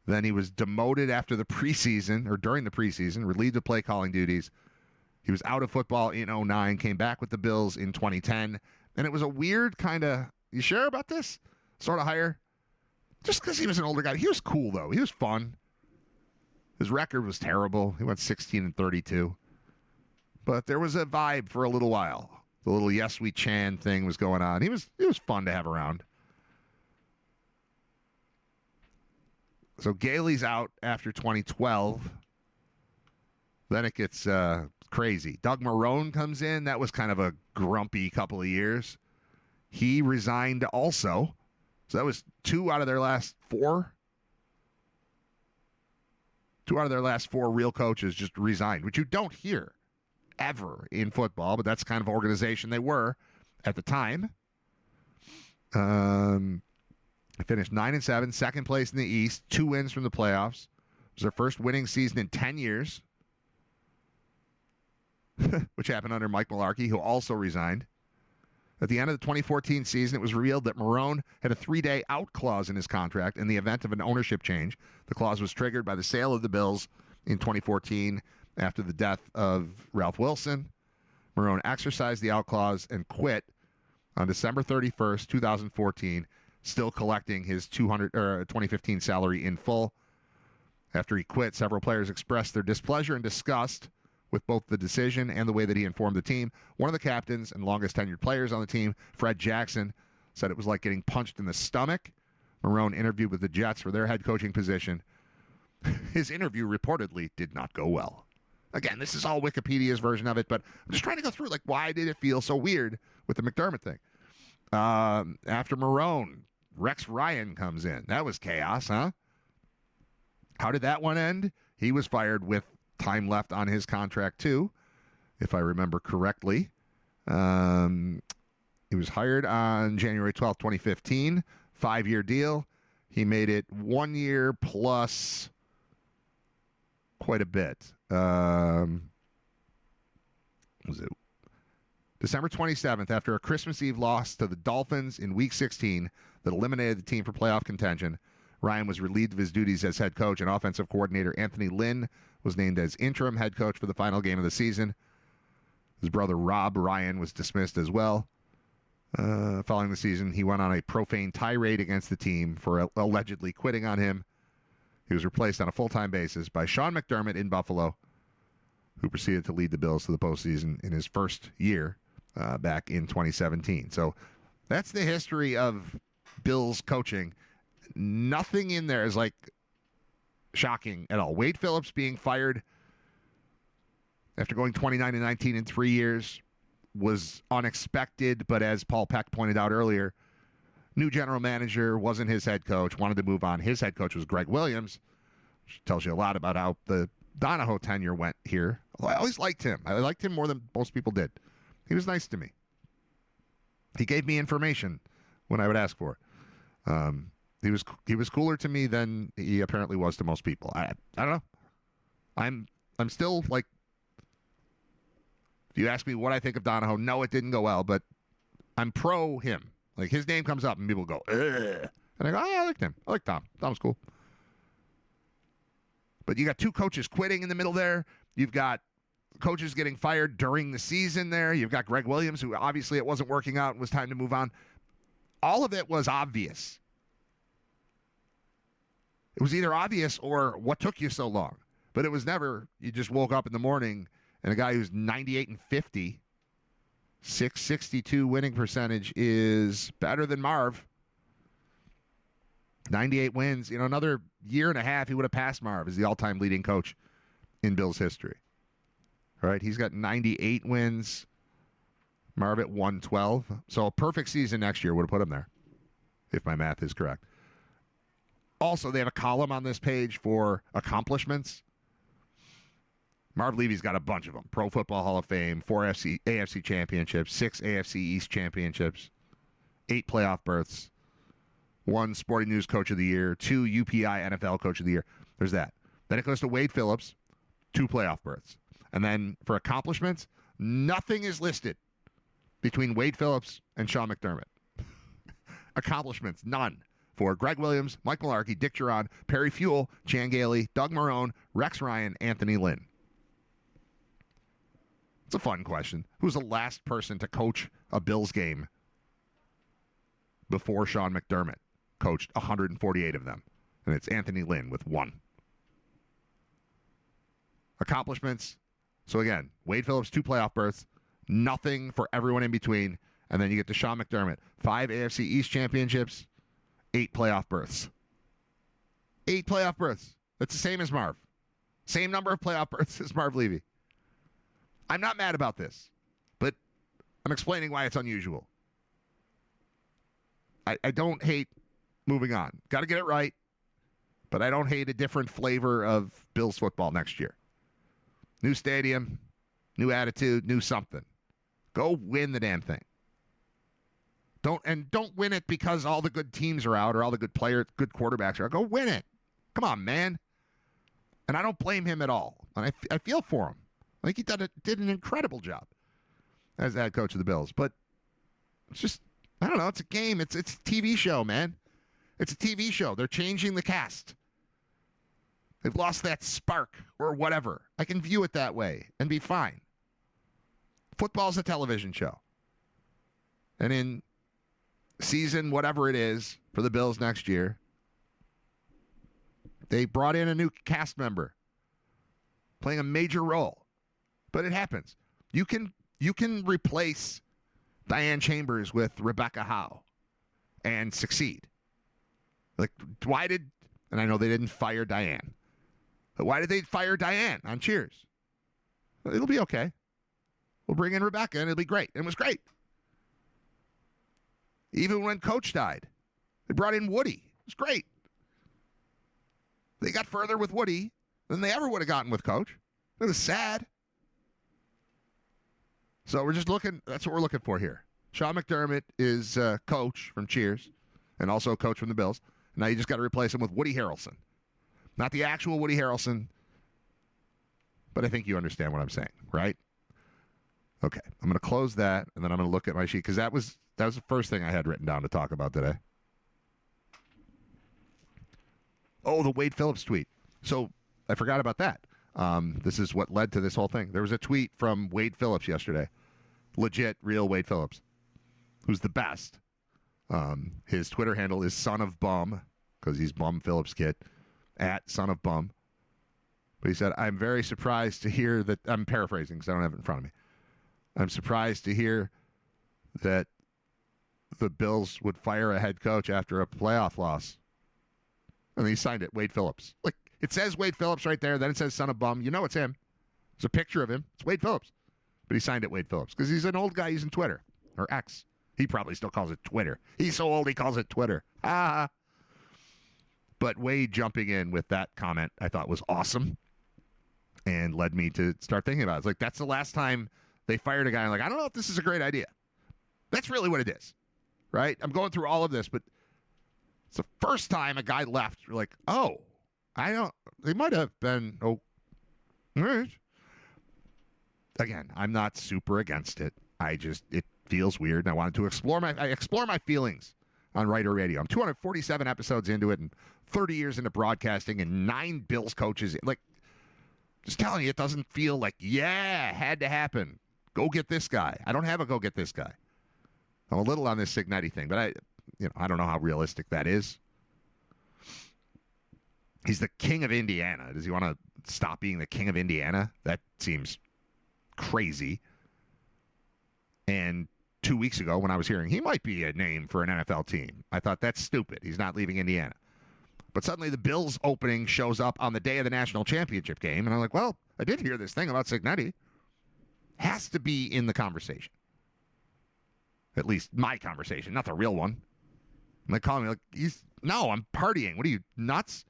[SPEAKER 1] Then he was demoted after the preseason, or during the preseason, relieved of play calling duties. He was out of football in 2009, came back with the Bills in 2010. And it was a weird kind of, you sure about this? Sort of hire. Just because he was an older guy. He was cool, though. He was fun. His record was terrible. He went 16 and 32. But there was a vibe for a little while. The little Yes We Chan thing was going on. He was fun to have around. So Gailey's out after 2012. Then it gets crazy. Doug Marrone comes in. That was kind of a grumpy couple of years. He resigned also. So that was 2 out of their last 4. 2 out of their last 4 real coaches just resigned, which you don't hear ever in football, but that's kind of organization they were at the time. They finished 9-7, second place in the East, 2 wins from the playoffs. It was their first winning season in 10 years, which happened under Mike Mularkey, who also resigned. At the end of the 2014 season, it was revealed that Marrone had a 3-day out clause in his contract in the event of an ownership change. The clause was triggered by the sale of the Bills in 2014 after the death of Ralph Wilson. Marrone exercised the out clause and quit on December 31st, 2014, still collecting his 2015 salary in full. After he quit, several players expressed their displeasure and disgust with both the decision and the way that he informed the team. One of the captains and longest tenured players on the team, Fred Jackson, said it was like getting punched in the stomach. Marrone interviewed with the Jets for their head coaching position. His interview reportedly did not go well. Again, this is all Wikipedia's version of it, but I'm just trying to go through, like, why did it feel so weird with the McDermott thing? After Marrone, Rex Ryan comes in. That was chaos, huh? How did that one end? He was fired with time left on his contract, too, if I remember correctly. He was hired on January 12th, 2015. 5-year deal. He made it 1 year plus quite a bit. Was it December 27th, after a Christmas Eve loss to the Dolphins in Week 16 that eliminated the team from playoff contention, Ryan was relieved of his duties as head coach, and offensive coordinator Anthony Lynn was named as interim head coach for the final game of the season. His brother Rob Ryan was dismissed as well. Following the season, he went on a profane tirade against the team for allegedly quitting on him. He was replaced on a full-time basis by Sean McDermott in Buffalo, who proceeded to lead the Bills to the postseason in his first year back in 2017. So that's the history of Bills coaching. Nothing in there is like shocking at all. Wade Phillips being fired after going 29-19 in 3 years was unexpected, but as Paul Peck pointed out earlier, new general manager, wasn't his head coach, wanted to move on. His head coach was Greg Williams, which tells you a lot about how the Donahoe tenure went here. I always liked him. I liked him more than most people did. He was nice to me. He gave me information when I would ask for it. He was cooler to me than he apparently was to most people. I don't know. I'm still like, if you ask me what I think of Donahoe, no, it didn't go well, but I'm pro him. Like, his name comes up and people go, ugh. And I go, oh, I liked him. I like Tom. Tom's cool. But you got two coaches quitting in the middle there. You've got coaches getting fired during the season there. You've got Greg Williams, who obviously it wasn't working out and was time to move on. All of it was obvious. It was either obvious or what took you so long. But it was never, you just woke up in the morning and a guy who's 98-50, 662 winning percentage is better than Marv. 98 wins. Another year and a half, he would have passed Marv as the all-time leading coach in Bills history. All right, he's got 98 wins. Marv at 112. So a perfect season next year would have put him there, if my math is correct. Also, they have a column on this page for accomplishments. Marv Levy's got a bunch of them. Pro Football Hall of Fame, 4 AFC championships, 6 AFC East championships, 8 playoff berths, 1 Sporting News Coach of the Year, 2 UPI NFL Coach of the Year. There's that. Then it goes to Wade Phillips, 2 playoff berths. And then for accomplishments, nothing is listed between Wade Phillips and Sean McDermott. Accomplishments, none. For Greg Williams, Mike Mularkey, Dick Duran, Perry Fewell, Chan Gailey, Doug Marrone, Rex Ryan, Anthony Lynn. It's a fun question. Who's the last person to coach a Bills game before Sean McDermott coached 148 of them? And it's Anthony Lynn with 1. Accomplishments. So again, Wade Phillips, 2 playoff berths, nothing for everyone in between. And then you get to Sean McDermott, 5 AFC East championships, 8 playoff berths. 8 playoff berths. That's the same as Marv. Same number of playoff berths as Marv Levy. I'm not mad about this, but I'm explaining why it's unusual. I don't hate moving on. Got to get it right, but I don't hate a different flavor of Bills football next year. New stadium, new attitude, new something. Go win the damn thing. Don't win it because all the good teams are out or all the good players, good quarterbacks are out. Go win it. Come on, man. And I don't blame him at all. And I feel for him. I think he did an incredible job as the head coach of the Bills. But it's just, I don't know. It's a game. It's a TV show, man. It's a TV show. They're changing the cast. They've lost that spark or whatever. I can view it that way and be fine. Football's a television show. And in season whatever it is for the Bills next year, they brought in a new cast member playing a major role. But it happens. You can replace Diane Chambers with Rebecca Howe and succeed. Like, and I know they didn't fire Diane, but why did they fire Diane on Cheers? It'll be okay. We'll bring in Rebecca and it'll be great. And it was great. Even when Coach died, they brought in Woody. It was great. They got further with Woody than they ever would have gotten with Coach. It was sad. So we're just looking, that's what we're looking for here. Sean McDermott is coach from Cheers and also coach from the Bills. Now you just got to replace him with Woody Harrelson. Not the actual Woody Harrelson, but I think you understand what I'm saying, right? Okay, I'm going to close that, and then I'm going to look at my sheet, because that was the first thing I had written down to talk about today. Oh, the Wade Phillips tweet. So I forgot about that. This is what led to this whole thing. There was a tweet from Wade Phillips yesterday. Legit, real Wade Phillips, who's the best. His Twitter handle is Son of Bum, because he's Bum Phillips kid, at Son of Bum. But he said, I'm very surprised to hear that, I'm paraphrasing because I don't have it in front of me. I'm surprised to hear that the Bills would fire a head coach after a playoff loss. And he signed it, Wade Phillips. Like, it says Wade Phillips right there, then it says Son of Bum. You know it's him. There's a picture of him. It's Wade Phillips. But he signed it Wade Phillips because he's an old guy using Twitter, or X. He probably still calls it Twitter. He's so old he calls it Twitter. Ah. But Wade jumping in with that comment I thought was awesome and led me to start thinking about it. It's like, that's the last time they fired a guy. I'm like, I don't know if this is a great idea. That's really what it is, right? I'm going through all of this, but it's the first time a guy left. You're like, oh, they might have been, all right. Again, I'm not super against it. It feels weird, and I wanted to explore my feelings on Riter Radio. I'm 247 episodes into it and 30 years into broadcasting and 9 Bills coaches. Like, just telling you, it doesn't feel like, yeah, had to happen. Go get this guy. I don't have a go get this guy. I'm a little on this Cignetti thing, but I don't know how realistic that is. He's the king of Indiana. Does he want to stop being the king of Indiana? That seems crazy. And 2 weeks ago when I was hearing he might be a name for an NFL team, I thought that's stupid. He's not leaving Indiana. But suddenly the Bills opening shows up on the day of the national championship game, and I'm like, well, I did hear this thing about Cignetti. Has to be in the conversation. At least my conversation, not the real one. And they call me like, no, I'm partying. What are you, nuts?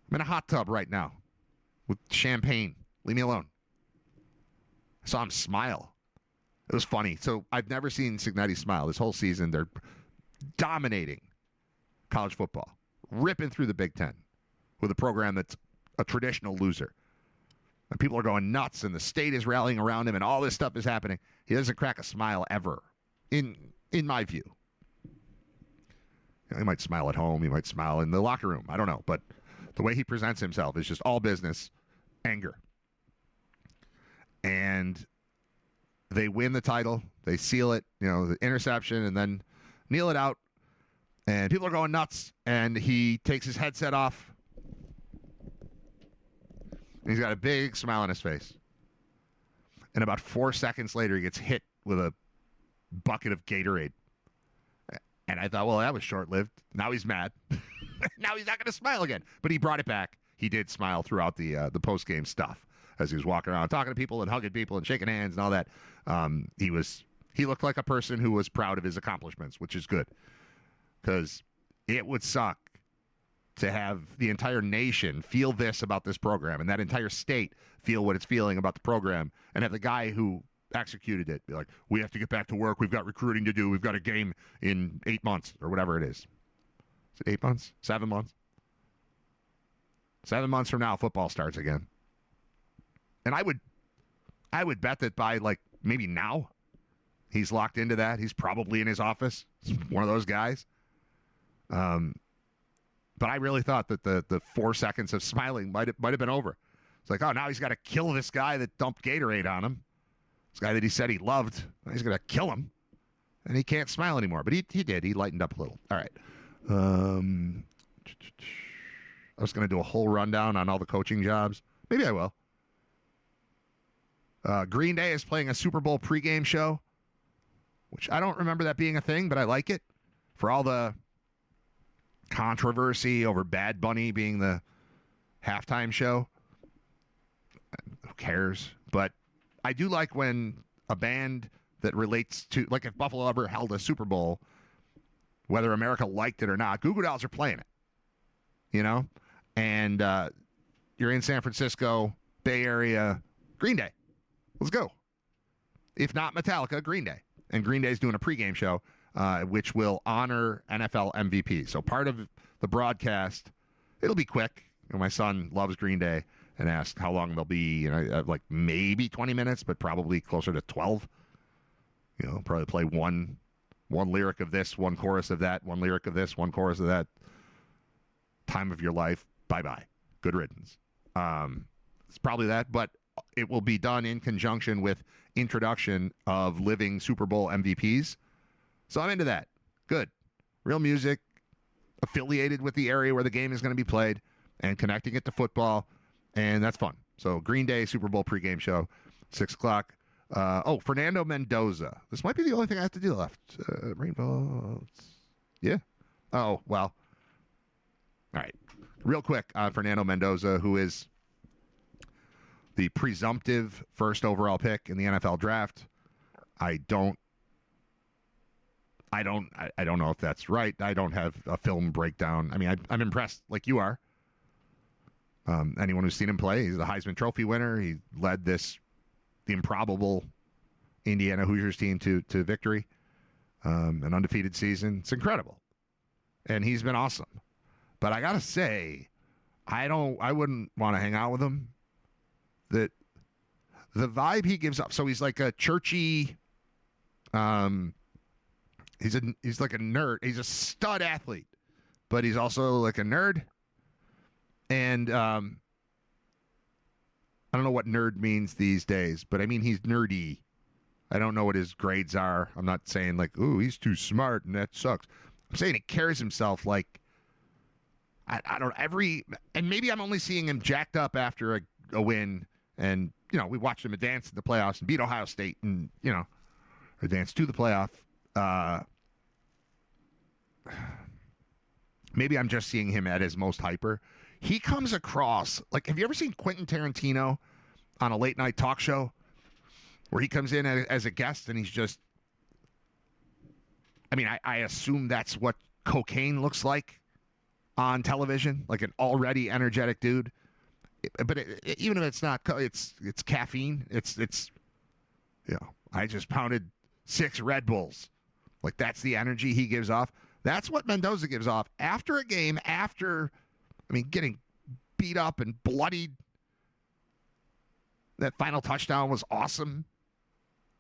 [SPEAKER 1] I'm in a hot tub right now with champagne. Leave me alone. I saw him smile. It was funny. So I've never seen Cignetti smile. This whole season, they're dominating college football, ripping through the Big Ten with a program that's a traditional loser. And people are going nuts, and the state is rallying around him, and all this stuff is happening. He doesn't crack a smile ever, in my view. He might smile at home. He might smile in the locker room. I don't know. But the way he presents himself is just all business, anger. And they win the title. They seal it, the interception, and then kneel it out. And people are going nuts. And he takes his headset off. And he's got a big smile on his face. And about 4 seconds later, he gets hit with a bucket of Gatorade. And I thought, well, that was short-lived. Now he's mad. Now he's not going to smile again. But he brought it back. He did smile throughout the post-game stuff as he was walking around, talking to people and hugging people and shaking hands and all that. He looked like a person who was proud of his accomplishments, which is good. Because it would suck to have the entire nation feel this about this program and that entire state feel what it's feeling about the program and have the guy who executed it. Be like, we have to get back to work. We've got recruiting to do. We've got a game in 8 months or whatever it is. Is it 8 months? 7 months? 7 months from now, football starts again. And I would bet that by like maybe now, he's locked into that. He's probably in his office. He's one of those guys. But I really thought that the 4 seconds of smiling might have been over. It's like, oh, now he's got to kill this guy that dumped Gatorade on him. This guy that he said he loved. He's going to kill him. And he can't smile anymore. But he did. He lightened up a little. All right. I was going to do a whole rundown on all the coaching jobs. Maybe I will. Green Day is playing a Super Bowl pregame show, which I don't remember that being a thing, but I like it. For all the controversy over Bad Bunny being the halftime show. Who cares? But I do like when a band that relates to, like if Buffalo ever held a Super Bowl, whether America liked it or not, Goo Goo Dolls are playing it. You know? And you're in San Francisco, Bay Area, Green Day. Let's go. If not Metallica, Green Day. And Green Day's doing a pregame show, which will honor NFL MVP. So part of the broadcast, it'll be quick. You know, my son loves Green Day and asked how long they'll be. You know, like maybe 20 minutes, but probably closer to 12. You know, probably play one lyric of this, one chorus of that, one lyric of this, one chorus of that. Time of your life. Bye-bye. Good riddance. It's probably that, but it will be done in conjunction with introduction of living Super Bowl MVPs. So I'm into that. Good. Real music, affiliated with the area where the game is going to be played, and connecting it to football, and that's fun. So Green Day Super Bowl pregame show, 6 o'clock. Fernando Mendoza. This might be the only thing I have to do left. Rainbow. Yeah. Oh, well. All right. Real quick on Fernando Mendoza, who is the presumptive first overall pick in the NFL draft. I don't know if that's right. I don't have a film breakdown. I mean, I'm impressed like you are. Anyone who's seen him play, he's the Heisman Trophy winner. He led the improbable Indiana Hoosiers team to victory, an undefeated season. It's incredible. And he's been awesome. But I got to say, I wouldn't want to hang out with him. That the vibe he gives up. So he's like a churchy, he's like a nerd. He's a stud athlete, but he's also like a nerd. And I don't know what nerd means these days, but I mean he's nerdy. I don't know what his grades are. I'm not saying like, ooh, he's too smart and that sucks. I'm saying he carries himself like and maybe I'm only seeing him jacked up after a win. And, you know, we watched him advance in the playoffs and beat Ohio State and, you know, advance to the playoff. Maybe I'm just seeing him at his most hyper. He comes across, like, have you ever seen Quentin Tarantino on a late night talk show where he comes in as a guest and he's just, I mean, I assume that's what cocaine looks like on television, like an already energetic dude. But even if it's not, it's caffeine. It's you know, I just pounded 6 Red Bulls. Like that's the energy he gives off. That's what Mendoza gives off after a game. Getting beat up and bloodied. That final touchdown was awesome.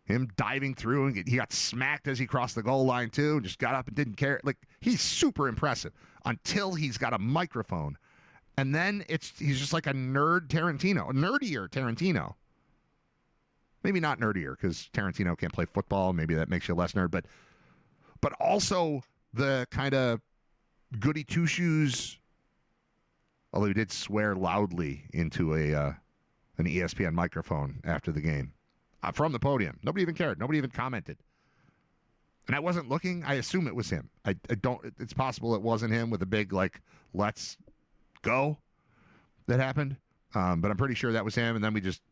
[SPEAKER 1] Him diving through and he got smacked as he crossed the goal line too. And just got up and didn't care. Like he's super impressive until he's got a microphone. And then he's just like a nerdier Tarantino. Maybe not nerdier because Tarantino can't play football. Maybe that makes you less nerd. But also the kind of goody two shoes. Although he did swear loudly into an ESPN microphone after the game from the podium. Nobody even cared. Nobody even commented. And I wasn't looking. I assume it was him. I don't. It's possible it wasn't him with a big like let's go that happened, but I'm pretty sure that was him, and then we just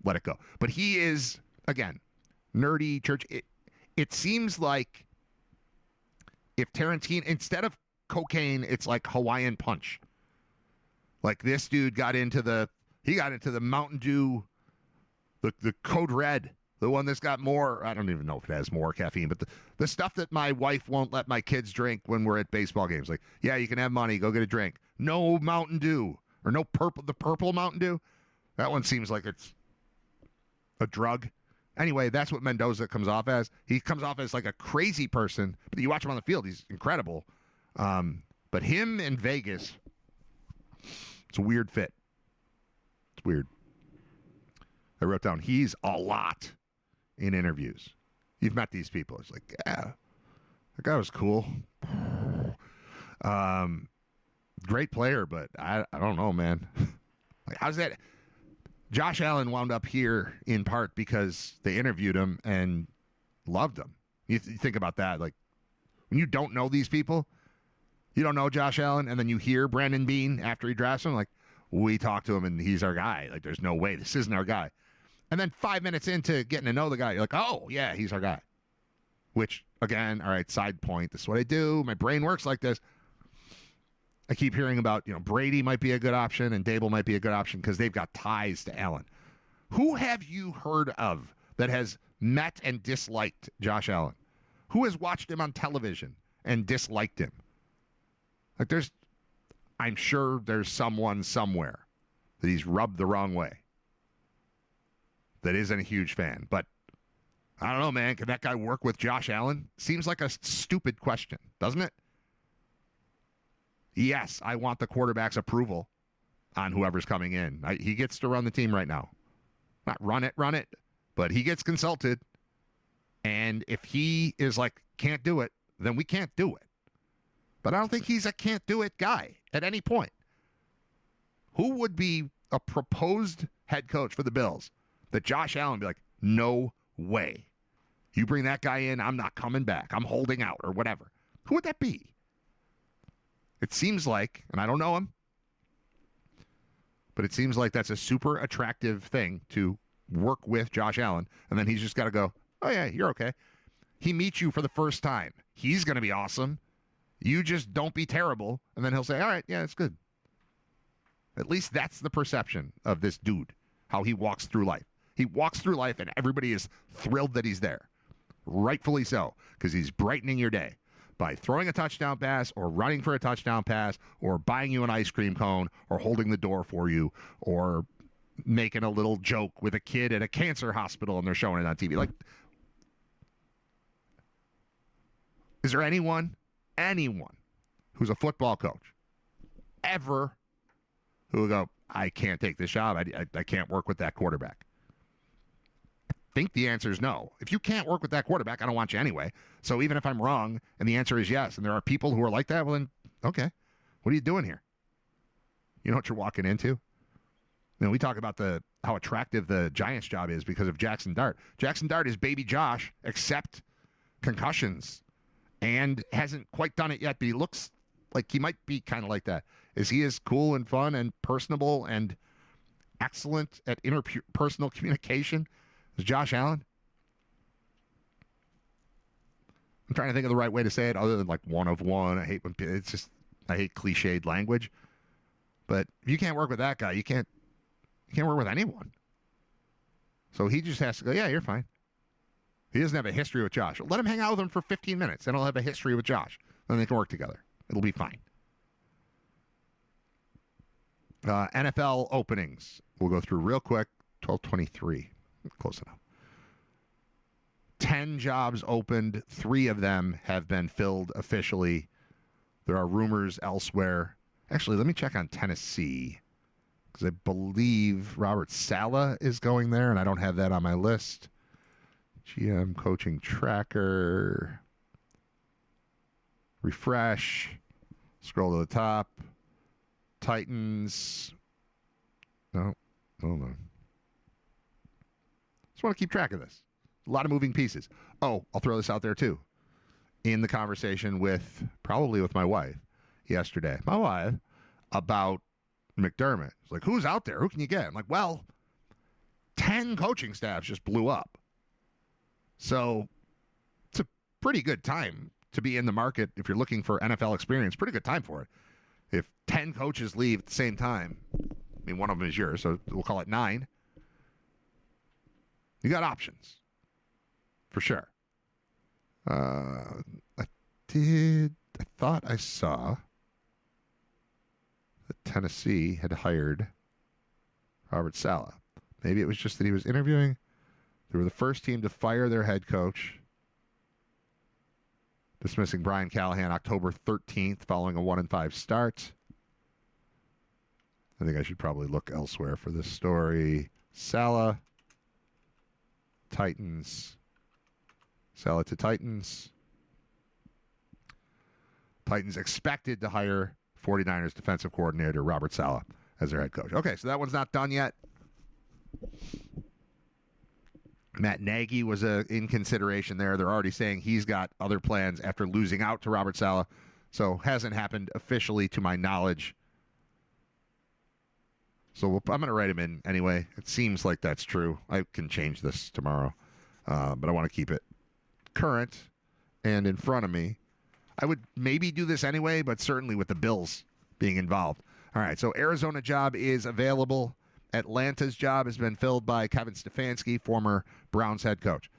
[SPEAKER 1] let it go. But he is again nerdy church. It seems like if Tarantino instead of cocaine, it's like Hawaiian Punch. Like this dude got into the Mountain Dew, the Code Red, The one that's got more, I don't even know if it has more caffeine, but the stuff that my wife won't let my kids drink when we're at baseball games. Like, yeah, you can have money, go get a drink. No Mountain Dew, or no the purple Mountain Dew. That one seems like it's a drug. Anyway, that's what Mendoza comes off as. He comes off as like a crazy person, but you watch him on the field, he's incredible. But him in Vegas, it's a weird fit. It's weird. I wrote down, he's a lot in interviews. You've met these people. It's like, yeah, that guy was cool. Great player, but I don't know, man. Like, how's that? Josh Allen wound up here in part because they interviewed him and loved him. You think about that. Like, when you don't know these people, you don't know Josh Allen, and then you hear Brandon Beane after he drafts him, like, we talked to him and he's our guy. Like, there's no way this isn't our guy. And then 5 minutes into getting to know the guy, you're like, oh, yeah, he's our guy. Which, again, all right, side point. This is what I do. My brain works like this. I keep hearing about, Brady might be a good option and Dable might be a good option because they've got ties to Allen. Who have you heard of that has met and disliked Josh Allen? Who has watched him on television and disliked him? Like, I'm sure there's someone somewhere that he's rubbed the wrong way that isn't a huge fan. But I don't know, man. Can that guy work with Josh Allen? Seems like a stupid question, doesn't it? Yes, I want the quarterback's approval on whoever's coming in. He gets to run the team right now. Not run it, but he gets consulted. And if he is like, can't do it, then we can't do it. But I don't think he's a can't do it guy at any point. Who would be a proposed head coach for the Bills that Josh Allen would be like, no way. You bring that guy in, I'm not coming back. I'm holding out or whatever. Who would that be? It seems like, and I don't know him, but it seems like that's a super attractive thing to work with Josh Allen, and then he's just got to go, oh, yeah, you're okay. He meets you for the first time. He's going to be awesome. You just don't be terrible, and then he'll say, all right, yeah, it's good. At least that's the perception of this dude, how he walks through life. He walks through life, and everybody is thrilled that he's there. Rightfully so, because he's brightening your day by throwing a touchdown pass or running for a touchdown pass or buying you an ice cream cone or holding the door for you or making a little joke with a kid at a cancer hospital and they're showing it on TV. Like, is there anyone who's a football coach ever who will go, I can't take this job. I can't work with that quarterback? I think the answer is no. If you can't work with that quarterback, I don't want you anyway. So even if I'm wrong and the answer is yes, and there are people who are like that, well then, okay, what are you doing here? You know what you're walking into? We talk about how attractive the Giants job is because of Jackson Dart. Jackson Dart is baby Josh, except concussions, and hasn't quite done it yet, but he looks like he might be kind of like that. Is he as cool and fun and personable and excellent at interpersonal communication as Josh Allen? I'm trying to think of the right way to say it other than like one of one. I hate cliched language. But if you can't work with that guy, you can't work with anyone. So he just has to go, yeah, you're fine. He doesn't have a history with Josh. Let him hang out with him for 15 minutes, and he'll have a history with Josh. Then they can work together. It'll be fine. NFL openings. We'll go through real quick. 12:23. Close enough. 10 jobs opened. 3 of them have been filled officially. There are rumors elsewhere. Actually, let me check on Tennessee, because I believe Robert Saleh is going there, and I don't have that on my list. GM coaching tracker. Refresh. Scroll to the top. Titans. No, hold on. Just want to keep track of this. A lot of moving pieces. Oh, I'll throw this out there too. In the conversation probably with my wife yesterday. My wife about McDermott. It's like, who's out there? Who can you get? I'm like, well, 10 coaching staffs just blew up. So it's a pretty good time to be in the market if you're looking for NFL experience. Pretty good time for it. If 10 coaches leave at the same time, I mean, one of them is yours, so we'll call it 9. You got options. for sure. I thought I saw that Tennessee had hired Robert Saleh. Maybe it was just that he was interviewing. They were the first team to fire their head coach, dismissing Brian Callahan October 13th following a 1-5 start. I think I should probably look elsewhere for this story. Saleh, Titans. Saleh to Titans. Titans expected to hire 49ers defensive coordinator Robert Saleh as their head coach. Okay, so that one's not done yet. Matt Nagy was in consideration there. They're already saying he's got other plans after losing out to Robert Saleh. So hasn't happened officially to my knowledge. So I'm going to write him in anyway. It seems like that's true. I can change this tomorrow. But I want to keep it current and in front of me. I would maybe do this anyway, but certainly with the Bills being involved. All right, so Arizona job is available. Atlanta's job has been filled by Kevin Stefanski, former Browns head coach.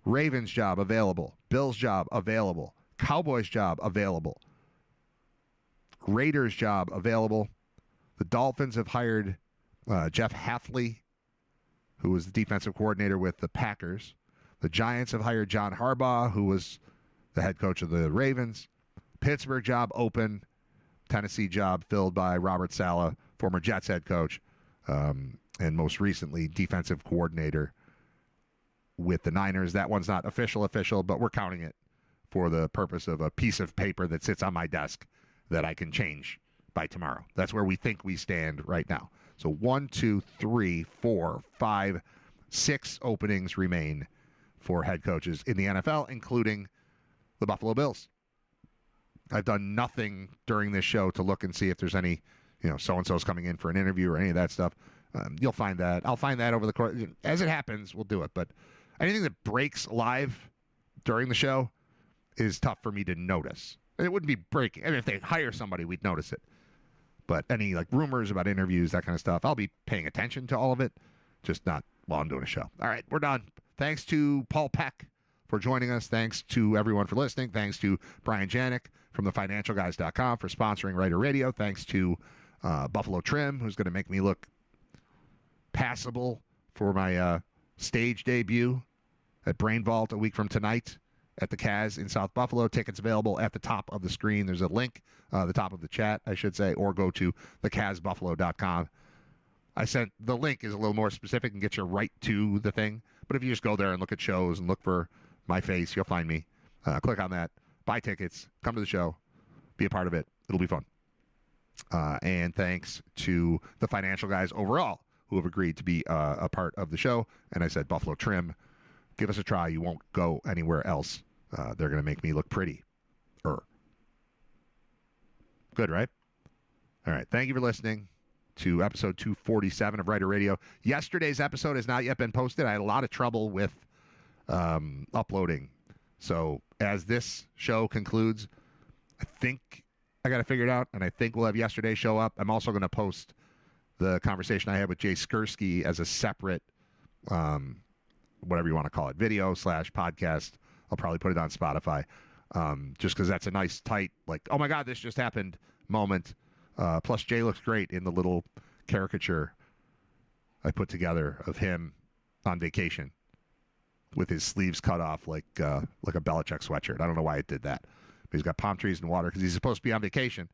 [SPEAKER 1] Ravens job available. Bills job available. Cowboys job available. Raiders job available. The Dolphins have hired Jeff Hafley, who was the defensive coordinator with the Packers. The Giants have hired John Harbaugh, who was the head coach of the Ravens. Pittsburgh job open. Tennessee job filled by Robert Saleh, former Jets head coach, and most recently defensive coordinator with the Niners. That one's not official, but we're counting it for the purpose of a piece of paper that sits on my desk that I can change by tomorrow. That's where we think we stand right now. So 1, 2, 3, 4, 5, 6 openings remain for head coaches in the NFL, including the Buffalo Bills. I've done nothing during this show to look and see if there's any, so-and-so's coming in for an interview or any of that stuff. You'll find that. I'll find that over the course. As it happens, we'll do it. But anything that breaks live during the show is tough for me to notice. And it wouldn't be breaking. I mean, if they hire somebody, we'd notice it. But any rumors about interviews, that kind of stuff, I'll be paying attention to all of it, just not while I'm doing a show. All right, we're done. Thanks to Paul Peck for joining us. Thanks to everyone for listening. Thanks to Brian Janik from thefinancialguys.com for sponsoring Riter Radio. Thanks to Buffalo Trim, who's going to make me look passable for my stage debut at Brain Vault a week from tonight at the Kaz in South Buffalo. Tickets available at the top of the screen. There's a link, the top of the chat, I should say, or go to thekazbuffalo.com. I sent the link is a little more specific and gets you right to the thing. But if you just go there and look at shows and look for my face, you'll find me. Click on that. Buy tickets. Come to the show. Be a part of it. It'll be fun. And thanks to the financial guys overall who have agreed to be a part of the show. And I said, Buffalo Trim, give us a try. You won't go anywhere else. They're going to make me look pretty. Good, right? All right. Thank you for listening to episode 247 of Riter Radio. Yesterday's episode has not yet been posted. I had a lot of trouble with uploading. So as this show concludes, I think I got to figure it out, and I think we'll have yesterday's show up. I'm also going to post the conversation I had with Jay Skursky as a separate, whatever you want to call it, video / podcast. I'll probably put it on Spotify, just because that's a nice, tight, oh my God, this just happened moment. Plus, Jay looks great in the little caricature I put together of him on vacation with his sleeves cut off like a Belichick sweatshirt. I don't know why it did that. But he's got palm trees and water because he's supposed to be on vacation.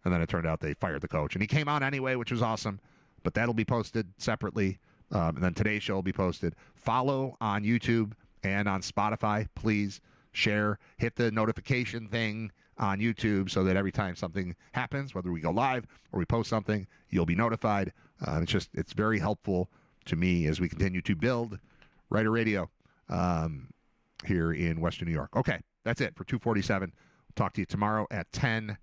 [SPEAKER 1] And then it turned out they fired the coach. And he came on anyway, which was awesome. But that'll be posted separately. And then today's show will be posted. Follow on YouTube and on Spotify. Please share. Hit the notification thing on YouTube so that every time something happens, whether we go live or we post something, you'll be notified. It's very helpful to me as we continue to build Riter Radio here in Western New York. Okay, that's it for 247. Talk to you tomorrow at 10.